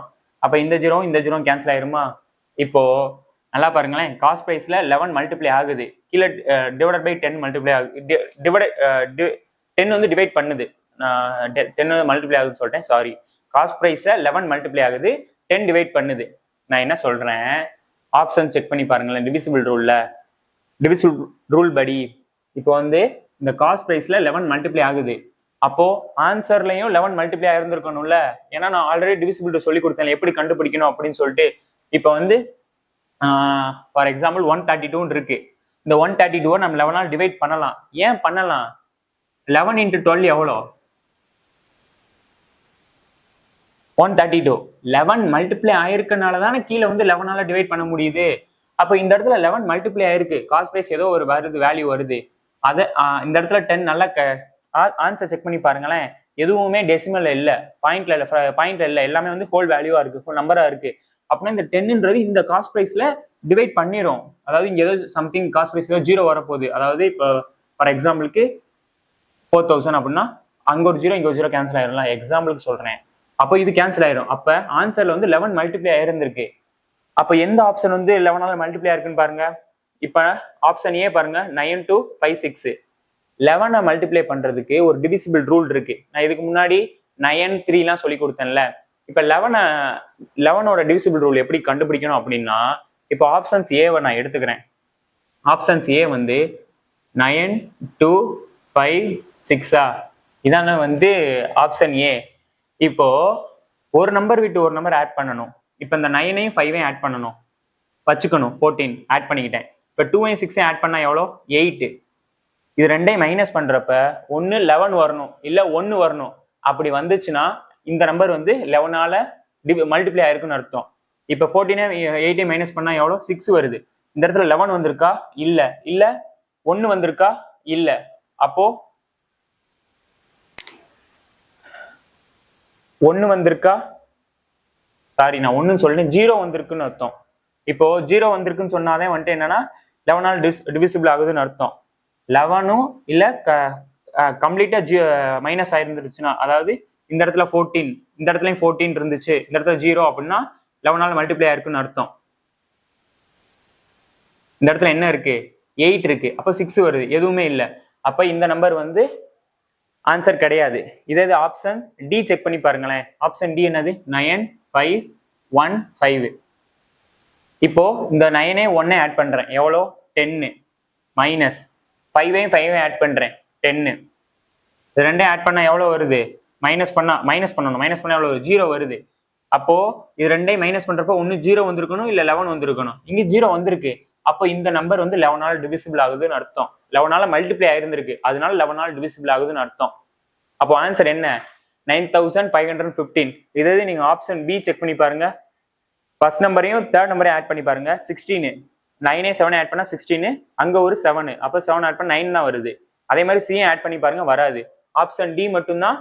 Speaker 1: அப்ப இந்த ஜீரோவும் கேன்சல் ஆயிருமா? இப்போ நல்லா பாருங்களேன், காஸ்ட் பிரைஸ்ல 11 மல்டிப்ளை ஆகுது, கீழே டிவைடட் பை 10 மல்டிப்ளை ஆகுது. 10 டிவைட் பண்ணுது, 10 மல்டிப்ளை ஆகுதுன்னு சொல்லிட்டேன், சாரி. காஸ்ட் பிரைஸ்ல 11 மல்டிப்ளை ஆகுது, 10 டிவைட் பண்ணுது. நான் என்ன சொல்றேன், ஆப்ஷன் செக் பண்ணி பாருங்களேன். டிவிசிபிள் ரூல் படி இப்போ இந்த காஸ்ட் பிரைஸ்ல 11 மல்டிப்ளை ஆகுது. அப்போ ஆன்சர்லயும் 11 மல்டிப்ளை ஆயிருந்திருக்கணும்ல. ஏன்னா நான் ஆல்ரெடி டிவிசிபிள் சொல்லி கொடுத்தேன் எப்படி கண்டுபிடிக்கணும் அப்படின்னு சொல்லிட்டு. இப்போ ஃபார் எக்ஸாம்பிள் 132 இருக்கு. இந்த 132 நம்ம 11 டிவைட் பண்ணலாம். ஏன் பண்ணலாம், 11 into 12 எவ்வளோ, 132. 11 மல்டிப்ளை ஆயிருக்கனால தானே கீழே 11ஆல டிவைட் பண்ண முடியுது. அப்போ இந்த இடத்துல 11 மல்டிப்ளை ஆயிருக்கு, காஸ்ட் பிரைஸ் ஏதோ ஒரு வேல்யூ வருது. அதை இந்த இடத்துல 10 நல்லா ஆன்சர் செக் பண்ணி பாருங்களேன். எதுவுமே டெசிமல்ல இல்ல, பாயிண்ட்ல இல்ல, எல்லாமே ஹோல் வேல்யூவா இருக்கு, ஹோல் நம்பரா இருக்கு. அப்படின்னா இந்த 10ன்றது இந்த காஸ்ட் பிரைஸ்ல டிவைட் பண்ணிரும். அதாவது இங்க ஏதோ சம்திங் காஸ்ட் பிரைஸ் ஏதோ ஜீரோ வரப்போகுது. அதாவது இப்போ ஃபார் எக்ஸாம்பிளுக்கு 4000 அப்படின்னா அங்க ஒரு ஜீரோ இங்க ஒரு ஜீரோ கேன்சல் ஆயிரும், எக்ஸாம்பிளுக்கு சொல்றேன். அப்போ இது கேன்சல் ஆயிரும். அப்ப ஆன்சர்ல 11 மல்டிப்ளை ஆயிருந்திருக்கு. அப்ப எந்த ஆப்ஷன் 11ஆல மல்டிப்ளை ஆயிருக்குன்னு பாருங்க. இப்ப ஆப்ஷன் ஏ பாருங்க, 9 to 5 6. 11 மல்டிப்ளை பண்றதுக்கு ஒரு டிவிசிபிள் ரூல் இருக்கு. நான் இதுக்கு முன்னாடி 9 3 சொல்லி கொடுத்தேன்ல. இப்ப 11ஓட டிவிசிபிள் ரூல் எப்படி கண்டுபிடிக்கணும் அப்படின்னா, இப்போ ஆப்ஷன்ஸ் ஏவை நான் எடுத்துக்கிறேன். ஆப்ஷன்ஸ் ஏ 9 2 5 6 இதான ஆப்ஷன் ஏ. இப்போ ஒரு நம்பர் விட்டு ஒரு நம்பர் ஆட் பண்ணணும். இப்போ இந்த 9ஐயும் 5ஐயும் ஆட் பண்ணணும், வச்சுக்கணும் 14 ஆட் பண்ணிக்கிட்டேன். இப்போ 2ஐயும் 6ஐயும் ஆட் பண்ணா எவ்வளோ, 8. இது ரெண்டையும் மைனஸ் பண்றப்ப ஒன்னு 11 வரணும், இல்ல 1 வரணும். அப்படி வந்துச்சுன்னா இந்த நம்பர் 11ஆல மல்டிப்ளை ஆயிருக்குன்னு அர்த்தம். இப்ப 14 8 மைனஸ் பண்ணா எவ்வளோ, 6 வருது. இந்த இடத்துல 11 வந்திருக்கா, இல்ல. இல்ல 1 வந்திருக்கா, இல்ல. அப்போ 1 வந்திருக்கா, சாரி நான் 1 சொல்லிட்டேன், 0 வந்திருக்குன்னு அர்த்தம். இப்போ 0 வந்திருக்குன்னு சொன்னாலே என்னன்னா 11ஆல் டிவிசிபிள் ஆகுதுன்னு அர்த்தம். 11ம் இல்ல கம்ப்ளீட்டா மைனஸ் ஆயிருந்துச்சுன்னா, அதாவது இந்த இடத்துல 14, இந்த இடத்துலயும் 14 இருந்துச்சு, இந்த இடத்துல 0 அப்படின்னா 11ஆல மல்டிப்ளை ஆயிருக்குன்னு அர்த்தம். இந்த இடத்துல என்ன இருக்கு, 8 இருக்கு. அப்ப 6 வருது, எதுவுமே இல்லை. அப்ப இந்த நம்பர் ஆன்சர் கிடையாது. இதே ஆப்ஷன் டி செக் பண்ணி பாருங்களேன். ஆப்ஷன் டி என்னது, 9 5 1 5. இப்போ இந்த 9 1 ஆட் பண்றேன், எவ்வளோ 10, மைனஸ் 5ஐயும் ஆட் பண்றேன் 10. இது ரெண்டையும் ஆட் பண்ணா எவ்வளவு வருது, மைனஸ் பண்ணணும், மைனஸ் பண்ணா எவ்வளவு, 0 வருது. அப்போ இது ரெண்டையும் மைனஸ் பண்றப்போ ஒன்னு 0 வந்திருக்கணும், இல்ல 11 வந்திருக்கணும். இங்க 0 வந்திருக்கு. அப்போ இந்த நம்பர் 11ஆல டிவிசிபிள் ஆகுதுன்னு அர்த்தம். 11ஆல மல்டிப்ளை ஆயிருந்திருக்கு, அதனால 11ஆல டிவிசிபிள் ஆகுதுன்னு அர்த்தம். அப்போ ஆன்சர் என்ன, 9515. இதே நீங்க ஆப்ஷன் பி செக் பண்ணி பாருங்க. ஃபர்ஸ்ட் நம்பரையும் தேர்ட் நம்பரையும் ஆட் பண்ணி பாருங்க. 16, 9 7 ஆட் பண்ணா 16, அங்க ஒரு 7, அப்ப 7 ஆட் பண்ணா 9 தான் வருது. அதே மாதிரி சி ஆட் பண்ணி பாருங்க, வராது. ஆப்ஷன் டி மட்டும்தான்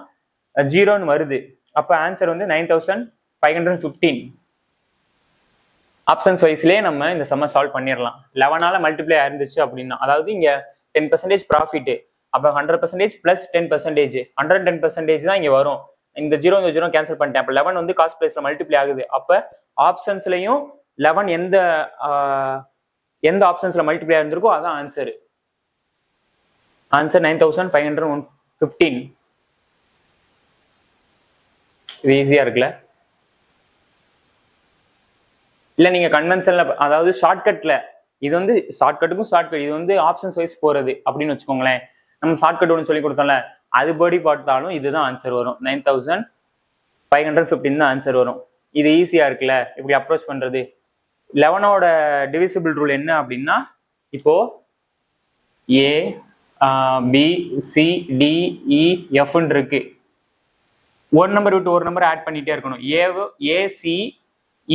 Speaker 1: 0ன்னு வருது. அப்ப ஆன்சர் 9515. ஆப்ஷன்ஸ் வைஸ்லயே நம்ம இந்த சம்ம சால்வ் பண்ணிடலாம். 11ஆல மல்டிப்ளை ஆயிருந்துச்சு அப்படின்னா, அதாவது இங்க 10% ப்ராஃபிட், அப்ப 100% பிளஸ் 10%, 110% தான் இங்க வரும். இந்த 0 கேன்சல் பண்ணிட்டேன். அப்ப 11 காஸ்ட் பிரைஸ்ல மல்டிப்ளை ஆகுது. அப்ப ஆப்ஷன்ஸ்லயும் 11 எந்த ஆப்ஷன்ஸ்ல மல்டிப்ளை ஆயிருந்திருக்கோ அதான் ஆன்சர். ஆன்சர் 9515. இது ஈஸியா இருக்குல்ல? இல்ல நீங்க கன்வென்ஷன்ல, அதாவது ஷார்ட்கட்ல இது வந்து ஷார்ட்கட்டுக்கும் ஷார்ட்கட், இது வந்து ஆப்ஷன்ஸ் வைஸ் போறது அப்படின்னு வச்சுக்கோங்களேன். நம்ம ஷார்ட்கட் ஒன்று சொல்லி கொடுத்தோம்ல, அதுபடி பார்த்தாலும் இதுதான் ஆன்சர் வரும். 9515 தான் ஆன்சர் வரும். இது ஈஸியா இருக்குல்ல இப்படி அப்ரோச் பண்றது. 11ஓட டிவிசிபிள் ரூல் என்ன அப்படின்னா, இப்போ ஏ பி சி டி இ எஃப்ன்னு இருக்கு. ஒரு நம்பர் விட்டு ஒரு நம்பர் ஆட் பண்ணிட்டே இருக்கணும். ஏ சி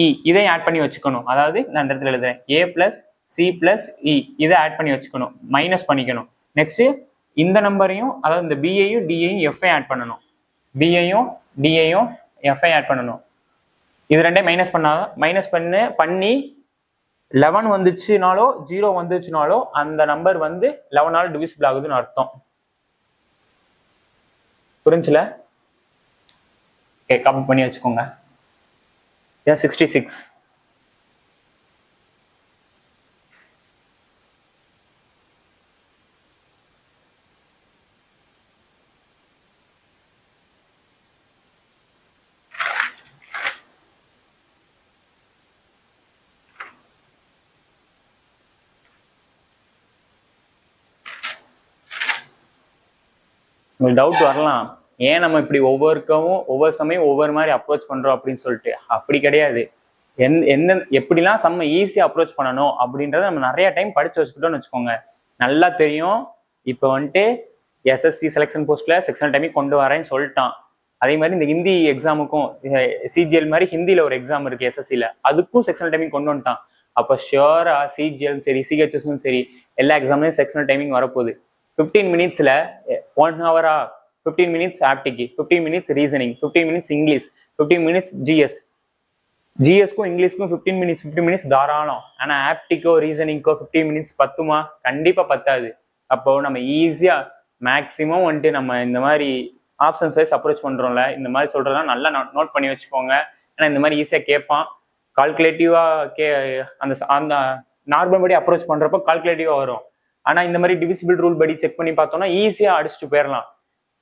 Speaker 1: இ இதை ஆட் பண்ணி வச்சுக்கணும். அதாவது நான் இந்த இடத்துல எழுதுறேன், ஏ பிளஸ் சி பிளஸ் இ இதை ஆட் பண்ணி வச்சுக்கணும், மைனஸ் பண்ணிக்கணும். நெக்ஸ்ட் இந்த நம்பரையும், அதாவது இந்த பிஐயும் டிஐயும் எஃப்ஐ ஆட் பண்ணணும். பிஐயும் டிஐயும் எஃப்ஐ ஆட் பண்ணணும். இது ரெண்டே மைனஸ் பண்ணி 11 வந்துச்சுனாலோ 0 வந்துச்சுனாலோ அந்த நம்பர் வந்து 11ஆல டிவிசிபிள் ஆகுதுன்னு அர்த்தம். புரிஞ்சுல? காப்பி பண்ணி வச்சுக்கோங்க. 66. உங்களுக்கு டவுட் வரலாம், ஏன் நம்ம இப்படி ஒவ்வொரு சமயம் ஒவ்வொரு மாதிரி அப்ரோச் பண்றோம் அப்படின்னு சொல்லிட்டு. அப்படி கிடையாது. எப்படிலாம் செம்ம ஈஸியா அப்ரோச் பண்ணணும் அப்படின்றத நம்ம நிறைய டைம் படிச்சு வச்சுக்கிட்டோம்னு வச்சுக்கோங்க, நல்லா தெரியும். இப்போ வந்துட்டு எஸ்எஸ்சி செலெக்ஷன் போஸ்ட்ல செக்ஷனல் டைமிங் கொண்டு வரேன்னு சொல்லிட்டான். அதே மாதிரி இந்த ஹிந்தி எக்ஸாமுக்கும் சிஜிஎல் மாதிரி ஹிந்தியில ஒரு எக்ஸாம் இருக்கு எஸ்எஸ்சில, அதுக்கும் செக்ஷனல் டைமிங் கொண்டு வந்துட்டான். அப்போ ஷியோரா சிஜிஎல் சரி சிஹெச்எஸும் சரி எல்லா எக்ஸாம்லயும் செக்ஷனல் டைமிங் வரப்போகுது. 15 மினிட்ஸ்ல 1 ஹவரா 15 மினிட்ஸ் ஆப்டிக்கு, 15 minutes reasoning, 15 minutes English, 15 minutes ஜிஎஸ்க்கும் இங்கிலீஷ்க்கும் 15 மினிட்ஸ் தாராளம். ஆனா ஆப்டிக்கோ ரீசனிங்கோ 15 மினிட்ஸ் பத்துமா? கண்டிப்பா பத்தாது. அப்போ நம்ம ஈஸியா மேக்சிமம் வந்துட்டு நம்ம இந்த மாதிரி ஆப்ஷன்ஸ் வைஸ் அப்ரோச் பண்றோம்ல, இந்த மாதிரி சொல்றதெல்லாம் நல்லா நோட் பண்ணி வச்சுக்கோங்க. ஏன்னா இந்த மாதிரி ஈஸியா கேட்பான். கால்குலேட்டிவா அந்த நார்மல் படி அப்ரோச் பண்றப்போ கால்குலேட்டிவா வரும். ஆனா இந்த மாதிரி டிவிசிபிள் ரூல் படி செக் பண்ணி பார்த்தோம்னா ஈஸியா அடிச்சுட்டு போயிடலாம்.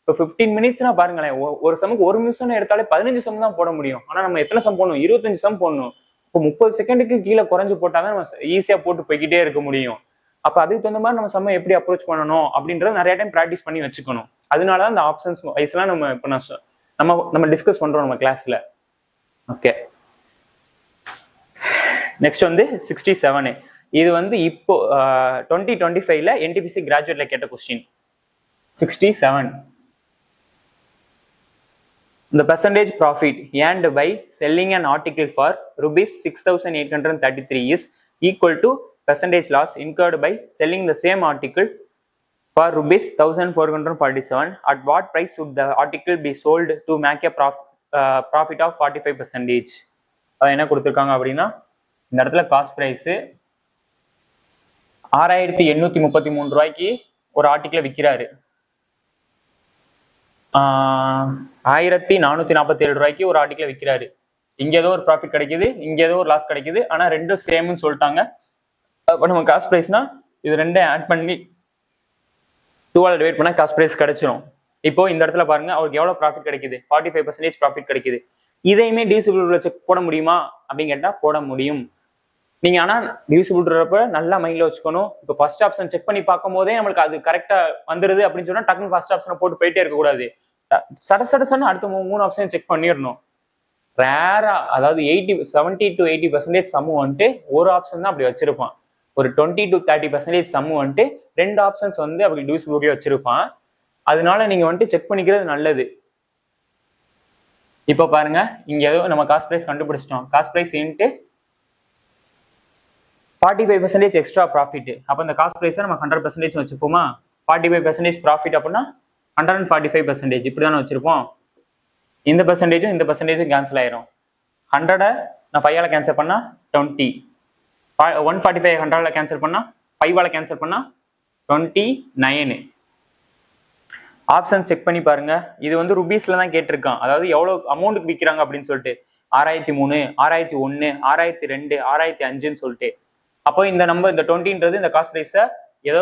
Speaker 1: இப்போ 15 மினிட்ஸ்னா பாருங்களேன், ஒரு சமுக்கு 1 நிமிஷம் எடுத்தாலே 15 சம் தான் போட முடியும். ஆனா நம்ம எத்தனை சம் போடணும்? 25 சம் போடணும். இப்போ 30 செகண்டுக்கு கீழே குறைஞ்சு போட்டாதான் நம்ம ஈஸியா போட்டு போய்கிட்டே இருக்க முடியும். அப்ப அதுக்கு தகுந்த மாதிரி நம்ம சம்ம எப்படி அப்ரோச் பண்ணணும் அப்படின்றத நிறைய டைம் ப்ராக்டிஸ் பண்ணி வச்சுக்கணும். அதனாலதான் இந்த ஆப்ஷன்ஸ் வைஸ்லாம் நம்ம இப்போ நம்ம டிஸ்கஸ் பண்றோம் நம்ம கிளாஸ்ல. ஓகே, நெக்ஸ்ட் வந்து 67. இது வந்து இப்போ 2025ல என்டிபிசி கிராஜுவேட்ல கேட்ட question. 67. The percentage profit earned by selling an article for rupees 6,833 is equal to percentage loss incurred by selling the same article for rupees 1,447. At what price should the article be sold to make a profit of 45%? என்ன கொடுத்துருக்காங்க அப்படின்னா, இந்த இடத்துல cost price 6,833 ரூபாய்க்கு ஒரு ஆர்டிக்கிளை விற்கிறாரு. 1,447 ரூபாய்க்கு ஒரு ஆர்டிக்கிளை விற்கிறாரு. இங்க ஏதோ ஒரு ப்ராஃபிட் கிடைக்குது, இங்க ஏதோ ஒரு லாஸ் கிடைக்குது. ஆனா ரெண்டும் சேம்னு சொல்லிட்டாங்க. அப்ப நம்ம காஸ்ட் பிரைஸ்னா இது ரெண்டையும் ஆட் பண்ணி 2ஆல் டிவைட் பண்ணா காஸ்ட் பிரைஸ் கிடைச்சிரும். இப்போ இந்த இடத்துல பாருங்க, அவருக்கு எவ்வளவு ப்ராஃபிட் கிடைக்குது? 45% ப்ராஃபிட் கிடைக்குது. இதையுமே டிவிசிபிள் செக் போட முடியுமா அப்படின்னு கேட்டா போட முடியும். நீங்க ஆனா டிவிசிபிள்ன்றப்ப நல்லா மைண்ட்ல வச்சுக்கணும். இப்போ ஃபர்ஸ்ட் ஆப்ஷன் செக் பண்ணி பார்க்கும் போதே நம்மளுக்கு அது கரெக்டா வந்துருது அப்படின்னு சொன்னா டக்குனு ஃபர்ஸ்ட் ஆப்ஷனை போட்டு போயிட்டே இருக்க கூடாது. சடசடன்னு அடுத்த 3 ஆப்ஷன் செக் பண்ணிடணும். ரேரா, அதாவது 70 to 80% சம்மு வந்துட்டு ஒரு ஆப்ஷன் தான் அப்படி வச்சிருப்பான். ஒரு 20 to 30% சம்மு வந்துட்டு 2 ஆப்ஷன்ஸ் வந்து அப்படி டிவிசிபிலிட்டியா வச்சிருப்பான். அதனால நீங்க வந்துட்டு செக் பண்ணிக்கிறது நல்லது. இப்போ பாருங்க, இங்க ஏதோ நம்ம காஸ்ட் பிரைஸ் கண்டுபிடிச்சிட்டோம். Cost price into 45% extra profit. அப்போ இந்த காஸ்ட் பிரைஸை நம்ம 100% வச்சுப்போமா? 45% ப்ராஃபிட் அப்படின்னா 145% இப்படிதானே வச்சிருப்போம். இந்த பெர்சன்டேஜும் இந்த பெர்சன்டேஜும் கேன்சல் ஆயிரும். 100 நான் 5ஆல கேன்சல் பண்ணா 20, 145 100ஆல கேன்சல் பண்ணா 5ஆல கேன்சல் பண்ணா 29. ஆப்ஷன் செக் பண்ணி பாருங்க. இது வந்து ருபீஸ்ல தான் கேட்டிருக்கான். அதாவது எவ்வளவு அமௌண்ட்டுக்கு விற்கிறாங்க அப்படின்னு சொல்லிட்டு 6,003, 6,001, 6,002, 6,005ன்னு சொல்லிட்டு. அப்போ இந்த நம்பர், இந்த 20ன்றது இந்த காஸ்ட் பிரைஸை ஏதோ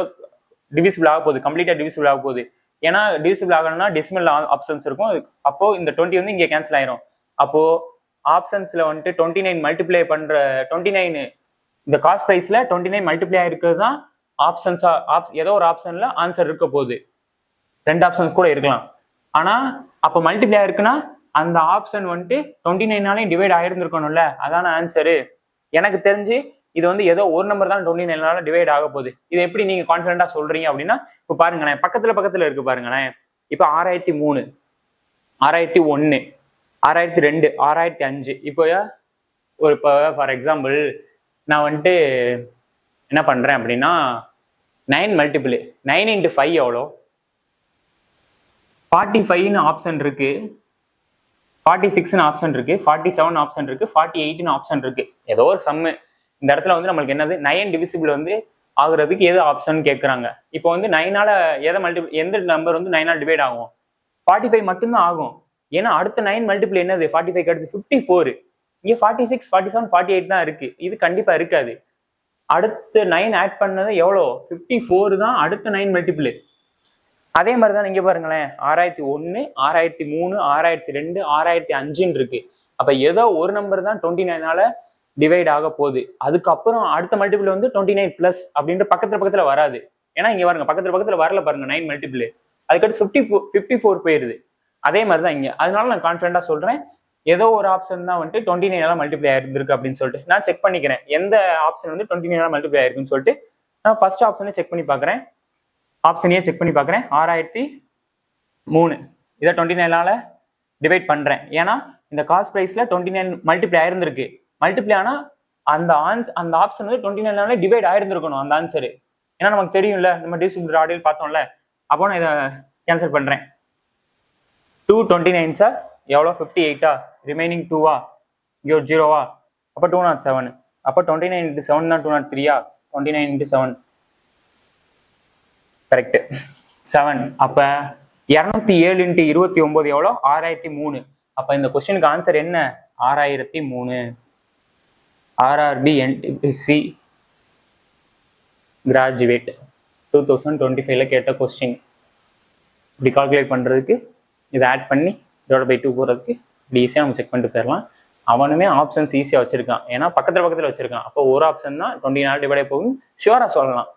Speaker 1: டிவிசிபிள் ஆக போகுது, கம்ப்ளீட்டா டிவிசிபிள் ஆக போகுது. ஏன்னா டிவிசிபிள் ஆகணும்னா டெசிமல் ஆப்ஷன்ஸ் இருக்கும். அப்போ இந்த 20 வந்து இங்க கேன்சல் ஆயிரும். அப்போ ஆப்ஷன்ஸ்ல வந்துட்டு 29 மல்டிப்ளை பண்ற 29 இந்த காஸ்ட் ப்ரைஸ்ல 29 மல்டிப்ளை ஆயிருக்கிறது தான் ஆப்ஷன்ஸா ஏதோ ஒரு ஆப்ஷன்ல ஆன்சர் இருக்க போகுது. 2 ஆப்ஷன்ஸ் கூட இருக்கலாம். ஆனா அப்ப மல்டிப்ளை ஆயிருக்குன்னா அந்த ஆப்ஷன் வந்துட்டு 29 டிவைட் ஆயிருந்திருக்கணும்ல, அதான ஆன்சரு. எனக்கு தெரிஞ்சு இது வந்து ஏதோ ஒரு நம்பர் தான் 29 டிவைட் ஆக போகுது. இது எப்படி நீங்க கான்ஃபிடண்டா சொல்றீங்க அப்படின்னா, இப்ப பாருங்களேன், பக்கத்துல இருக்கு பாருங்களேன். இப்ப 6003, 6001, 6002, 6005. இப்போ ஒரு ஃபார் எக்ஸாம்பிள் நான் வந்துட்டு என்ன பண்றேன் அப்படின்னா 9 மல்டிபிள் 9 இன்ட்டு 5 எவ்வளோ? 45ன்னு ஆப்ஷன் இருக்கு, 46ன்னு ஆப்ஷன் இருக்கு, 47 ஆப்ஷன் இருக்கு, 48ன்னு ஆப்ஷன் இருக்கு. ஏதோ ஒரு சம்மு. இந்த இடத்துல வந்து நம்மளுக்கு என்னது 9 டிவிசிபிள் வந்து ஆகுறதுக்கு எது ஆப்ஷன் கேட்குறாங்க. இப்போ வந்து 9ஆல எந்த நம்பர் வந்து 9ஆல் டிவைட் ஆகும்? 45 மட்டும்தான் ஆகும். ஏன்னா அடுத்த 9 மல்டிபிள் என்னது? 45 அடுத்து 54. இங்க 46, 47, 48 தான் இருக்கு. இது கண்டிப்பா இருக்காது. அடுத்த 9 ஆட் பண்ணது எவ்வளோ? 54 தான் அடுத்த 9 மல்டிபிள். அதே மாதிரி தான் இங்க பாருங்களேன், 6001, 6003, 6002, 6005 இருக்கு. அப்ப ஏதோ ஒரு நம்பர் தான் 29ஆல டிவைட் ஆக போகுது. அதுக்கப்புறம் அடுத்த மல்டிபிள் வந்து 29 பிளஸ் அப்படின்ற பக்கத்துல வராது. ஏன்னா இங்க பாருங்க, பக்கத்துல வரல பாருங்க 9 மல்டிபிள். அதுக்கடுத்து 54 போயிருது. அதே மாதிரி தான் இங்க. அதனால நான் கான்ஃபிடண்டா சொல்றேன், ஏதோ ஒரு ஆப்ஷன் தான் வந்துட்டு 29 மல்டிப்ளை ஆயிருந்திருக்கு அப்படின்னு சொல்லிட்டு நான் செக் பண்ணிக்கிறேன். எந்த ஆப்ஷன் வந்து 29 மல்டிப்ளை ஆயிருக்குன்னு சொல்லிட்டு நான் ஃபர்ஸ்ட் ஆப்ஷனை செக் பண்ணி பார்க்குறேன். ஆப்ஷனையே செக் பண்ணி பார்க்குறேன். 6003 இதை 29 டிவைட் பண்றேன். ஏன்னா இந்த காஸ்ட் ப்ரைஸ்ல 29 மல்டிப்ளை ஆயிருந்திருக்கு. மல்டிப்ளை ஆனா அந்த ஆப்ஷன் வந்து 29 டிவைட் ஆயிருந்திருக்கணும் அந்த ஆன்சரு. ஏன்னா நமக்கு தெரியும்ல, நம்ம டிவிசிபிள் ஆடியில் பார்த்தோம்ல. அப்போ நான் இதை கேன்சல் பண்றேன். 2 29 சார் எவ்வளோ? 58ஆ? ரிமைனிங் 2வா? இங்கே ஒரு 0வா? அப்போ 207. அப்போ 29 இன்ட்டு 7 தான் 203ஆ? 29 இன்ட்டு 7 கரெக்ட் 7. அப்ப 207 இன்ட்டு 29 எவ்வளோ? 6003. அப்ப இந்த கொஸ்டினுக்கு ஆன்சர் என்ன? 6003. RRB NTPC கிராஜுவேட் 2025ல கேட்ட கொஸ்டின். இப்படி கால்குலேட் பண்றதுக்கு இதை ஆட் பண்ணி இதோட பை 2 போறதுக்கு இப்படி ஈஸியாக நம்ம செக் பண்ணிட்டு போயிடலாம். அவனுமே ஆப்ஷன்ஸ் ஈஸியாக வச்சிருக்கான். ஏன்னா பக்கத்துல வச்சிருக்கான். அப்போ ஒரு ஆப்ஷன் தான் 29 டிவைட் போகும் ஷியூரா சொல்லலாம்.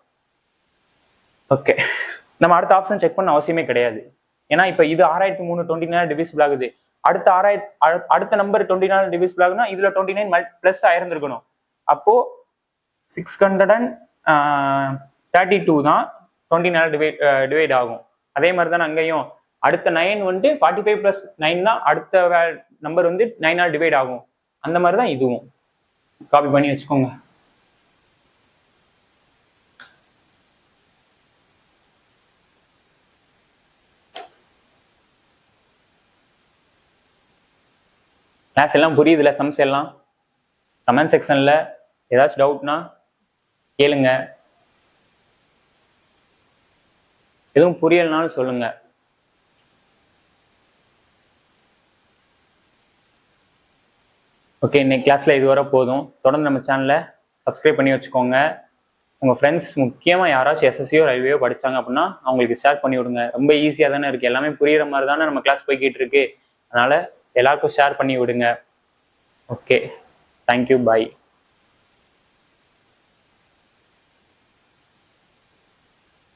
Speaker 1: ஓகே, நம்ம அடுத்த ஆப்ஷன் செக் பண்ண அவசியமே கிடையாது. ஏன்னா இப்போ இது 6003 29 டிவிசிபிள் ஆகுது. அடுத்த நம்பர் 29 டிவிசிபிள் ஆகுனா இதுல 29 பிளஸ் ஆயிருந்திருக்கணும். அப்போ 632 தான் 29 டிவைட் ஆகும். அதே மாதிரி தான் அங்கேயும் அடுத்த 9 வந்து 45 பிளஸ் 9 தான் அடுத்த நம்பர் வந்து 9 டிவைட் ஆகும். அந்த மாதிரி தான் இதுவும். காப்பி பண்ணி வச்சுக்கோங்க. கிளாஸ் எல்லாம் புரியுதுல? சம்ஸ் எல்லாம் கமெண்ட் செக்ஷன்ல ஏதாச்சும் டவுட்னா கேளுங்க. எதுவும் புரியலனாலும் சொல்லுங்க. ஓகே, இன்னைக்கு கிளாஸ்ல இதுவரை போதும். தொடர்ந்து நம்ம சேனலை சப்ஸ்கிரைப் பண்ணி வச்சுக்கோங்க. உங்க ஃப்ரெண்ட்ஸ் முக்கியமாக யாராச்சும் எஸ்எஸ்சியோ ரயில்வேயோ படிச்சாங்க அப்படின்னா அவங்களுக்கு ஷேர் பண்ணி விடுங்க. ரொம்ப ஈஸியாக தானே இருக்கு, எல்லாமே புரியுற மாதிரி தானே நம்ம கிளாஸ் போய்கிட்டு இருக்கு. அதனால எல்லாருக்கும் ஷேர் பண்ணி விடுங்க. ஓகே, தேங்க்யூ, பாய்.